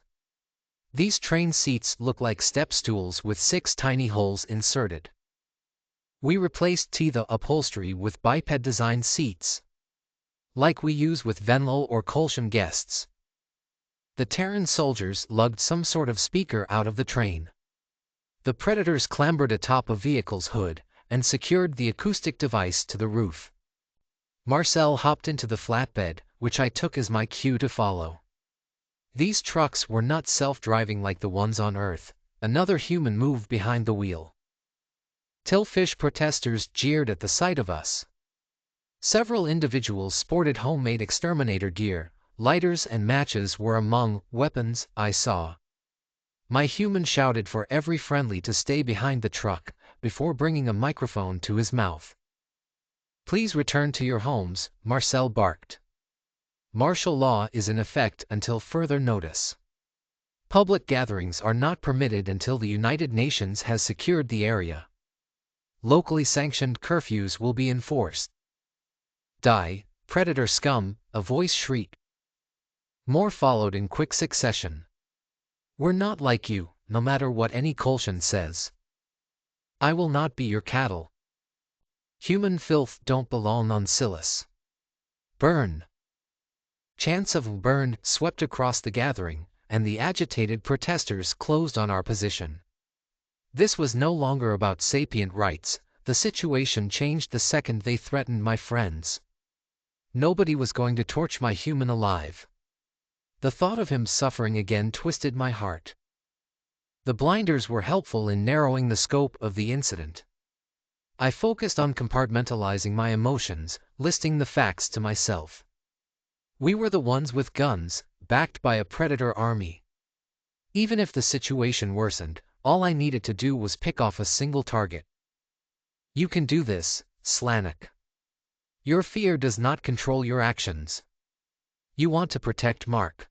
These train seats look like step stools with 6 tiny holes inserted. We replaced the upholstery with biped-designed seats, like we use with Venlo or Kolshan guests. The Terran soldiers lugged some sort of speaker out of the train. The predators clambered atop a vehicle's hood and secured the acoustic device to the roof. Marcel hopped into the flatbed, which I took as my cue to follow. These trucks were not self-driving like the ones on Earth. Another human moved behind the wheel. Tillfish protesters jeered at the sight of us. Several individuals sported homemade exterminator gear. Lighters and matches were among weapons I saw. My human shouted for every friendly to stay behind the truck before bringing a microphone to his mouth. Please return to your homes, Marcel barked. Martial law is in effect until further notice. Public gatherings are not permitted until the United Nations has secured the area. Locally sanctioned curfews will be enforced. Die, predator scum, a voice shrieked. More followed in quick succession. We're not like you, no matter what any Kolshan says. I will not be your cattle. Human filth don't belong on Silas. Burn. Chants of burn swept across the gathering, and the agitated protesters closed on our position. This was no longer about sapient rights. The situation changed the second they threatened my friends. Nobody was going to torch my human alive. The thought of him suffering again twisted my heart. The blinders were helpful in narrowing the scope of the incident. I focused on compartmentalizing my emotions, listing the facts to myself. We were the ones with guns, backed by a predator army. Even if the situation worsened, all I needed to do was pick off a single target. You can do this, Slanik. Your fear does not control your actions. You want to protect Mark.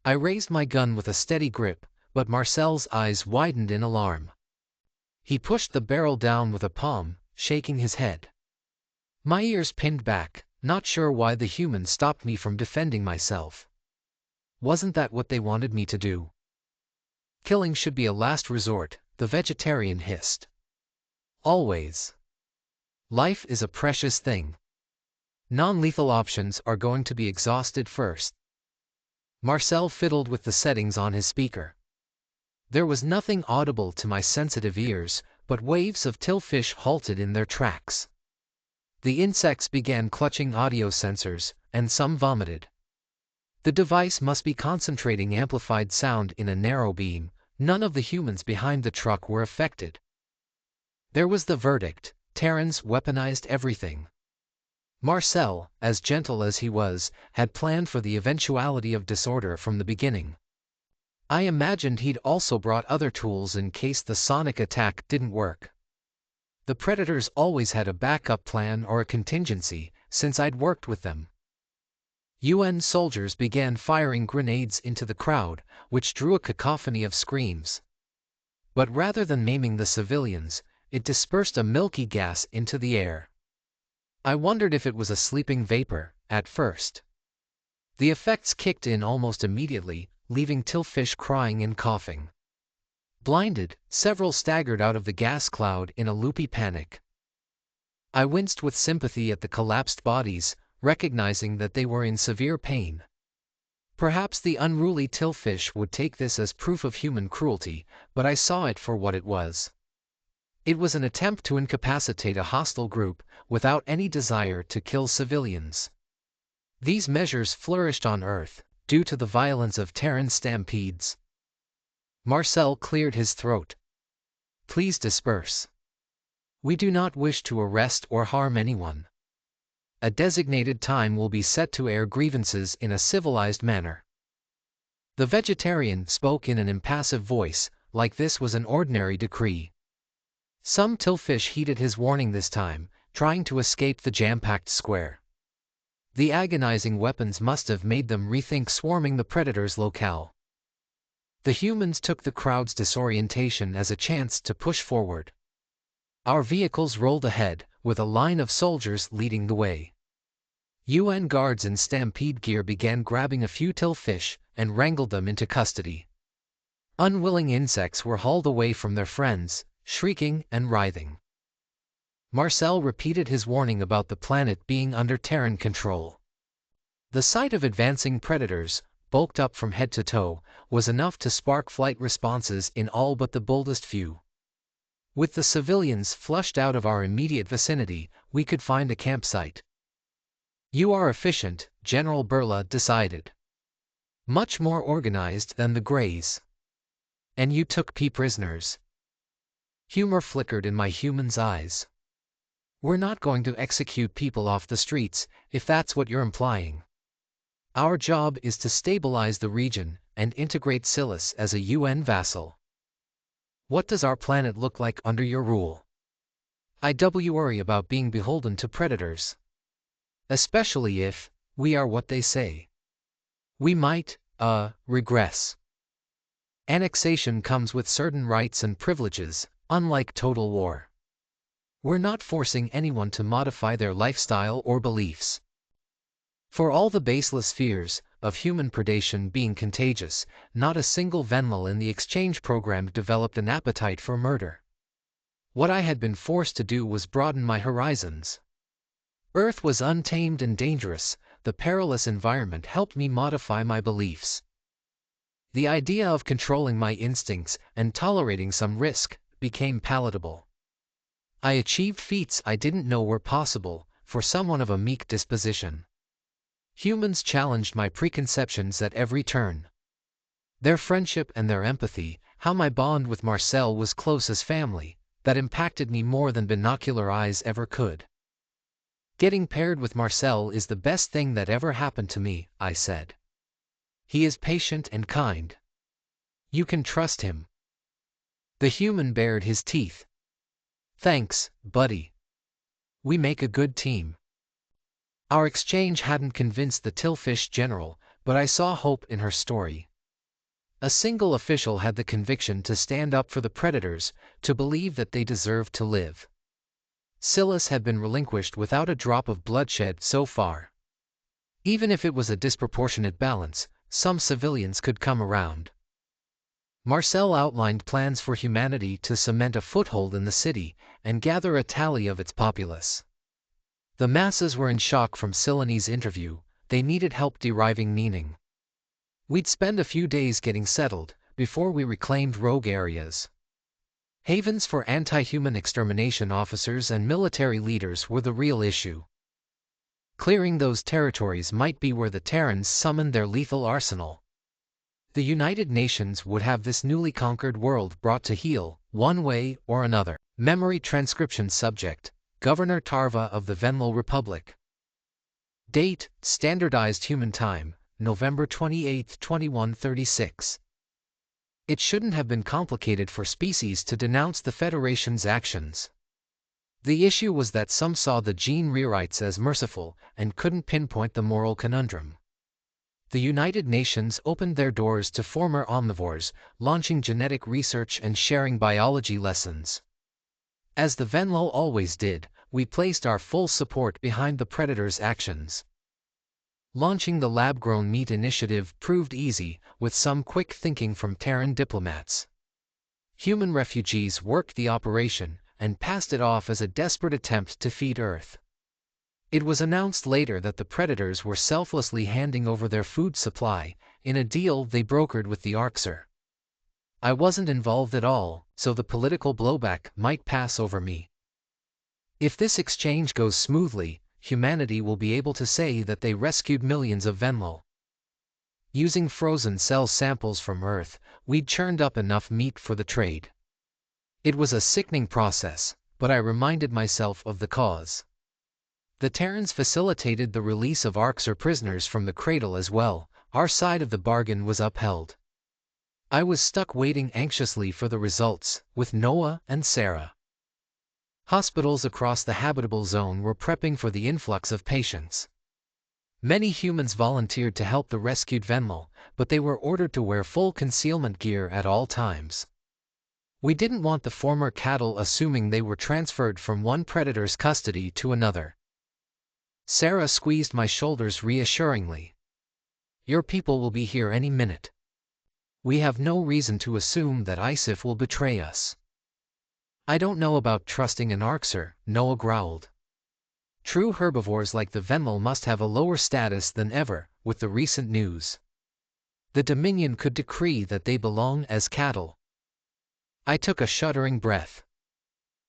I raised my gun with a steady grip, but Marcel's eyes widened in alarm. He pushed the barrel down with a palm, shaking his head. My ears pinned back, not sure why the human stopped me from defending myself. Wasn't that what they wanted me to do? Killing should be a last resort, the vegetarian hissed. Always. Life is a precious thing. Non-lethal options are going to be exhausted first. Marcel fiddled with the settings on his speaker. There was nothing audible to my sensitive ears, but waves of tillfish halted in their tracks. The insects began clutching audio sensors, and some vomited. The device must be concentrating amplified sound in a narrow beam. None of the humans behind the truck were affected. There was the verdict: Terrans weaponized everything. Marcel, as gentle as he was, had planned for the eventuality of disorder from the beginning. I imagined he'd also brought other tools in case the sonic attack didn't work. The Predators always had a backup plan or a contingency, since I'd worked with them. UN soldiers began firing grenades into the crowd, which drew a cacophony of screams. But rather than maiming the civilians, it dispersed a milky gas into the air. I wondered if it was a sleeping vapor, at first. The effects kicked in almost immediately, leaving Tillfish crying and coughing. Blinded, several staggered out of the gas cloud in a loopy panic. I winced with sympathy at the collapsed bodies, recognizing that they were in severe pain. Perhaps the unruly Tillfish would take this as proof of human cruelty, but I saw it for what it was. It was an attempt to incapacitate a hostile group, without any desire to kill civilians. These measures flourished on Earth, due to the violence of Terran stampedes. Marcel cleared his throat. Please disperse. We do not wish to arrest or harm anyone. A designated time will be set to air grievances in a civilized manner. The vegetarian spoke in an impassive voice, like this was an ordinary decree. Some Tillfish heeded his warning this time, trying to escape the jam-packed square. The agonizing weapons must have made them rethink swarming the Predators' locale. The humans took the crowd's disorientation as a chance to push forward. Our vehicles rolled ahead, with a line of soldiers leading the way. UN guards in stampede gear began grabbing a few Tillfish and wrangled them into custody. Unwilling insects were hauled away from their friends, shrieking and writhing. Marcel repeated his warning about the planet being under Terran control. The sight of advancing Predators, bulked up from head to toe, was enough to spark flight responses in all but the boldest few. With the civilians flushed out of our immediate vicinity, we could find a campsite. You are efficient, General Burla decided. Much more organized than the Greys. And you took prisoners. Humor flickered in my human's eyes. We're not going to execute people off the streets, if that's what you're implying. Our job is to stabilize the region and integrate Silas as a UN vassal. What does our planet look like under your rule? I worry about being beholden to Predators. Especially if we are what they say. We might, regress. Annexation comes with certain rights and privileges, unlike total war. We're not forcing anyone to modify their lifestyle or beliefs. For all the baseless fears of human predation being contagious, not a single Venmal in the exchange program developed an appetite for murder. What I had been forced to do was broaden my horizons. Earth was untamed and dangerous. The perilous environment helped me modify my beliefs. The idea of controlling my instincts and tolerating some risk became palatable. I achieved feats I didn't know were possible for someone of a meek disposition. Humans challenged my preconceptions at every turn. Their friendship and their empathy, how my bond with Marcel was close as family, that impacted me more than binocular eyes ever could. Getting paired with Marcel is the best thing that ever happened to me, I said. He is patient and kind. You can trust him. The human bared his teeth. Thanks, buddy. We make a good team. Our exchange hadn't convinced the Tillfish general, but I saw hope in her story. A single official had the conviction to stand up for the Predators, to believe that they deserved to live. Silas had been relinquished without a drop of bloodshed so far. Even if it was a disproportionate balance, some civilians could come around. Marcel outlined plans for humanity to cement a foothold in the city and gather a tally of its populace. The masses were in shock from Silene's interview. They needed help deriving meaning. We'd spend a few days getting settled before we reclaimed rogue areas. Havens for anti-human extermination officers and military leaders were the real issue. Clearing those territories might be where the Terrans summoned their lethal arsenal. The United Nations would have this newly conquered world brought to heel, one way or another. Memory transcription subject, Governor Tarva of the Venlo Republic. Date, Standardized Human Time, November 28, 2136. It shouldn't have been complicated for species to denounce the Federation's actions. The issue was that some saw the gene rewrites as merciful and couldn't pinpoint the moral conundrum. The United Nations opened their doors to former omnivores, launching genetic research and sharing biology lessons. As the Venlo always did, we placed our full support behind the predator's actions. Launching the lab-grown meat initiative proved easy, with some quick thinking from Terran diplomats. Human refugees worked the operation and passed it off as a desperate attempt to feed Earth. It was announced later that the predators were selflessly handing over their food supply, in a deal they brokered with the Arxer. I wasn't involved at all, so the political blowback might pass over me. If this exchange goes smoothly, humanity will be able to say that they rescued millions of Venlo. Using frozen cell samples from Earth, we'd churned up enough meat for the trade. It was a sickening process, but I reminded myself of the cause. The Terrans facilitated the release of Arxer prisoners from the cradle as well. Our side of the bargain was upheld. I was stuck waiting anxiously for the results, with Noah and Sarah. Hospitals across the habitable zone were prepping for the influx of patients. Many humans volunteered to help the rescued Venlo, but they were ordered to wear full concealment gear at all times. We didn't want the former cattle assuming they were transferred from one predator's custody to another. Sarah squeezed my shoulders reassuringly. "Your people will be here any minute. We have no reason to assume that ISIF will betray us." "I don't know about trusting an Arxer," Noah growled. "True herbivores like the Venlo must have a lower status than ever, with the recent news. The Dominion could decree that they belong as cattle." I took a shuddering breath.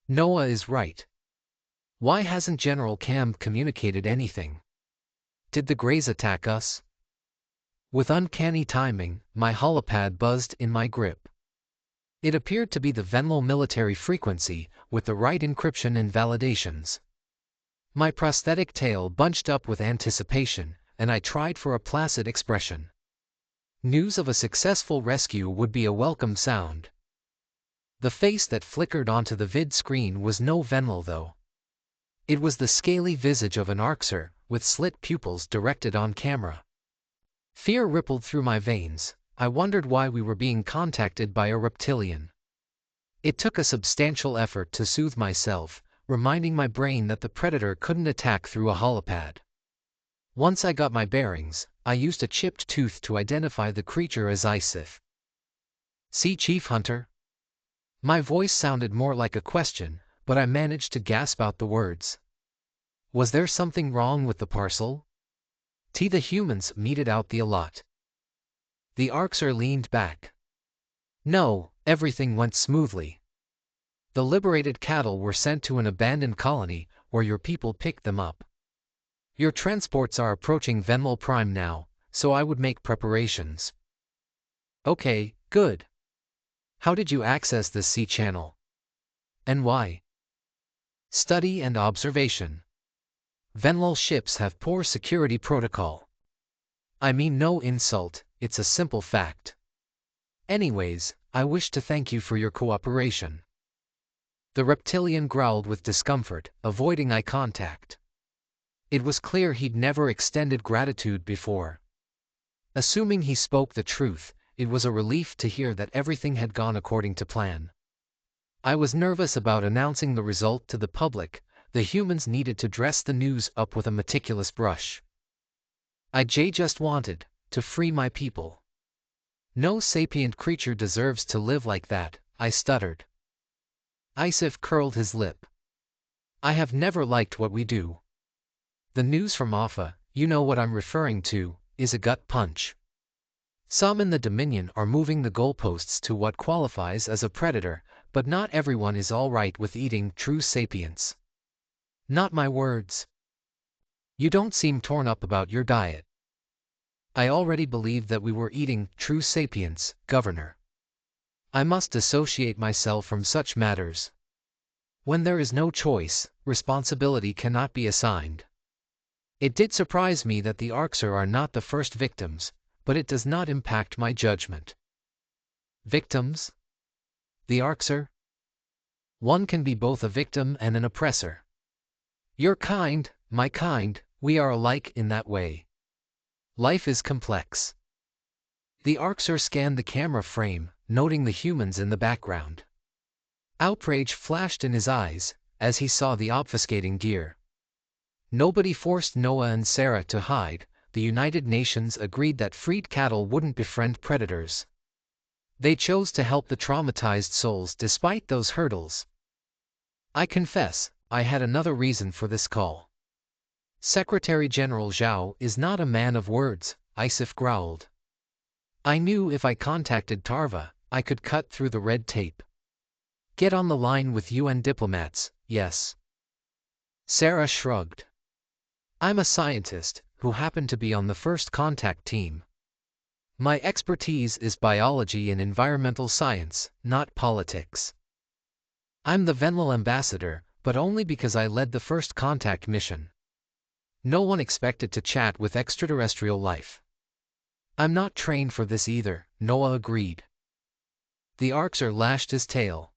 Noah is right. Why hasn't General Cam communicated anything? Did the Greys attack us? With uncanny timing, my holopad buzzed in my grip. It appeared to be the Venlo military frequency, with the right encryption and validations. My prosthetic tail bunched up with anticipation, and I tried for a placid expression. News of a successful rescue would be a welcome sound. The face that flickered onto the vid screen was no Venlo though. It was the scaly visage of an Arxer, with slit pupils directed on camera. Fear rippled through my veins. I wondered why we were being contacted by a reptilian. It took a substantial effort to soothe myself, reminding my brain that the predator couldn't attack through a holopad. Once I got my bearings, I used a chipped tooth to identify the creature as ISIF. "See, Chief Hunter?" My voice sounded more like a question, but I managed to gasp out the words. Was there something wrong with the parcel? The humans meted out the allot. The Arxer leaned back. "No, everything went smoothly. The liberated cattle were sent to an abandoned colony, where your people picked them up. Your transports are approaching Venlo Prime now, so I would make preparations." "Okay, good. How did you access this sea channel? And why?" "Study and observation. Venlo ships have poor security protocol. I mean no insult, it's a simple fact. Anyways, I wish to thank you for your cooperation." The reptilian growled with discomfort, avoiding eye contact. It was clear he'd never extended gratitude before. Assuming he spoke the truth, it was a relief to hear that everything had gone according to plan. I was nervous about announcing the result to the public. The humans needed to dress the news up with a meticulous brush. I just wanted to free my people. "No sapient creature deserves to live like that," I stuttered. ISIF curled his lip. "I have never liked what we do. The news from Alpha, you know what I'm referring to, is a gut punch. Some in the Dominion are moving the goalposts to what qualifies as a predator, but not everyone is all right with eating true sapience. Not my words. You don't seem torn up about your diet. I already believed that we were eating true sapience, Governor. I must dissociate myself from such matters. When there is no choice, responsibility cannot be assigned. It did surprise me that the Arxer are not the first victims, but it does not impact my judgment. Victims? The Arxer? One can be both a victim and an oppressor. Your kind, my kind, we are alike in that way. Life is complex. The Arxer scanned the camera frame, noting the humans in the background. Outrage flashed in his eyes as he saw the obfuscating gear. Nobody forced Noah and Sarah to hide. The United Nations agreed that freed cattle wouldn't befriend predators. They chose to help the traumatized souls despite those hurdles. I confess, I had another reason for this call. Secretary General Zhao is not a man of words, Isif growled. I knew if I contacted Tarva, I could cut through the red tape. Get on the line with UN diplomats, yes. Sarah shrugged. I'm a scientist who happened to be on the first contact team. My expertise is biology and environmental science, not politics. I'm the Venlil ambassador, but only because I led the first contact mission. No one expected to chat with extraterrestrial life. I'm not trained for this either, Noah agreed. The Arxer lashed his tail.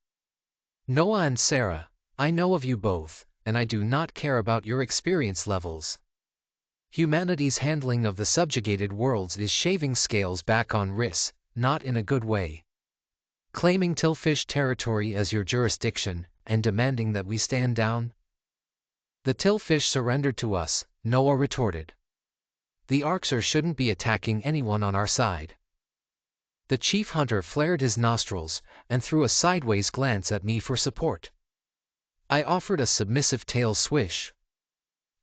Noah and Sarah, I know of you both, and I do not care about your experience levels. Humanity's handling of the subjugated worlds is shaving scales back on Riss, not in a good way. Claiming Tillfish territory as your jurisdiction, and demanding that we stand down? The Tillfish surrendered to us, Noah retorted. The Arxer shouldn't be attacking anyone on our side. The chief hunter flared his nostrils, and threw a sideways glance at me for support. I offered a submissive tail swish.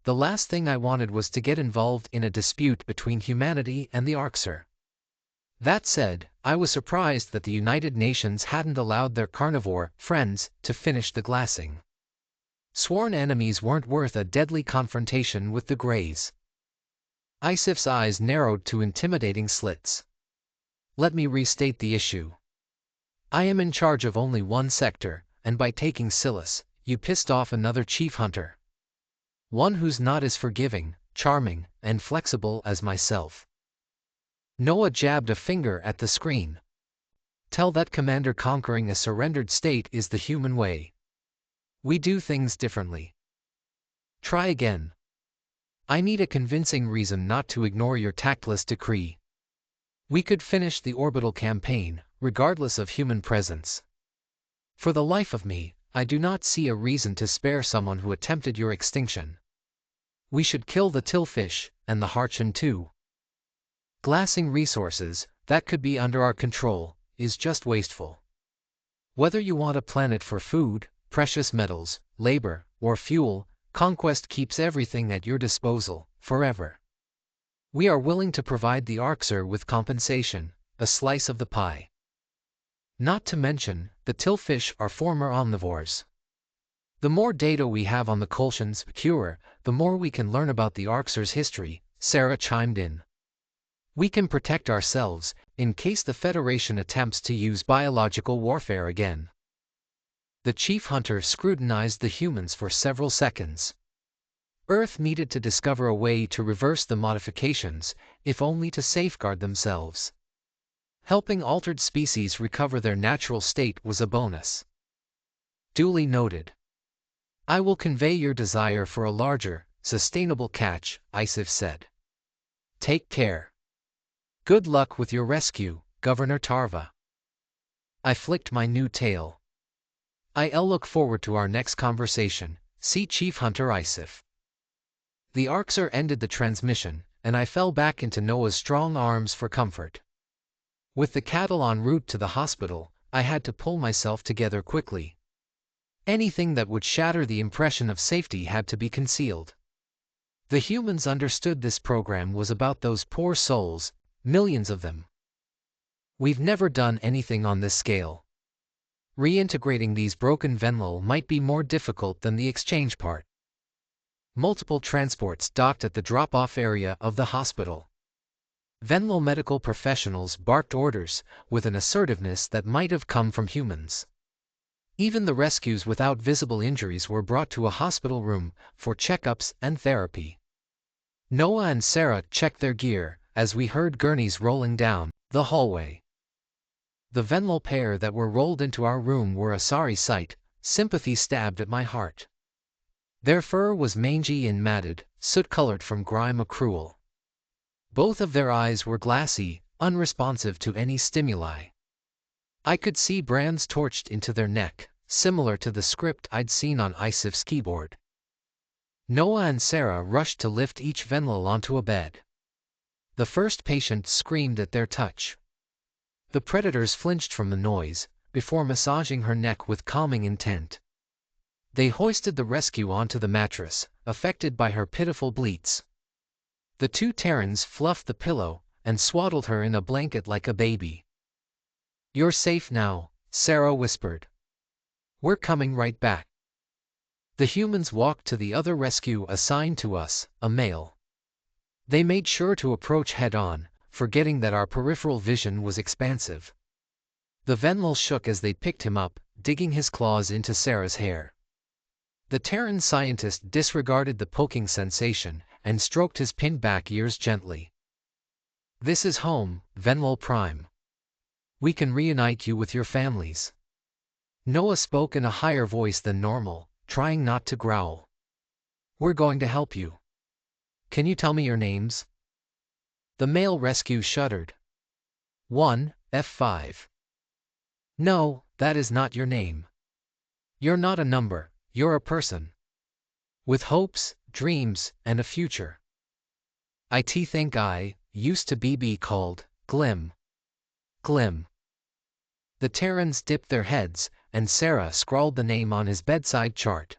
The last thing I wanted was to get involved in a dispute between humanity and the Arxer. That said, I was surprised that the United Nations hadn't allowed their carnivore friends to finish the glassing. Sworn enemies weren't worth a deadly confrontation with the Greys. Isif's eyes narrowed to intimidating slits. Let me restate the issue. I am in charge of only one sector, and by taking Silas, you pissed off another chief hunter. One who's not as forgiving, charming, and flexible as myself. Noah jabbed a finger at the screen. Tell that commander conquering a surrendered state is the human way. We do things differently. Try again. I need a convincing reason not to ignore your tactless decree. We could finish the orbital campaign, regardless of human presence. For the life of me, I do not see a reason to spare someone who attempted your extinction. We should kill the Tillfish, and the Harchan too. Glassing resources, that could be under our control, is just wasteful. Whether you want a planet for food, precious metals, labor, or fuel, conquest keeps everything at your disposal, forever. We are willing to provide the Arxer with compensation, a slice of the pie. Not to mention, the Tillfish are former omnivores. The more data we have on the Colchians cure, the more we can learn about the Arxer's history, Sarah chimed in. We can protect ourselves, in case the Federation attempts to use biological warfare again. The chief hunter scrutinized the humans for several seconds. Earth needed to discover a way to reverse the modifications, if only to safeguard themselves. Helping altered species recover their natural state was a bonus. Duly noted. I will convey your desire for a larger, sustainable catch, Isif said. Take care. Good luck with your rescue, Governor Tarva. I flicked my new tail. I'll look forward to our next conversation, see Chief Hunter Isif. The Arxer ended the transmission, and I fell back into Noah's strong arms for comfort. With the cattle en route to the hospital, I had to pull myself together quickly. Anything that would shatter the impression of safety had to be concealed. The humans understood this program was about those poor souls, millions of them. We've never done anything on this scale. Reintegrating these broken Venlo might be more difficult than the exchange part. Multiple transports docked at the drop-off area of the hospital. Venlo medical professionals barked orders with an assertiveness that might have come from humans. Even the rescues without visible injuries were brought to a hospital room for checkups and therapy. Noah and Sarah checked their gear as we heard gurneys rolling down the hallway. The Venlo pair that were rolled into our room were a sorry sight. Sympathy stabbed at my heart. Their fur was mangy and matted, soot-colored from grime accrual. Both of their eyes were glassy, unresponsive to any stimuli. I could see brands torched into their neck, similar to the script I'd seen on Isif's keyboard. Noah and Sarah rushed to lift each Venlo onto a bed. The first patient screamed at their touch. The predators flinched from the noise, before massaging her neck with calming intent. They hoisted the rescue onto the mattress, affected by her pitiful bleats. The two Terrans fluffed the pillow and swaddled her in a blanket like a baby. "You're safe now," Sarah whispered. "We're coming right back." The humans walked to the other rescue assigned to us, a male. They made sure to approach head-on, forgetting that our peripheral vision was expansive. The Venlo shook as they picked him up, digging his claws into Sarah's hair. The Terran scientist disregarded the poking sensation and stroked his pinned back ears gently. "This is home, Venlo Prime. We can reunite you with your families." Noah spoke in a higher voice than normal, trying not to growl. "We're going to help you. Can you tell me your names?" The male rescue shuddered. "1, F5. "No, that is not your name. You're not a number, you're a person. With hopes, dreams, and a future. I think I used to be called Glim. Glim." The Terrans dipped their heads, and Sarah scrawled the name on his bedside chart.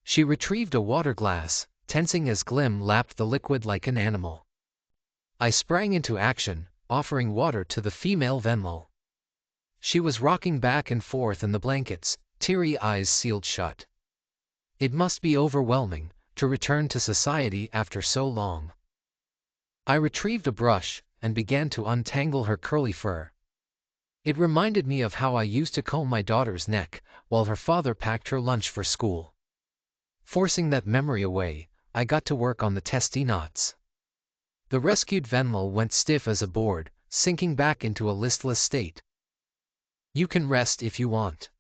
She retrieved a water glass, tensing as Glim lapped the liquid like an animal. I sprang into action, offering water to the female Venlo. She was rocking back and forth in the blankets, teary eyes sealed shut. It must be overwhelming to return to society after so long. I retrieved a brush and began to untangle her curly fur. It reminded me of how I used to comb my daughter's neck while her father packed her lunch for school. Forcing that memory away, I got to work on the testy knots. The rescued Venlo went stiff as a board, sinking back into a listless state. "You can rest if you want.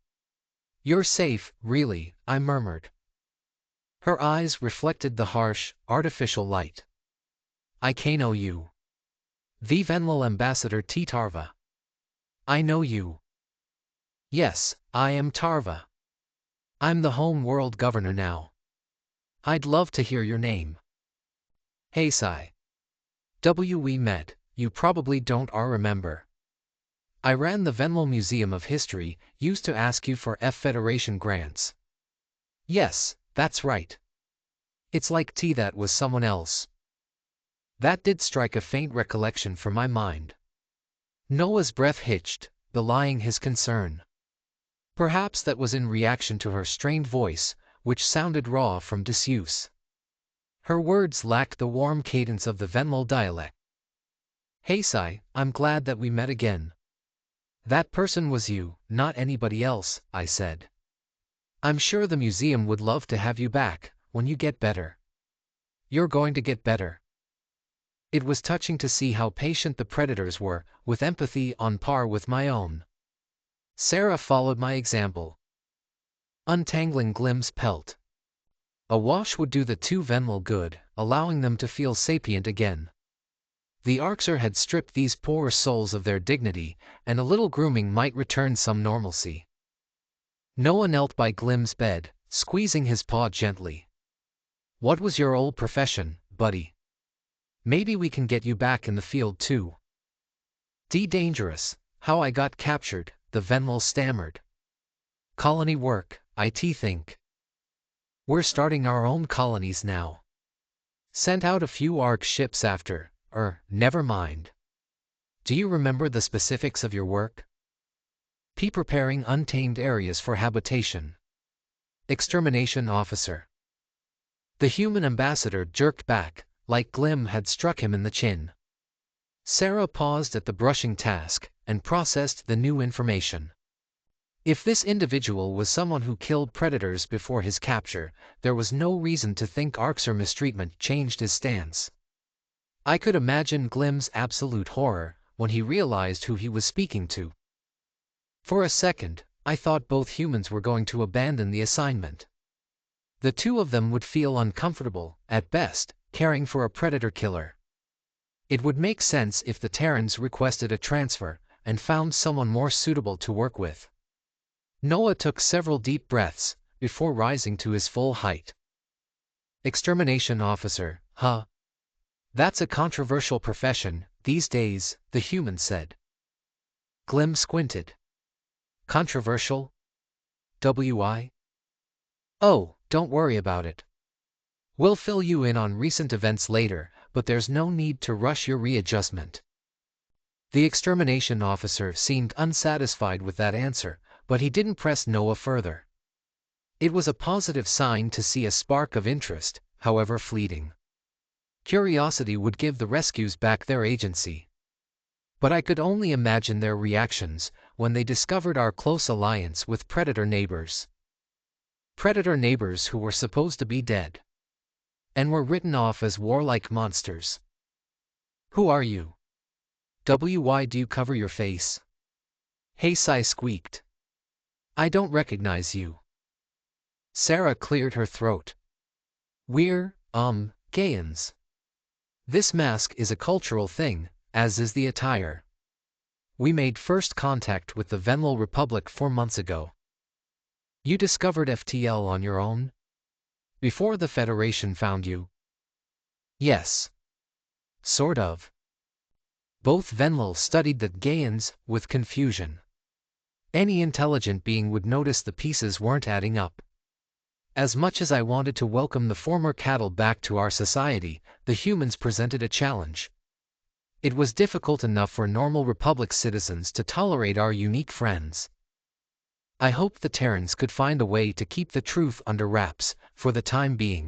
You're safe, really," I murmured. Her eyes reflected the harsh, artificial light. "I know you. The Venlo Ambassador T. Tarva. I know you." "Yes, I am Tarva. I'm the home world governor now. I'd love to hear your name." "Hey Sci-Fi. We met, you probably don't remember. I ran the Venlo Museum of History, used to ask you for Federation grants." "Yes, that's right. It's like that was someone else." That did strike a faint recollection from my mind. Noah's breath hitched, belying his concern. Perhaps that was in reaction to her strained voice, which sounded raw from disuse. Her words lacked the warm cadence of the Venlo dialect. "Hey Sci, I'm glad that we met again." "That person was you, not anybody else," I said. "I'm sure the museum would love to have you back when you get better." "You're going to get better." It was touching to see how patient the predators were, with empathy on par with my own. Sarah followed my example, untangling Glim's pelt. A wash would do the two Venlo good, allowing them to feel sapient again. The Arxer had stripped these poor souls of their dignity, and a little grooming might return some normalcy. Noah knelt by Glim's bed, squeezing his paw gently. "What was your old profession, buddy? Maybe we can get you back in the field too." "Dangerous, how I got captured," the Venlo stammered. "Colony work, I think. We're starting our own colonies now. Sent out a few ARC ships after, never mind. Do you remember the specifics of your work?" Keep repairing untamed areas for habitation. Extermination officer. The human ambassador jerked back, like Glim had struck him in the chin. Sarah paused at the brushing task and processed the new information. If this individual was someone who killed predators before his capture, there was no reason to think Ark's mistreatment changed his stance. I could imagine Glim's absolute horror when he realized who he was speaking to. For a second, I thought both humans were going to abandon the assignment. The two of them would feel uncomfortable, at best, caring for a predator killer. It would make sense if the Terrans requested a transfer and found someone more suitable to work with. Noah took several deep breaths before rising to his full height. Extermination officer, huh? That's a controversial profession these days, the human said. Glim squinted. Controversial? WI? Oh, don't worry about it. We'll fill you in on recent events later, but there's no need to rush your readjustment. The extermination officer seemed unsatisfied with that answer, but he didn't press Noah further. It was a positive sign to see a spark of interest, however fleeting. Curiosity would give the rescues back their agency. But I could only imagine their reactions when they discovered our close alliance with predator neighbors. Predator neighbors who were supposed to be dead. And were written off as warlike monsters. Who are you? Why do you cover your face? HFY squeaked. I don't recognize you. Sarah cleared her throat. We're, Gaians. This mask is a cultural thing, as is the attire. We made first contact with the Venlil Republic 4 months ago. You discovered FTL on your own? Before the Federation found you? Yes. Sort of. Both Venlil studied the Gaians with confusion. Any intelligent being would notice the pieces weren't adding up. As much as I wanted to welcome the former cattle back to our society, the humans presented a challenge. It was difficult enough for normal Republic citizens to tolerate our unique friends. I hoped the Terrans could find a way to keep the truth under wraps, for the time being.